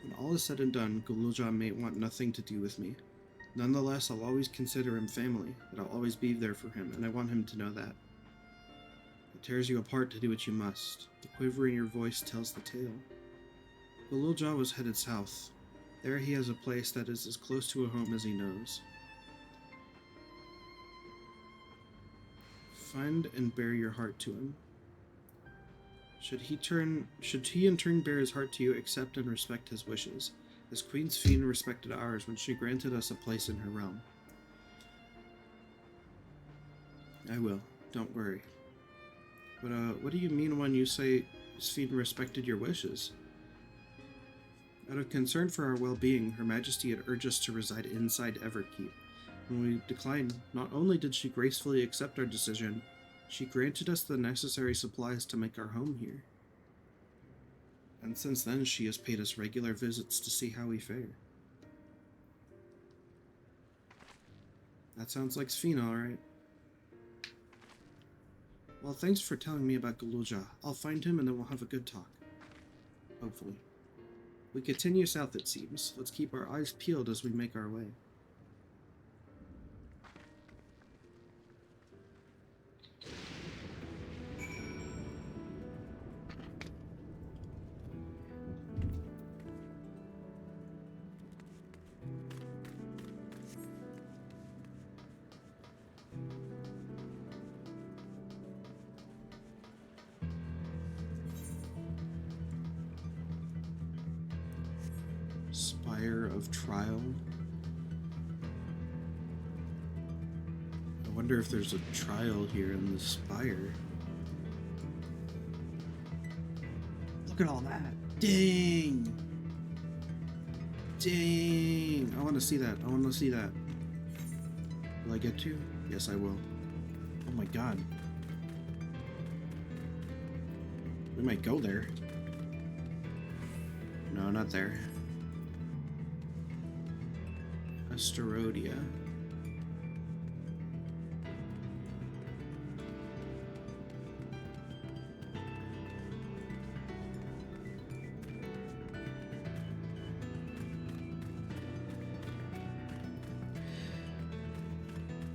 When all is said and done, Gulul Jah may want nothing to do with me. Nonetheless, I'll always consider him family, and I'll always be there for him, and I want him to know that. It tears you apart to do what you must. The quiver in your voice tells the tale. Gulul Jah was headed south. There he has a place that is as close to a home as he knows. Find and bear your heart to him. Should he in turn bear his heart to you, accept and respect his wishes, as Queen Sphene respected ours when she granted us a place in her realm. I will. Don't worry. But, what do you mean when you say Sphene respected your wishes? Out of concern for our well-being, Her Majesty had urged us to reside inside Everkeep. When we declined, not only did she gracefully accept our decision, she granted us the necessary supplies to make our home here. And since then, she has paid us regular visits to see how we fare. That sounds like Sphene, alright. Well, thanks for telling me about Gulul Jah. I'll find him and then we'll have a good talk. Hopefully. We continue south, it seems. Let's keep our eyes peeled as we make our way. Of trial. I wonder if there's a trial here in the spire. Look at all that. Dang! Dang! I want to see that. I want to see that. Will I get to? Yes, I will. Oh my god. We might go there. No, not there. Asterodia.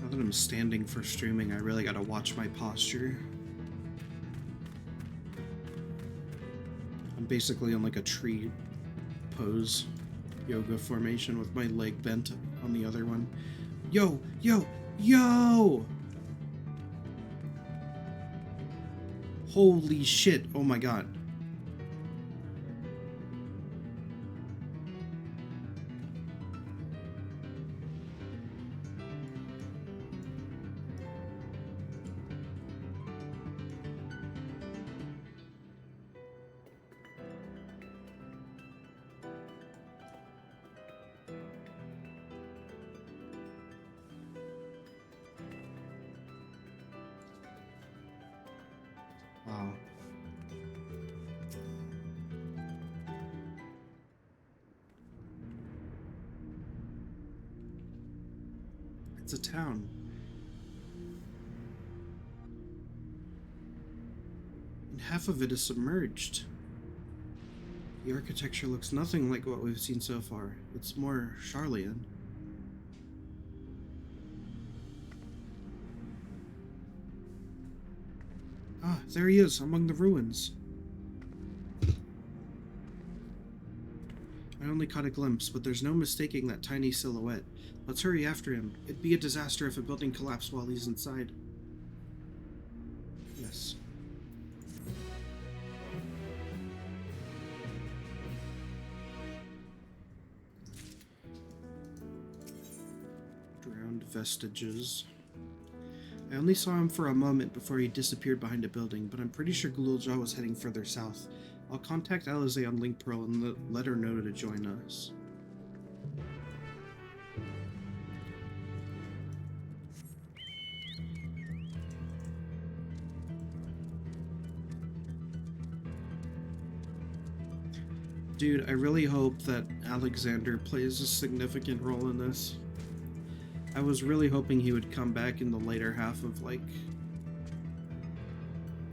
Now that I'm standing for streaming, I really gotta watch my posture. I'm basically on like a tree pose yoga formation with my leg bent on the other one. Yo! Yo! Yo! Holy shit. Oh my god. Wow. It's a town. And half of it is submerged. The architecture looks nothing like what we've seen so far. It's more Charlian. Ah, there he is, among the ruins. I only caught a glimpse, but there's no mistaking that tiny silhouette. Let's hurry after him. It'd be a disaster if a building collapsed while he's inside. Yes. Drowned vestiges. I only saw him for a moment before he disappeared behind a building, but I'm pretty sure Gululja was heading further south. I'll contact Alize on Link Pearl and let her know to join us. Dude, I really hope that Alexander plays a significant role in this. I was really hoping he would come back in the later half of, like...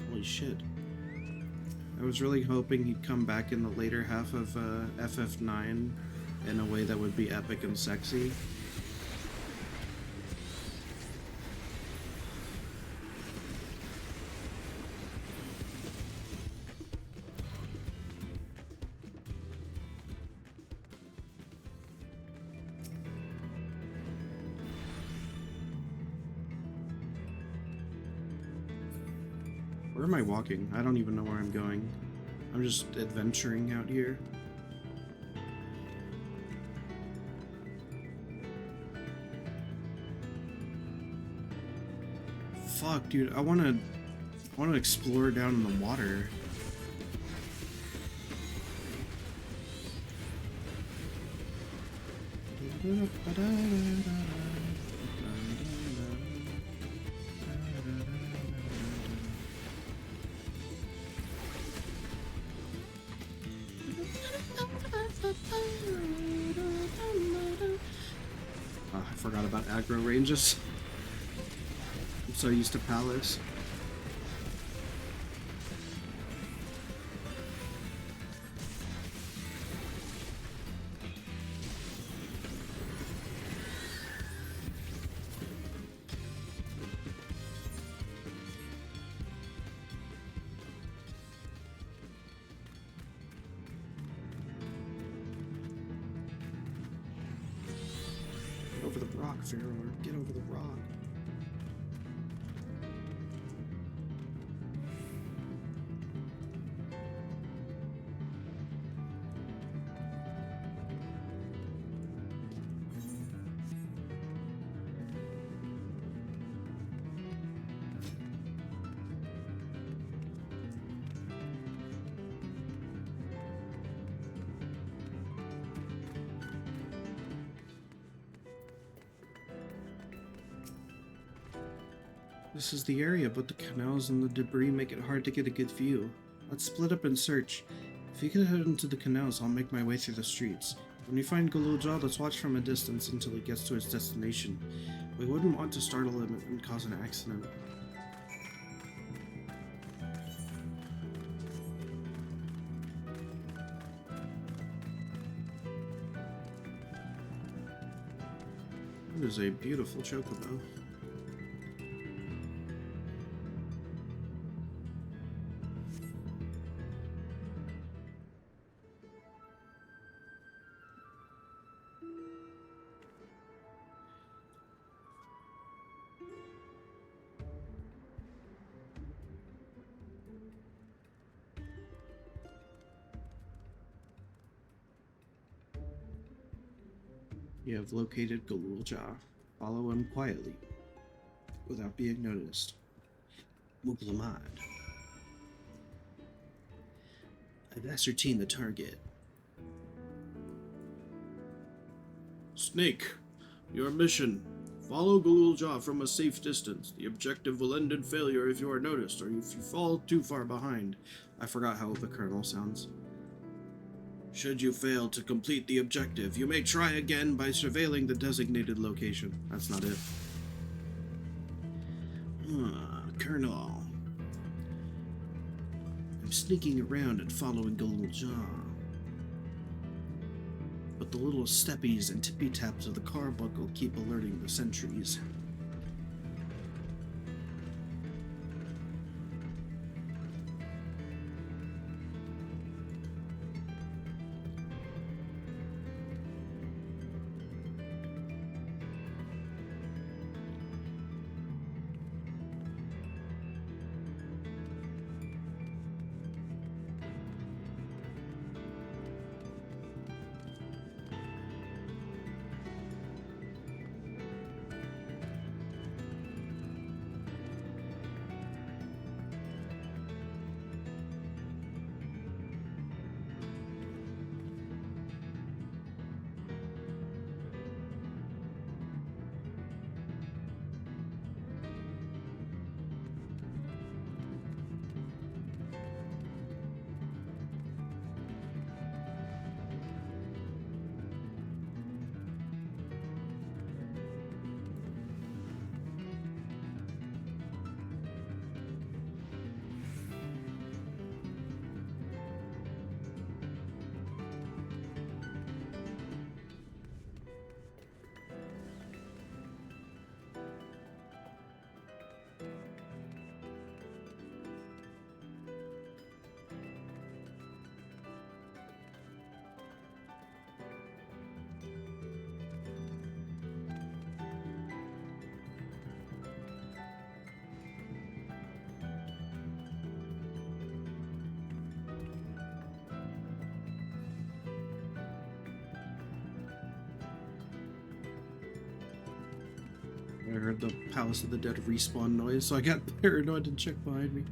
Holy shit. I was really hoping he'd come back in the later half of FF9 in a way that would be epic and sexy. Where am I walking? I don't even know where I'm going. I'm just adventuring out here. Fuck, dude. I wanna explore down in the water. Oh, I forgot about aggro ranges. I'm so used to Palace. Get over the rock, Pharaoh. Get over the rock. This is the area, but the canals and the debris make it hard to get a good view. Let's split up and search. If you can head into the canals, I'll make my way through the streets. When we find Gululja, let's watch from a distance until he gets to his destination. We wouldn't want to startle him and cause an accident. It is a beautiful chocobo. You have located Galulja. Follow him quietly, without being noticed. Muglamad. I've ascertained the target. Snake, your mission. Follow Galulja from a safe distance. The objective will end in failure if you are noticed, or if you fall too far behind. I forgot how the colonel sounds. Should you fail to complete the objective, you may try again by surveilling the designated location. That's not it. Colonel. I'm sneaking around and following Galulja. But the little steppies and tippy-taps of the car buckle keep alerting the sentries. I heard the Palace of the Dead respawn noise, so I got paranoid and checked behind me.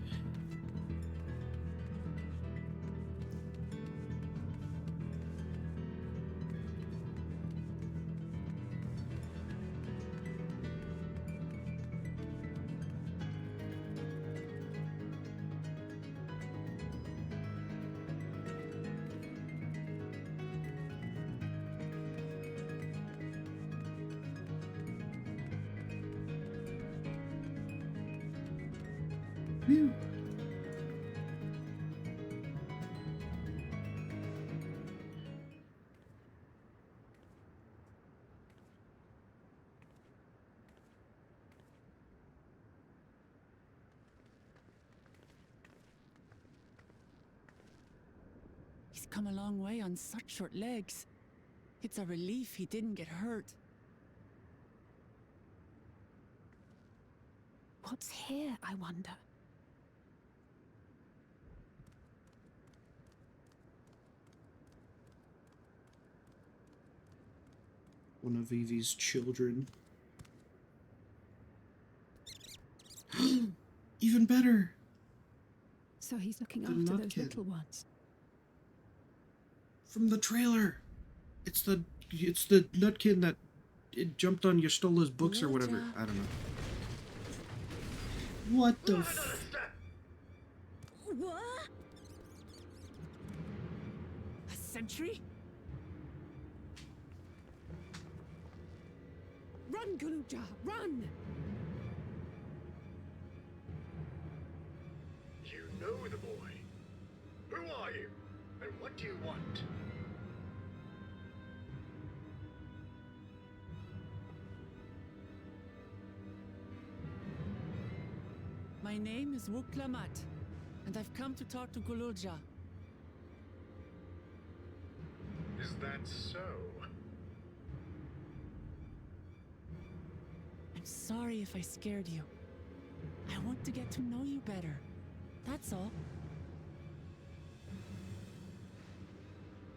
Phew. He's come a long way on such short legs. It's a relief he didn't get hurt. What's here, I wonder? One of Evie's children. Even better! So he's looking The after those Nutkin. little ones. From the trailer! It's the Nutkin that it jumped on Yastola's books or whatever. I don't know. What the f- What? A sentry? Run, Galulja, run! You know the boy. Who are you? And what do you want? My name is Wuklamat, and I've come to talk to Galulja. Is that so? I'm sorry if I scared you. I want to get to know you better. That's all.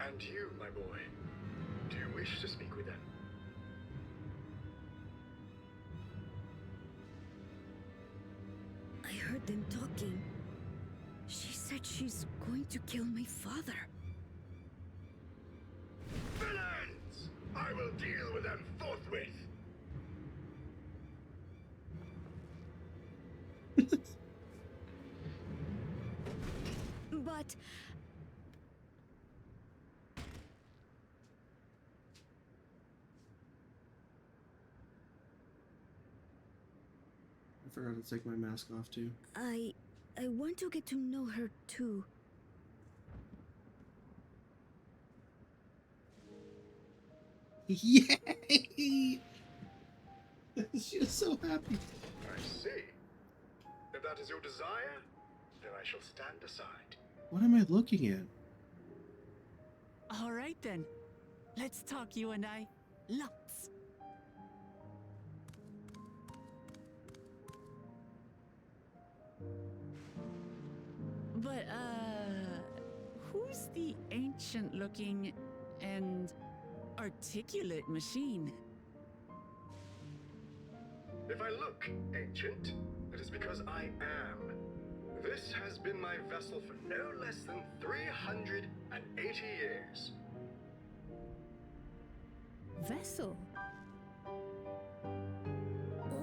And you, my boy, do you wish to speak with them? I heard them talking. She said she's going to kill my father. Villains! I will deal with them forthwith. But I forgot to take my mask off too. I want to get to know her too. Yay! She is so happy. I see. If that is your desire, then I shall stand aside. What am I looking at? All right then. Let's talk, you and I. Lots. But, who's the ancient-looking and articulate machine? If I look ancient, it is because I am. This has been my vessel for no less than 380 years. Vessel?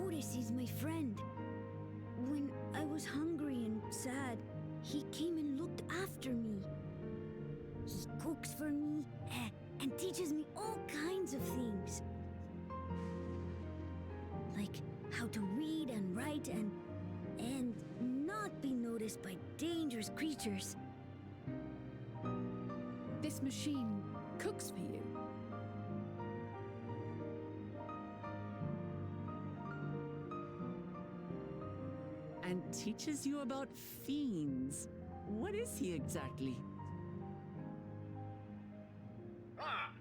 Otis is my friend. When I was hungry and sad, he came and looked after me. He cooks for me and teaches me all kinds of things. Like how to read and write and not be noticed by dangerous creatures. This machine cooks for you? And teaches you about fiends. What is he exactly? Ah!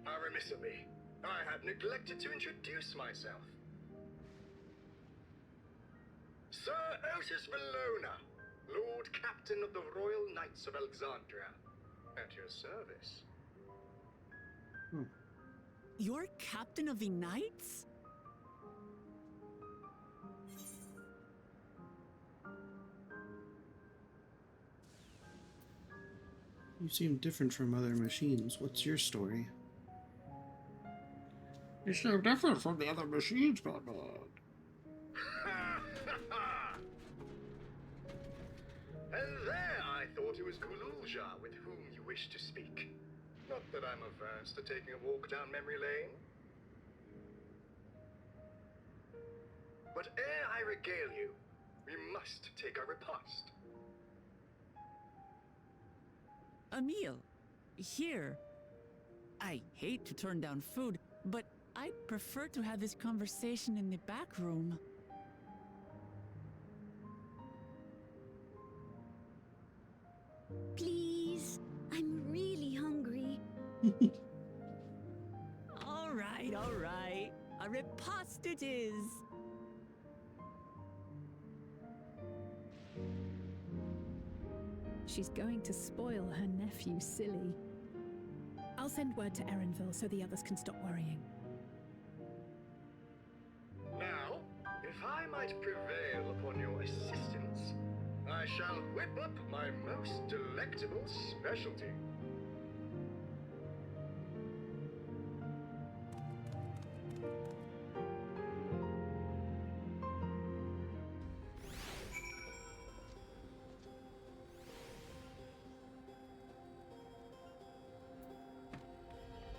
How remiss of me. I had neglected to introduce myself. Sir Otis Valona, Lord Captain of the Royal Knights of Alexandria. At your service. You're captain of the knights? You seem different from other machines. What's your story? You seem different from the other machines, Batman. And there I thought it was Kululja with whom you wished to speak. Not that I'm averse to taking a walk down memory lane. But ere I regale you, we must take our repast. A meal. Here. I hate to turn down food, but I'd prefer to have this conversation in the back room. Please, I'm really hungry. All right. A repast it is. She's going to spoil her nephew silly. I'll send word to Erenville so the others can stop worrying. Now, if I might prevail upon your assistance, I shall whip up my most delectable specialty.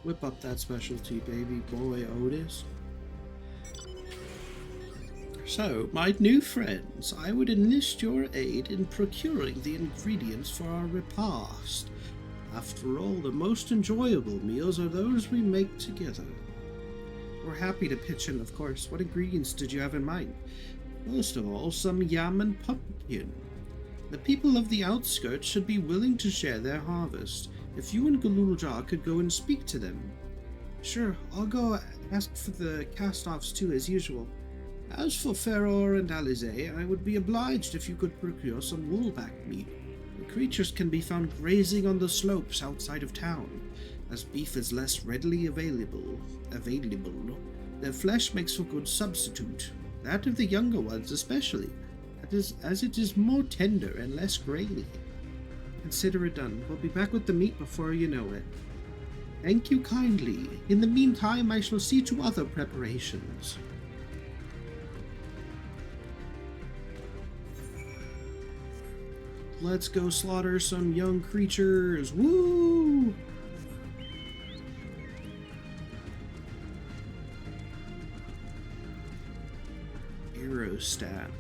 Whip up that specialty, baby boy Otis. So, my new friends, I would enlist your aid in procuring the ingredients for our repast. After all, the most enjoyable meals are those we make together. We're happy to pitch in, of course. What ingredients did you have in mind? First of all, some yam and pumpkin. The people of the outskirts should be willing to share their harvest. If you and Galulja could go and speak to them. Sure, I'll go ask for the cast-offs too, as usual. As for Ferror and Alize, I would be obliged if you could procure some woolback meat. The creatures can be found grazing on the slopes outside of town. As beef is less readily available, their flesh makes for good substitute, that of the younger ones especially, as it is more tender and less grainy. Consider it done. We'll be back with the meat before you know it. Thank you kindly. In the meantime, I shall see to other preparations. Let's go slaughter some young creatures. Woo! Arrow stat.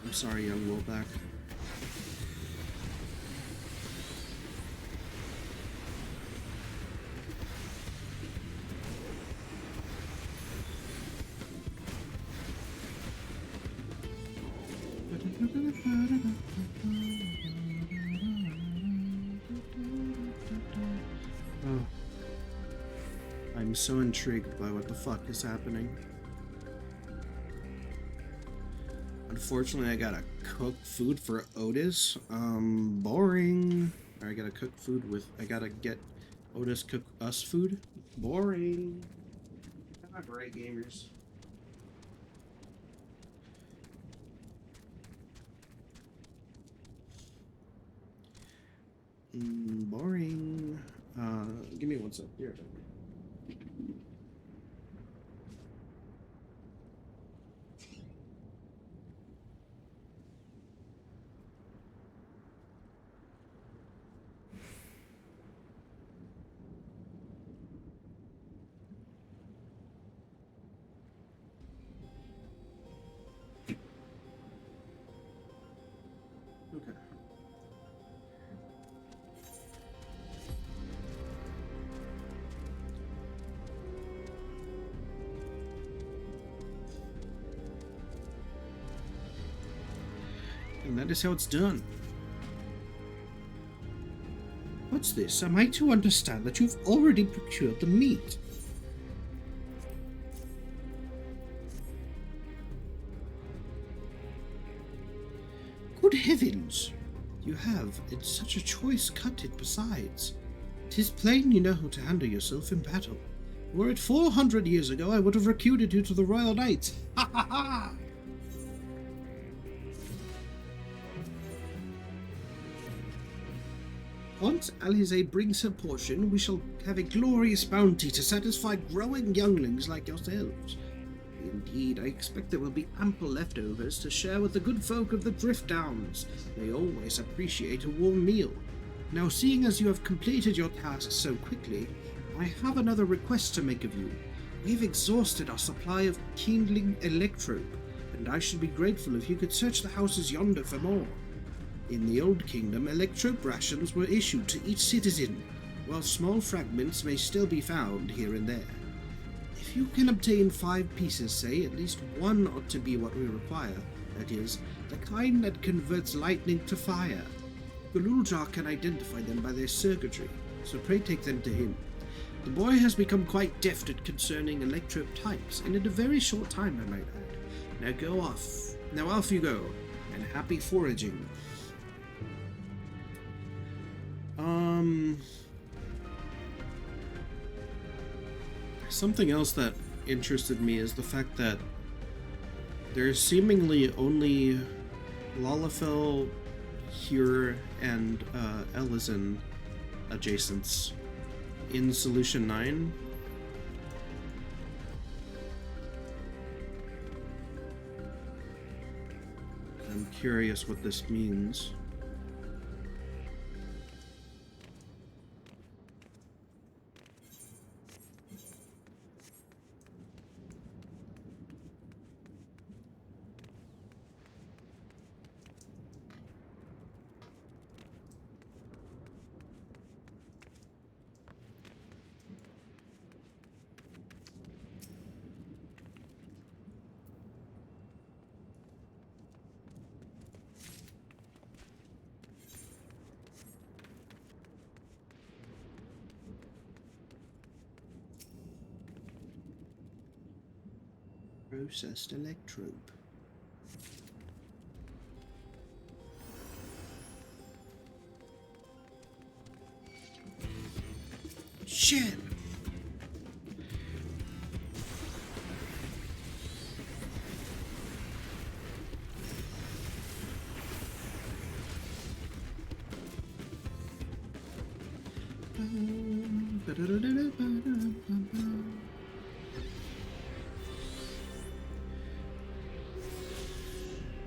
I'm sorry, young Wolfback. Oh. I'm so intrigued by what the fuck is happening. Unfortunately, I gotta cook food for Otis. Boring. Or I gotta cook food with... I gotta get Otis cook us food. Boring. Not right, gamers. Boring. Give me one sec. Here. Okay. And that is how it's done. What's this? Am I to understand that you've already procured the meat? Good heavens! You have, in such a choice cut it besides. 'Tis plain you know how to handle yourself in battle. Were it 400 years ago, I would have recruited you to the Royal Knights. Ha ha ha! Once Alize brings her portion, we shall have a glorious bounty to satisfy growing younglings like yourselves. Indeed, I expect there will be ample leftovers to share with the good folk of the Drift Downs. They always appreciate a warm meal. Now, seeing as you have completed your task so quickly, I have another request to make of you. We've exhausted our supply of kindling electrope, and I should be grateful if you could search the houses yonder for more. In the Old Kingdom, electrope rations were issued to each citizen, while small fragments may still be found here and there. If you can obtain 5 pieces, say, at least one ought to be what we require. That is, the kind that converts lightning to fire. Gululjar can identify them by their circuitry, so pray take them to him. The boy has become quite deft at concerning electrope types, and in a very short time, I might add. Now go off. Now off you go, and happy foraging. Something else that interested me is the fact that there's seemingly only Lalafell, Hure, and Ellison adjacents in Solution 9. I'm curious what this means. Processed electrobe. Shit!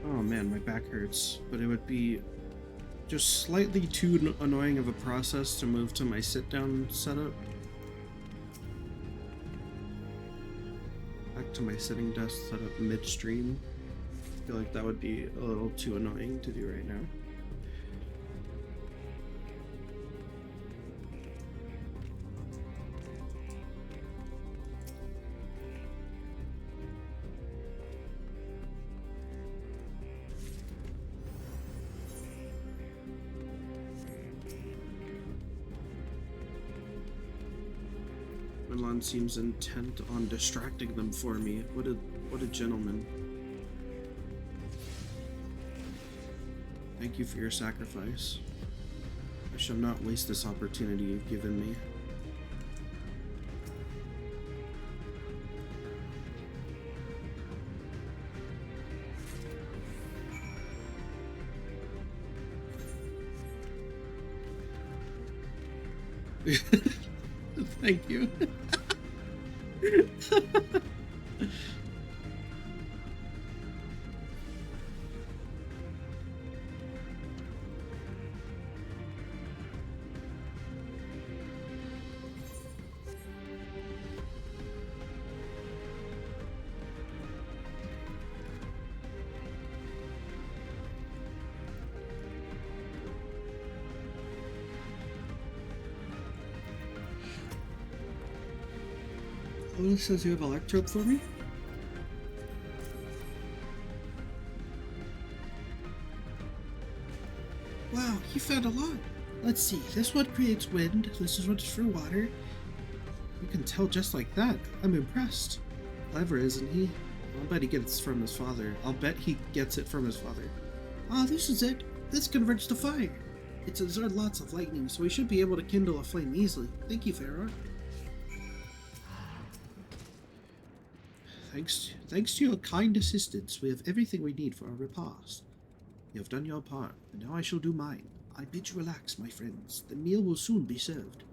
Oh man, my back hurts, but it would be just slightly too annoying of a process to move to my sit-down setup. Back to my sitting desk setup midstream. I feel like that would be a little too annoying to do right now. Milan seems intent on distracting them for me. What a gentleman. Thank you for your sacrifice. I shall not waste this opportunity you've given me. Thank you. Oh, this says you have electrope for me? Wow, you found a lot. Let's see, this one creates wind, this is what's for water. You can tell just like that. I'm impressed. Clever, isn't he? I'll bet he gets it from his father. Ah, this is it. This converts to fire. It's absorbed lots of lightning, so we should be able to kindle a flame easily. Thank you, Pharaoh. Thanks to your kind assistance, we have everything we need for our repast. You have done your part, and now I shall do mine. I bid you relax, my friends. The meal will soon be served.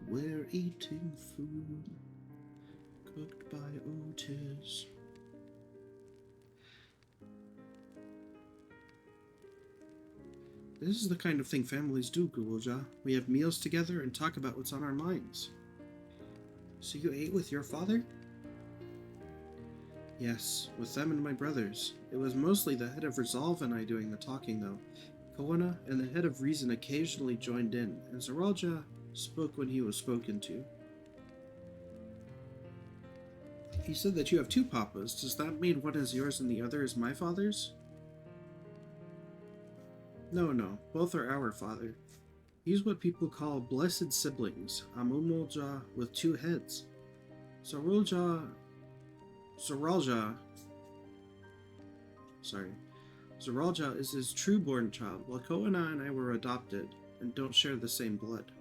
We're eating food cooked by Otis. This is the kind of thing families do, Gulja. We have meals together and talk about what's on our minds. So you ate with your father? Yes, with them and my brothers. It was mostly the head of Resolve and I doing the talking, though. Koana and the head of Reason occasionally joined in, and Zaralja spoke when he was spoken to. He said that you have two papas. Does that mean one is yours and the other is my father's? No, both are our father. He's what people call blessed siblings, Amumolja with two heads. Zaralja is his true-born child, while Koana and I were adopted and don't share the same blood.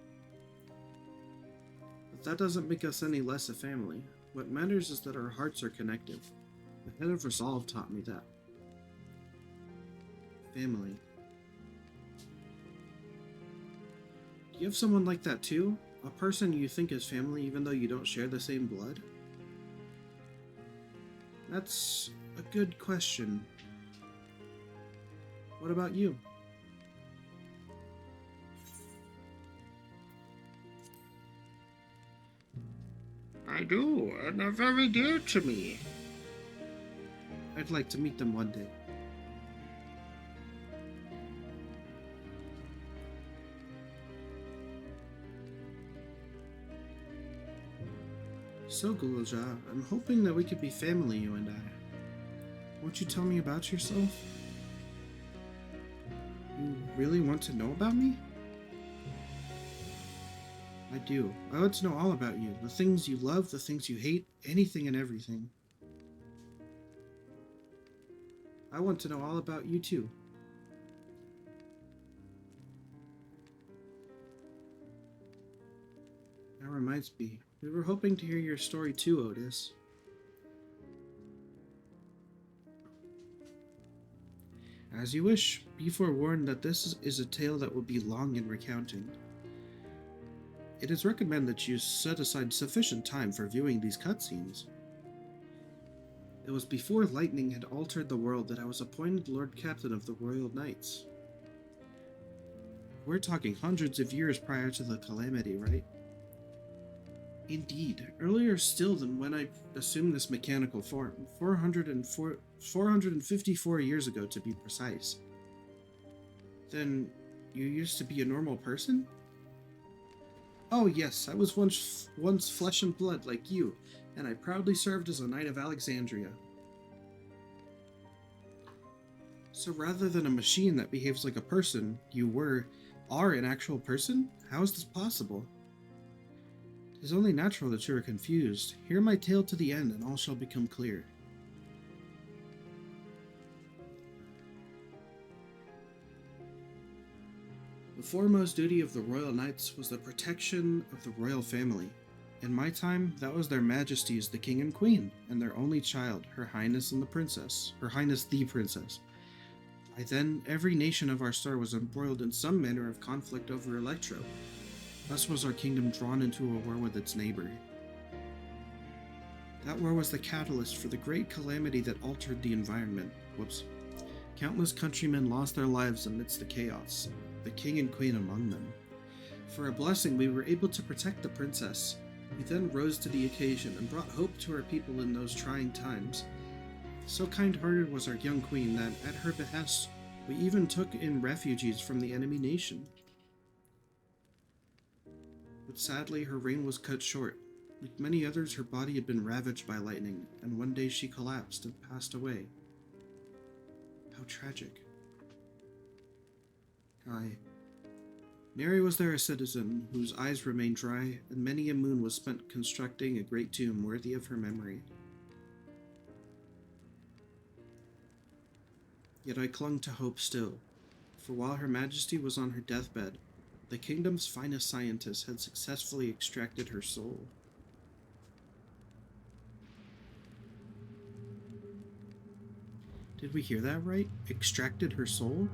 But that doesn't make us any less a family. What matters is that our hearts are connected. The head of Resolve taught me that. Family. Do you have someone like that too? A person you think is family even though you don't share the same blood? That's a good question. What about you? I do, and they're very dear to me. I'd like to meet them one day. So, Gulja, I'm hoping that we could be family, you and I. Won't you tell me about yourself? You really want to know about me? I do. I want to know all about you. The things you love, the things you hate, anything and everything. I want to know all about you too. That reminds me, we were hoping to hear your story too, Otis. As you wish, be forewarned that this is a tale that will be long in recounting. It is recommended that you set aside sufficient time for viewing these cutscenes. It was before lightning had altered the world that I was appointed Lord Captain of the Royal Knights. We're talking hundreds of years prior to the calamity, right? Indeed, earlier still than when I assumed this mechanical form, 454 years ago to be precise. Then, you used to be a normal person? Oh yes, I was once flesh and blood like you, and I proudly served as a Knight of Alexandria. So rather than a machine that behaves like a person, you are an actual person? How is this possible? It is only natural that you are confused. Hear my tale to the end, and all shall become clear. The foremost duty of the Royal Knights was the protection of the royal family. In my time, that was their Majesties the King and Queen, and their only child, Her Highness the Princess. By then, every nation of our star was embroiled in some manner of conflict over Electro. Thus was our kingdom drawn into a war with its neighbor. That war was the catalyst for the great calamity that altered the environment. Countless countrymen lost their lives amidst the chaos, the king and queen among them. For a blessing, we were able to protect the princess. We then rose to the occasion and brought hope to our people in those trying times. So kind-hearted was our young queen that, at her behest, we even took in refugees from the enemy nation. But sadly, her reign was cut short. Like many others, her body had been ravaged by lightning, and one day she collapsed and passed away. How tragic. Aye. Nary was there a citizen whose eyes remained dry, and many a moon was spent constructing a great tomb worthy of her memory. Yet I clung to hope still, for while Her Majesty was on her deathbed, the kingdom's finest scientists had successfully extracted her soul. Did we hear that right? Extracted her soul?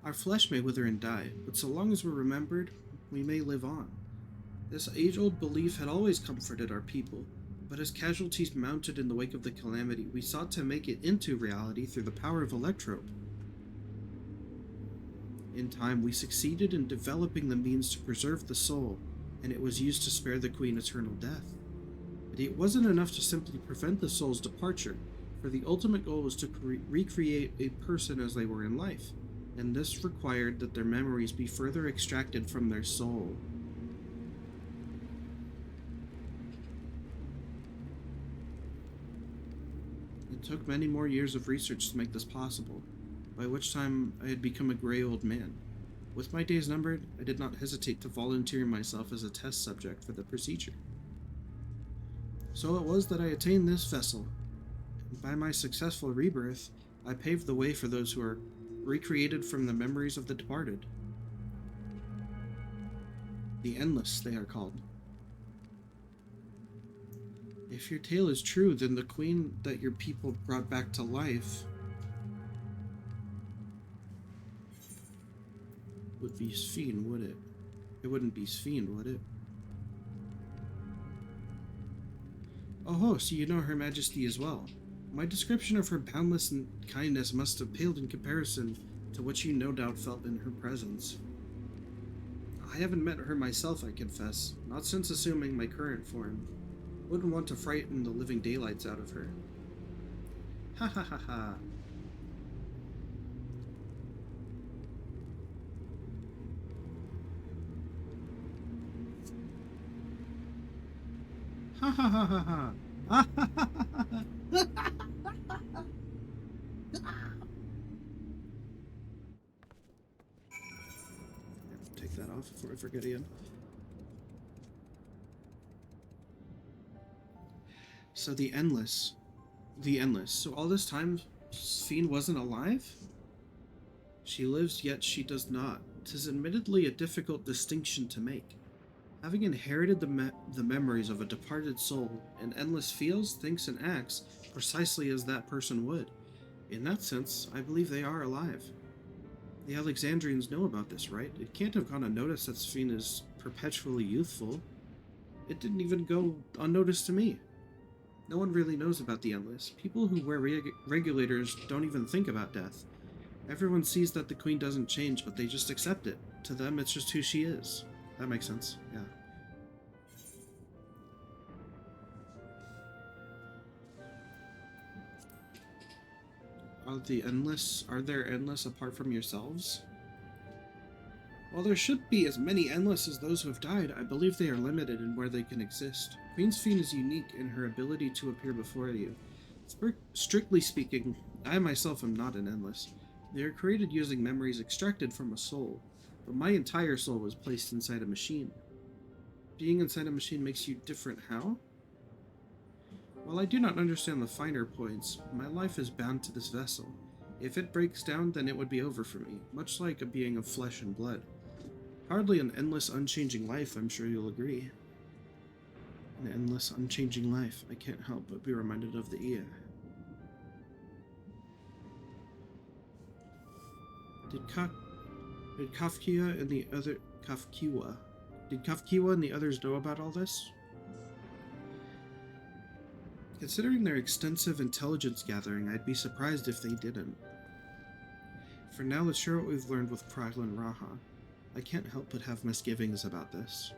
Our flesh may wither and die, but so long as we're remembered, we may live on. This age-old belief had always comforted our people, but as casualties mounted in the wake of the calamity, we sought to make it into reality through the power of Electrope. In time, we succeeded in developing the means to preserve the soul, and it was used to spare the Queen eternal death. But it wasn't enough to simply prevent the soul's departure, for the ultimate goal was to recreate a person as they were in life, and this required that their memories be further extracted from their soul. It took many more years of research to make this possible, by which time I had become a gray old man. With my days numbered, I did not hesitate to volunteer myself as a test subject for the procedure. So it was that I attained this vessel, and by my successful rebirth, I paved the way for those who are recreated from the memories of the departed. The Endless, they are called. If your tale is true, then the queen that your people brought back to life would be Sphene, would it? It wouldn't be Sphene, would it? Oh, so you know Her Majesty as well. My description of her boundless kindness must have paled in comparison to what you no doubt felt in her presence. I haven't met her myself, I confess, not since assuming my current form. Wouldn't want to frighten the living daylights out of her. Ha ha ha ha. Ha ha ha ha ha. Ha ha ha ha ha. off before I forget again. So the Endless. So all this time, Sphene wasn't alive? She lives, yet she does not. 'Tis admittedly a difficult distinction to make. Having inherited the memories of a departed soul, an Endless feels, thinks, and acts precisely as that person would. In that sense, I believe they are alive. The Alexandrians know about this, right? It can't have gone unnoticed that Sphene is perpetually youthful. It didn't even go unnoticed to me. No one really knows about the Endless. People who wear regulators don't even think about death. Everyone sees that the Queen doesn't change, but they just accept it. To them, it's just who she is. That makes sense, yeah. Are there endless apart from yourselves? While there should be as many endless as those who have died, I believe they are limited in where they can exist. Queen Sphene is unique in her ability to appear before you. Strictly speaking, I myself am not an endless. They are created using memories extracted from a soul, but my entire soul was placed inside a machine. Being inside a machine makes you different how? While I do not understand the finer points, my life is bound to this vessel. If it breaks down, then it would be over for me, much like a being of flesh and blood. Hardly an endless, unchanging life, I'm sure you'll agree. An endless, unchanging life, I can't help but be reminded of the Ia. Did Kafkiwa and the others know about all this? Considering their extensive intelligence gathering, I'd be surprised if they didn't. For now, let's share what we've learned with Pragla and Raha. I can't help but have misgivings about this.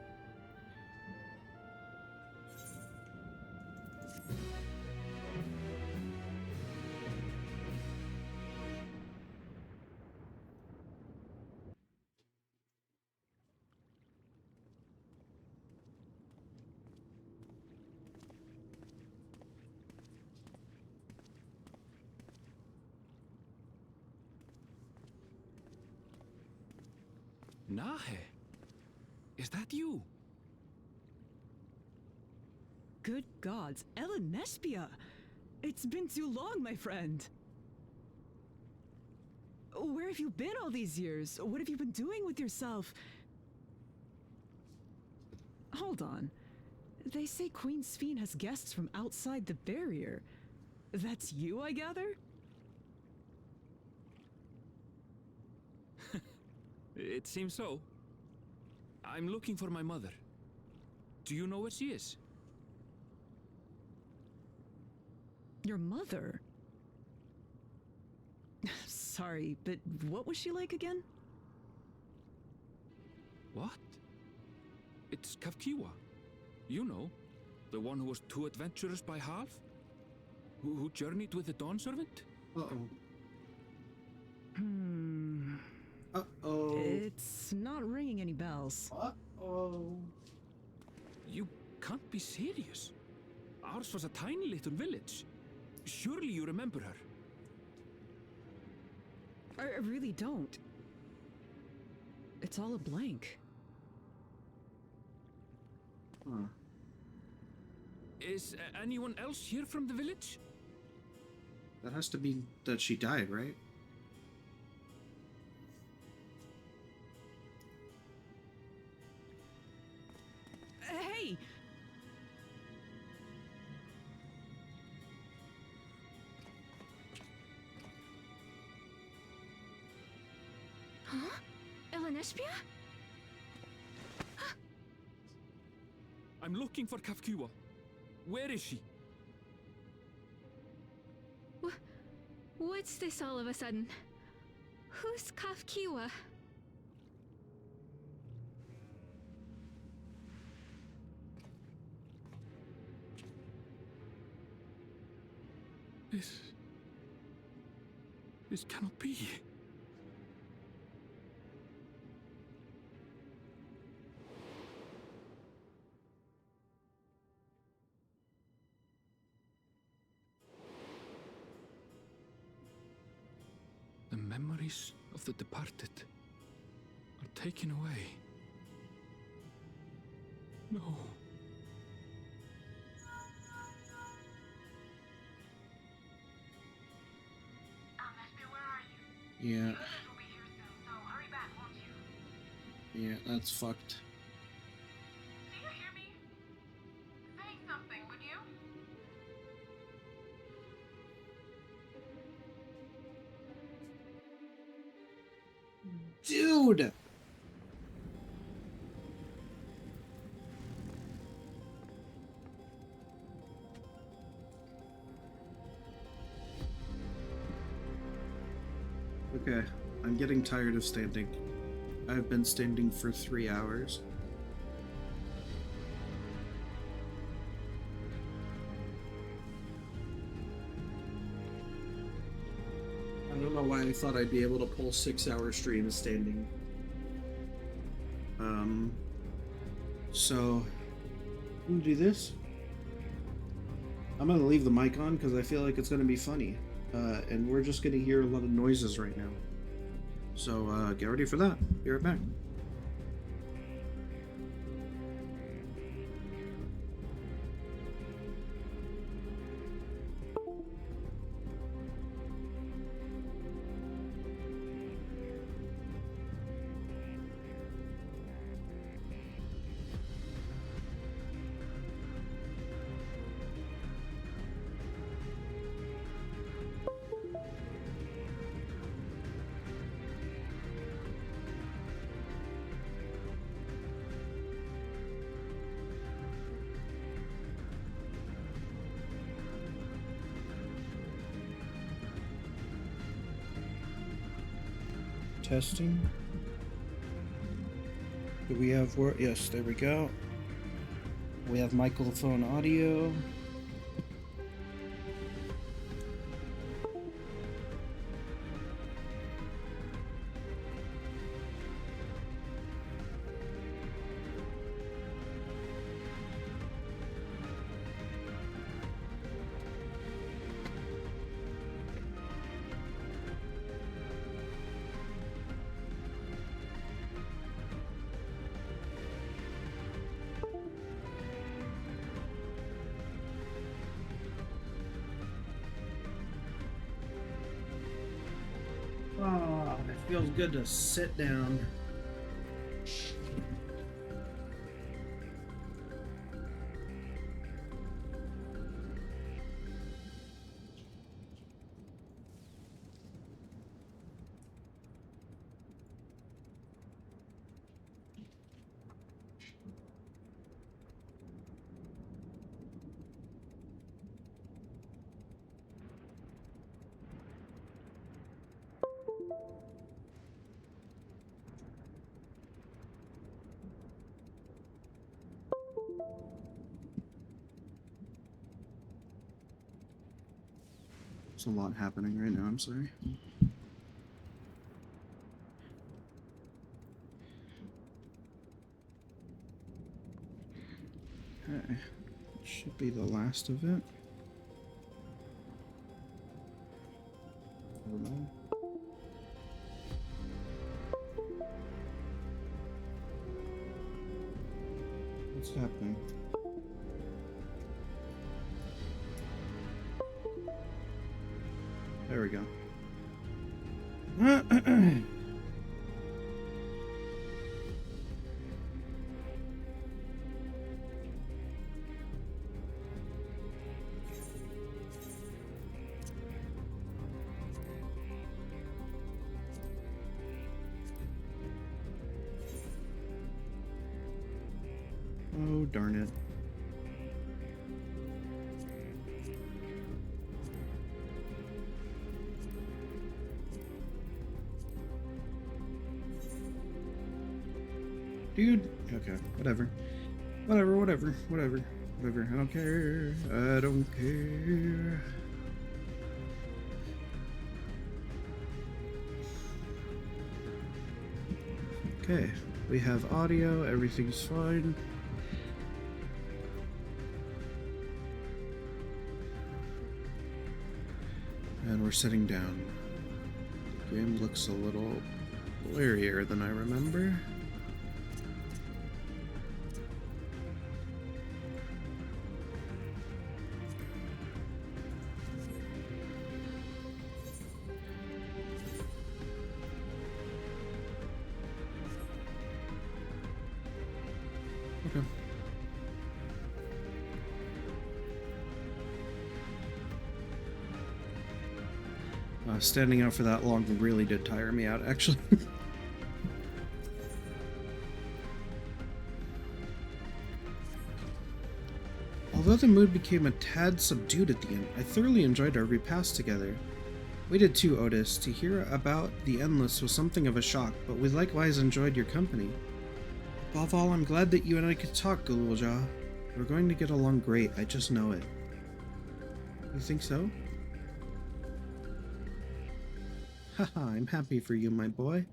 Nahe, is that you? Good gods, Ellen Nespia! It's been too long, my friend. Where have you been all these years? What have you been doing with yourself? Hold on. They say Queen Sphene has guests from outside the barrier. That's you, I gather? It seems so. I'm looking for my mother. Do you know where she is? Your mother? Sorry, but what was she like again? What? It's Kafkiwa. You know, the one who was too adventurous by half? Who journeyed with the Dawn Servant? Uh-oh. Uh-oh. It's not ringing any bells. Uh-oh. You can't be serious. Ours was a tiny little village. Surely you remember her. I really don't. It's all a blank. Huh. Is anyone else here from the village? That has to mean that she died, right? Hey! Huh? Ellen Espia? I'm looking for Kafkiwa. Where is she? What's this all of a sudden? Who's Kafkiwa? This cannot be. The memories of the departed are taken away. No. Yeah. Yeah, that's fucked. Do you hear me? Say something, would you? Dude! Okay, I'm getting tired of standing. I've been standing for 3 hours. I don't know why I thought I'd be able to pull 6-hour streams standing. So I'm gonna do this. I'm gonna leave the mic on because I feel like it's gonna be funny. And we're just gonna hear a lot of noises right now. So get ready for that. Be right back. Testing. Do we have word? Yes, there we go. We have microphone audio. Oh, it feels good to sit down. There's a lot happening right now, I'm sorry. Okay, should be the last of it. Never mind. What's happening? There we go. Oh, darn it. Dude, okay, whatever. Whatever. I don't care. I don't care. Okay, we have audio, everything's fine. And we're sitting down. The game looks a little blurrier than I remember. Standing out for that long really did tire me out, actually. Although the mood became a tad subdued at the end, I thoroughly enjoyed our repast together. We did too, Otis. To hear about the Endless was something of a shock, but we likewise enjoyed your company. Above all, I'm glad that you and I could talk, Gululja. We're going to get along great, I just know it. You think so? Haha, I'm happy for you, my boy.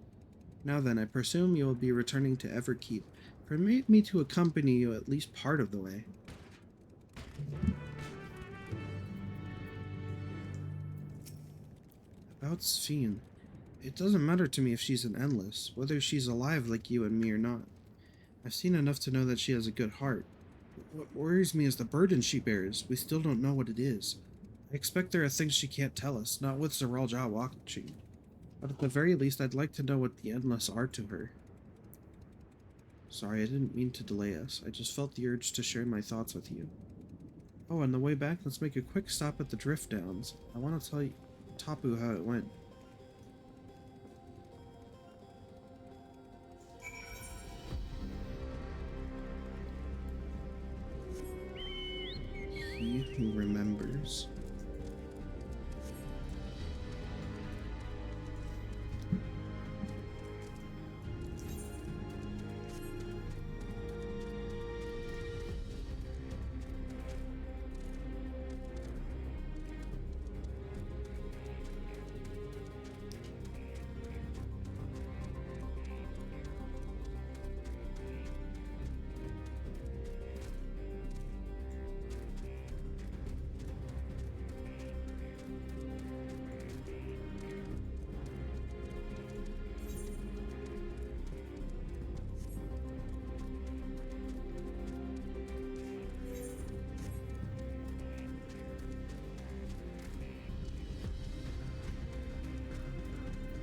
Now then, I presume you will be returning to Everkeep. Permit me to accompany you at least part of the way. About Sphene. It doesn't matter to me if she's an Endless, whether she's alive like you and me or not. I've seen enough to know that she has a good heart. What worries me is the burden she bears. We still don't know what it is. I expect there are things she can't tell us, not with Zeralja watching. But at the very least, I'd like to know what the Endless are to her. Sorry, I didn't mean to delay us. I just felt the urge to share my thoughts with you. Oh, on the way back, let's make a quick stop at the Drift Downs. I want to tell you, Tapu how it went. He who remembers.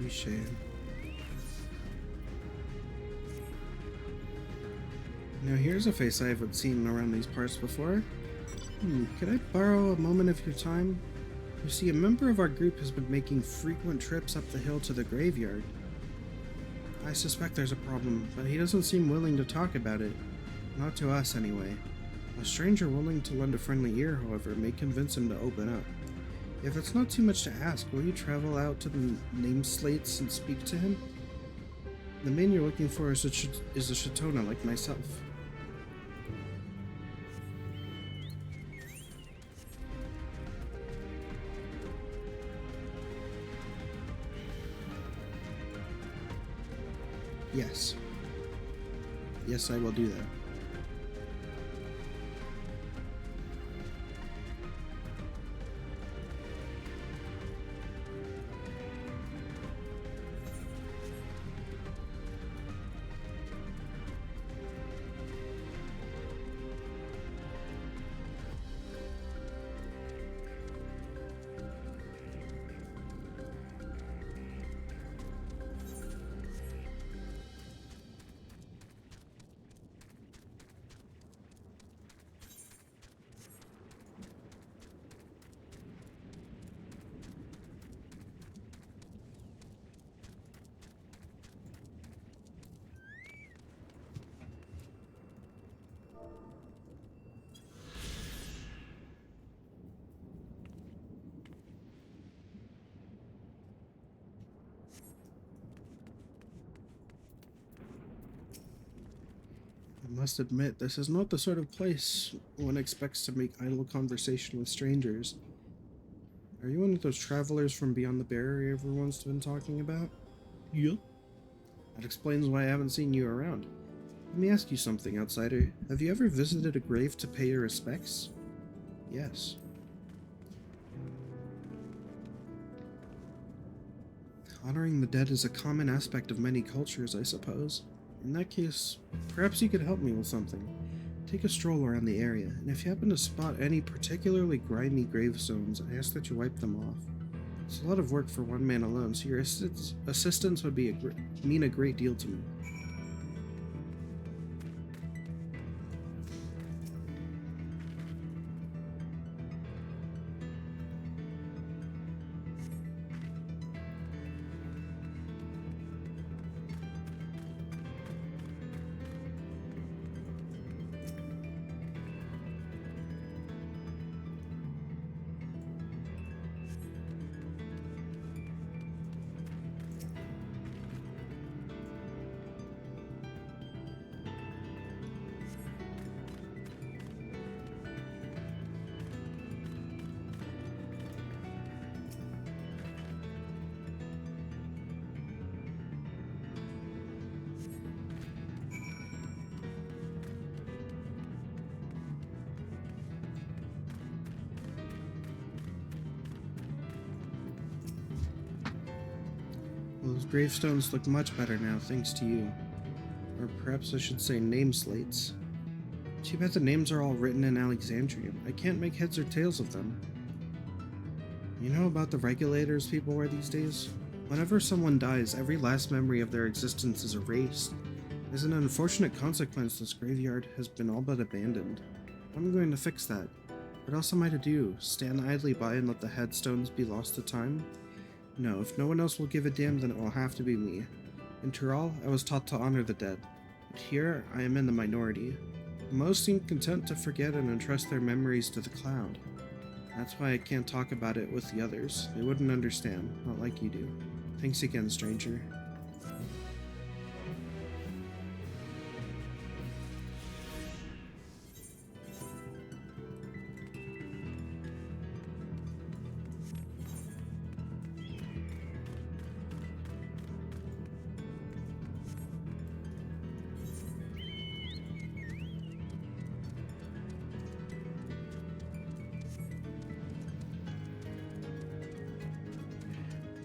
Shame. Now here's a face I haven't seen around these parts before. Could I borrow a moment of your time? You see, a member of our group has been making frequent trips up the hill to the graveyard. I suspect there's a problem, but he doesn't seem willing to talk about it. Not to us, anyway. A stranger willing to lend a friendly ear, however, may convince him to open up. If it's not too much to ask, will you travel out to the name slates and speak to him? The man you're looking for is a Shatona like myself. Yes. Yes, I will do that. I must admit, this is not the sort of place one expects to make idle conversation with strangers. Are you one of those travelers from beyond the barrier everyone's been talking about? Yeah. That explains why I haven't seen you around. Let me ask you something, outsider. Have you ever visited a grave to pay your respects? Yes. Honoring the dead is a common aspect of many cultures, I suppose. In that case, perhaps you could help me with something. Take a stroll around the area, and if you happen to spot any particularly grimy gravestones, I ask that you wipe them off. It's a lot of work for one man alone, so your assistance would mean a great deal to me. Those gravestones look much better now, thanks to you. Or perhaps I should say name slates. Too bad the names are all written in Alexandrian. I can't make heads or tails of them. You know about the regulators people wear these days? Whenever someone dies, every last memory of their existence is erased. As an unfortunate consequence, this graveyard has been all but abandoned. I'm going to fix that. What else am I to do? Stand idly by and let the headstones be lost to time? No, if no one else will give a damn, then it will have to be me. In Tural, I was taught to honor the dead. But here, I am in the minority. Most seem content to forget and entrust their memories to the cloud. That's why I can't talk about it with the others. They wouldn't understand, not like you do. Thanks again, stranger.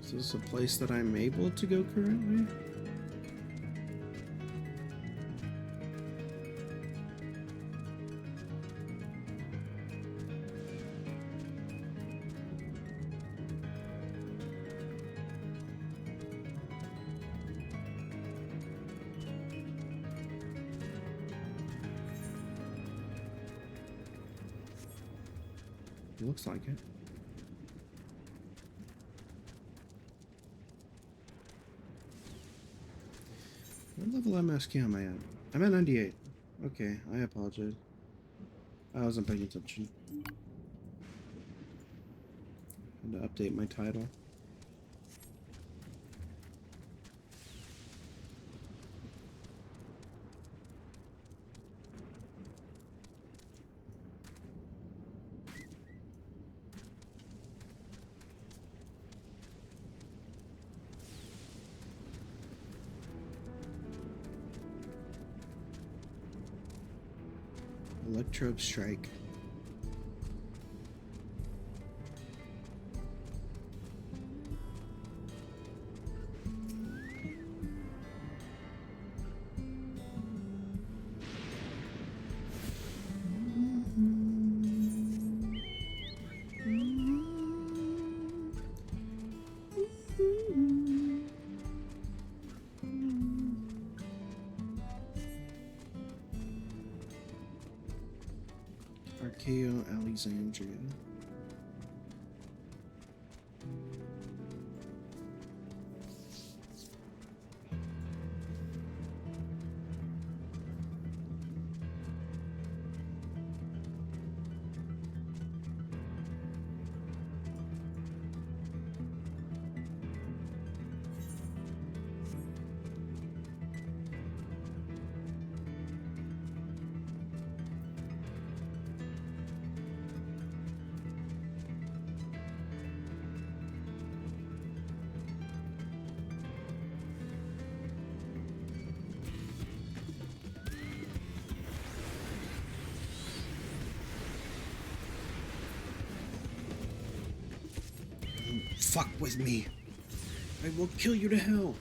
Is this a place that I'm able to go currently? It looks like it. What level MSQ am I at? I'm at 98. Okay, I apologize. I wasn't paying attention. Had to update my title. Electrode strike. Archaeo Alexandria. Fuck with me. I will kill you to hell.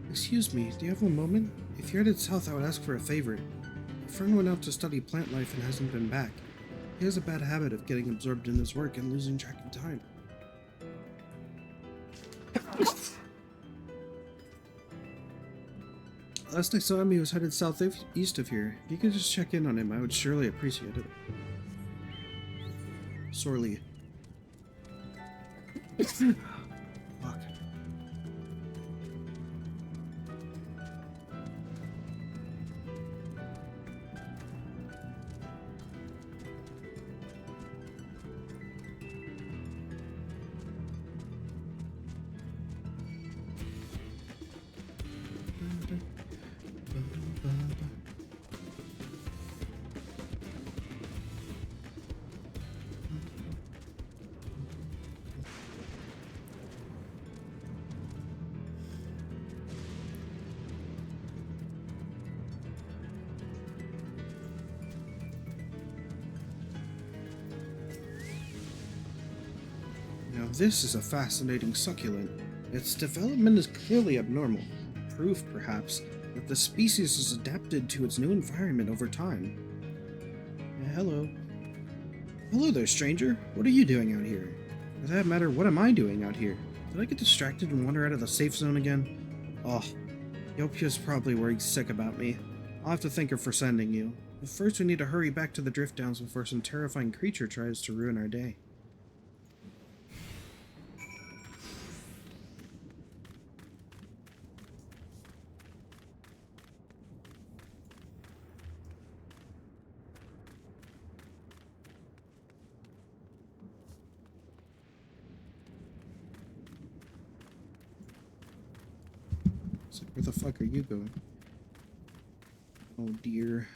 Excuse me, do you have a moment? If you're headed south, I would ask for a favor. A friend went out to study plant life and hasn't been back. He has a bad habit of getting absorbed in his work and losing track of time. Last I saw him, he was headed southeast of here. If you could just check in on him, I would surely appreciate it. sorely. Fuck. Now this is a fascinating succulent. Its development is clearly abnormal. Proof, perhaps, that the species has adapted to its new environment over time. Hello. Hello there, stranger. What are you doing out here? For that matter, what am I doing out here? Did I get distracted and wander out of the safe zone again? Oh, Yopia's probably worried sick about me. I'll have to thank her for sending you. But first we need to hurry back to the Drift Downs before some terrifying creature tries to ruin our day. So where the fuck are you going? Oh dear.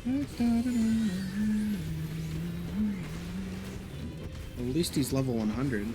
Well, at least he's level 100.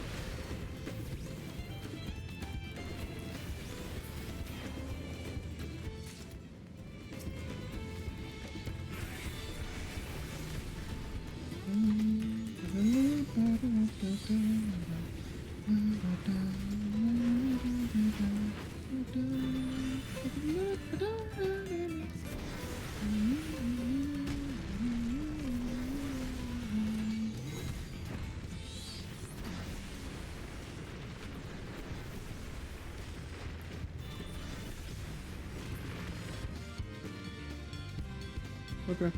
Okay.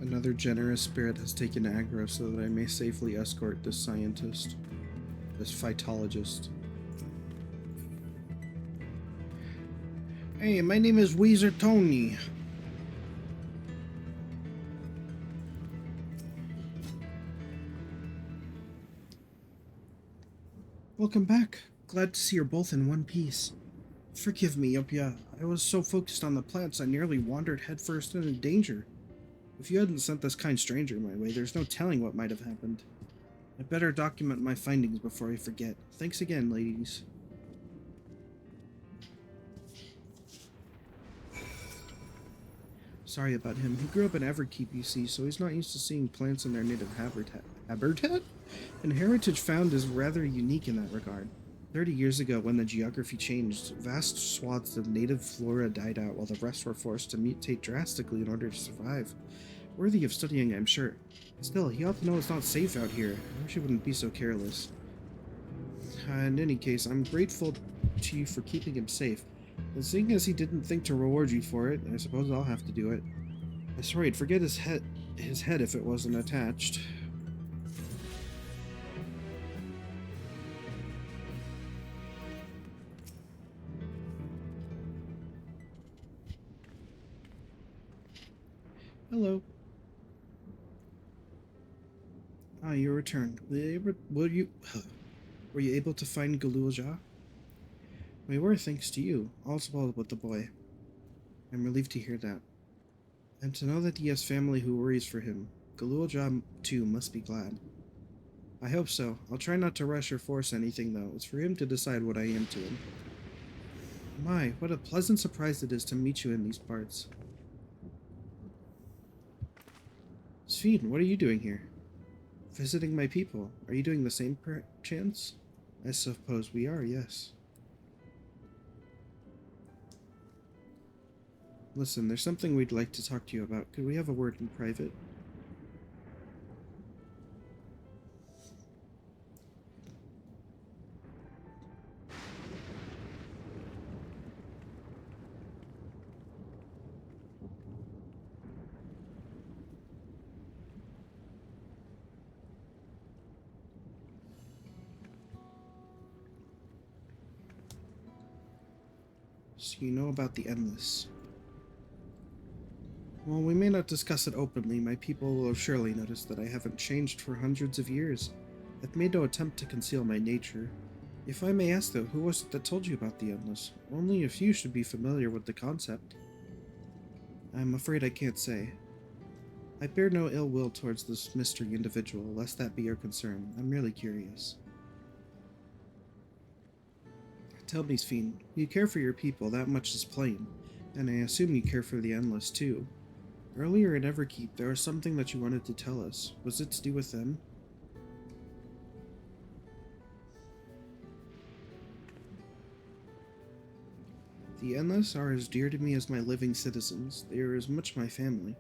Another generous spirit has taken aggro so that I may safely escort this scientist, this phytologist. Hey, my name is Weezer Tony. Welcome back. Glad to see you're both in one piece. Forgive me, Yopia. I was so focused on the plants I nearly wandered headfirst into danger. If you hadn't sent this kind stranger my way, there's no telling what might have happened. I'd better document my findings before I forget. Thanks again, ladies. Sorry about him. He grew up in Everkeep, you see, so he's not used to seeing plants in their native habitat? And heritage found is rather unique in that regard. 30 years ago, when the geography changed, vast swaths of native flora died out while the rest were forced to mutate drastically in order to survive. Worthy of studying, I'm sure. Still, he ought to know it's not safe out here. I wish he wouldn't be so careless. In any case, I'm grateful to you for keeping him safe. And seeing as he didn't think to reward you for it, I suppose I'll have to do it. I swear he'd forget his head if it wasn't attached. Hello. Ah, you returned. Were you able to find Galulja? We were, thanks to you. All's well with the boy. I'm relieved to hear that. And to know that he has family who worries for him. Galulja, too, must be glad. I hope so. I'll try not to rush or force anything, though. It's for him to decide what I am to him. My, what a pleasant surprise it is to meet you in these parts. Sven, what are you doing here? Visiting my people. Are you doing the same perchance? I suppose we are, yes. Listen, there's something we'd like to talk to you about. Could we have a word in private? So you know about the Endless. Well, we may not discuss it openly. My people will have surely noticed that I haven't changed for hundreds of years. I've made no attempt to conceal my nature. If I may ask, though, who was it that told you about the Endless? Only a few should be familiar with the concept. I'm afraid I can't say. I bear no ill will towards this mystery individual, lest that be your concern. I'm merely curious. Tell me, Sven, you care for your people, that much is plain, and I assume you care for the Endless, too. Earlier in Everkeep, there was something that you wanted to tell us. Was it to do with them? The Endless are as dear to me as my living citizens. They are as much my family.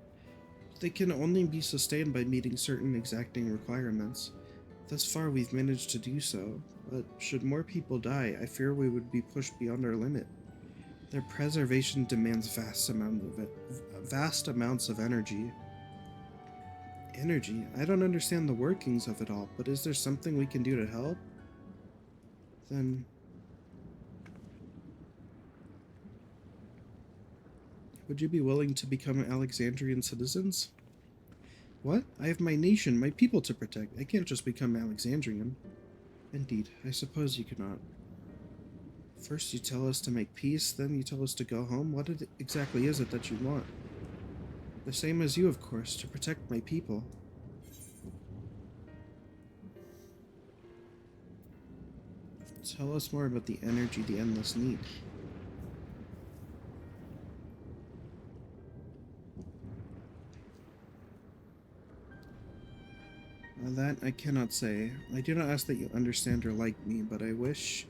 They can only be sustained by meeting certain exacting requirements. Thus far we've managed to do so, but should more people die, I fear we would be pushed beyond our limit. Their preservation demands vast amounts of energy. Energy? I don't understand the workings of it all, but is there something we can do to help? Then... would you be willing to become Alexandrian citizens? What? I have my nation, my people to protect. I can't just become Alexandrian. Indeed, I suppose you cannot. First you tell us to make peace, then you tell us to go home. What exactly is it that you want? The same as you, of course, to protect my people. Tell us more about the energy the Endless need. That I cannot say. I do not ask that you understand or like me, but I wish...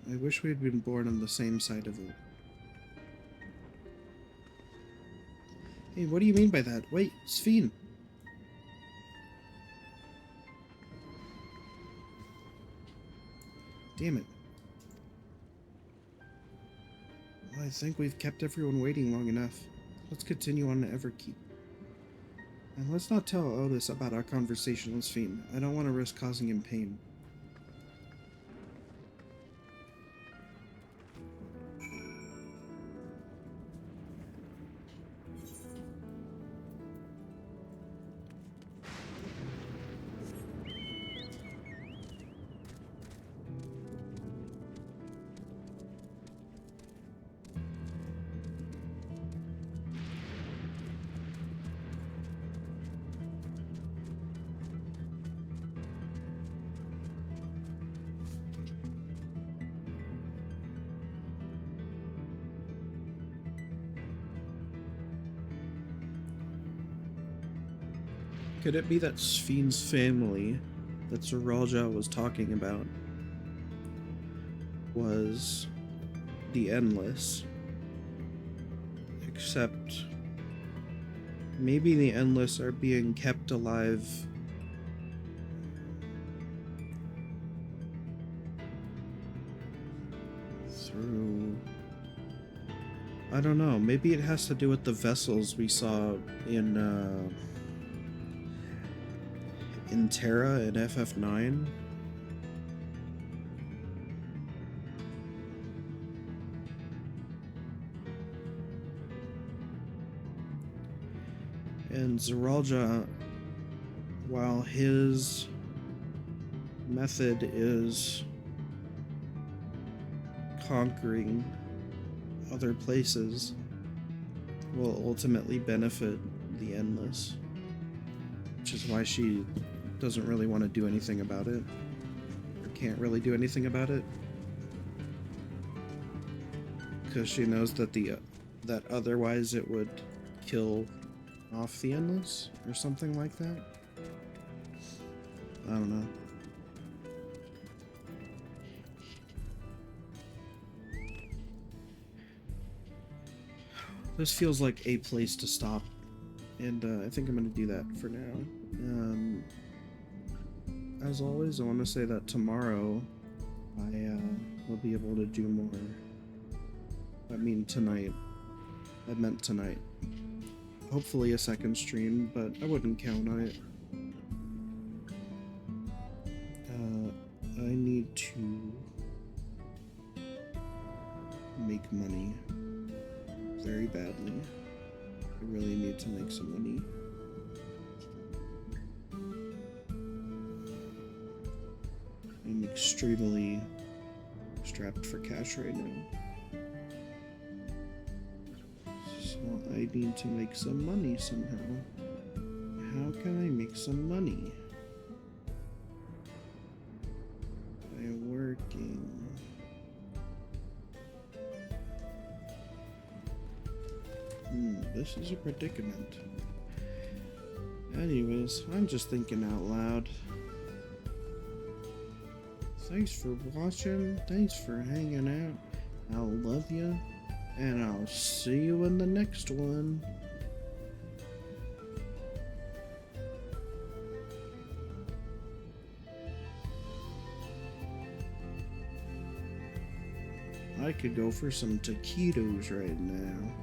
we had been born on the same side of it. Hey, what do you mean by that? Wait, Sven! Damn it. Well, I think we've kept everyone waiting long enough. Let's continue on to Everkeep. And let's not tell Otis about our conversation with Sven. I don't want to risk causing him pain. Could it be that Sven's family that Zeralja was talking about was the Endless? Except maybe the Endless are being kept alive through... I don't know, maybe it has to do with the vessels we saw in Terra in FF9. And Zeralja, while his method is conquering other places, will ultimately benefit the Endless, which is why she doesn't really want to do anything about it, or can't really do anything about it. because she knows that that otherwise it would kill off the endless or something like that. I don't know. This feels like a place to stop, and I think I'm going to do that for now. As always, I want to say that tomorrow I will be able to do more. I mean tonight. I meant tonight. Hopefully a second stream, but I wouldn't count on it. I need to make money very badly. I really need to make some money. I'm extremely strapped for cash right now. So I need to make some money somehow. How can I make some money? By working. This is a predicament. Anyways, I'm just thinking out loud. Thanks for watching. Thanks for hanging out. I'll love you. And I'll see you in the next one. I could go for some taquitos right now.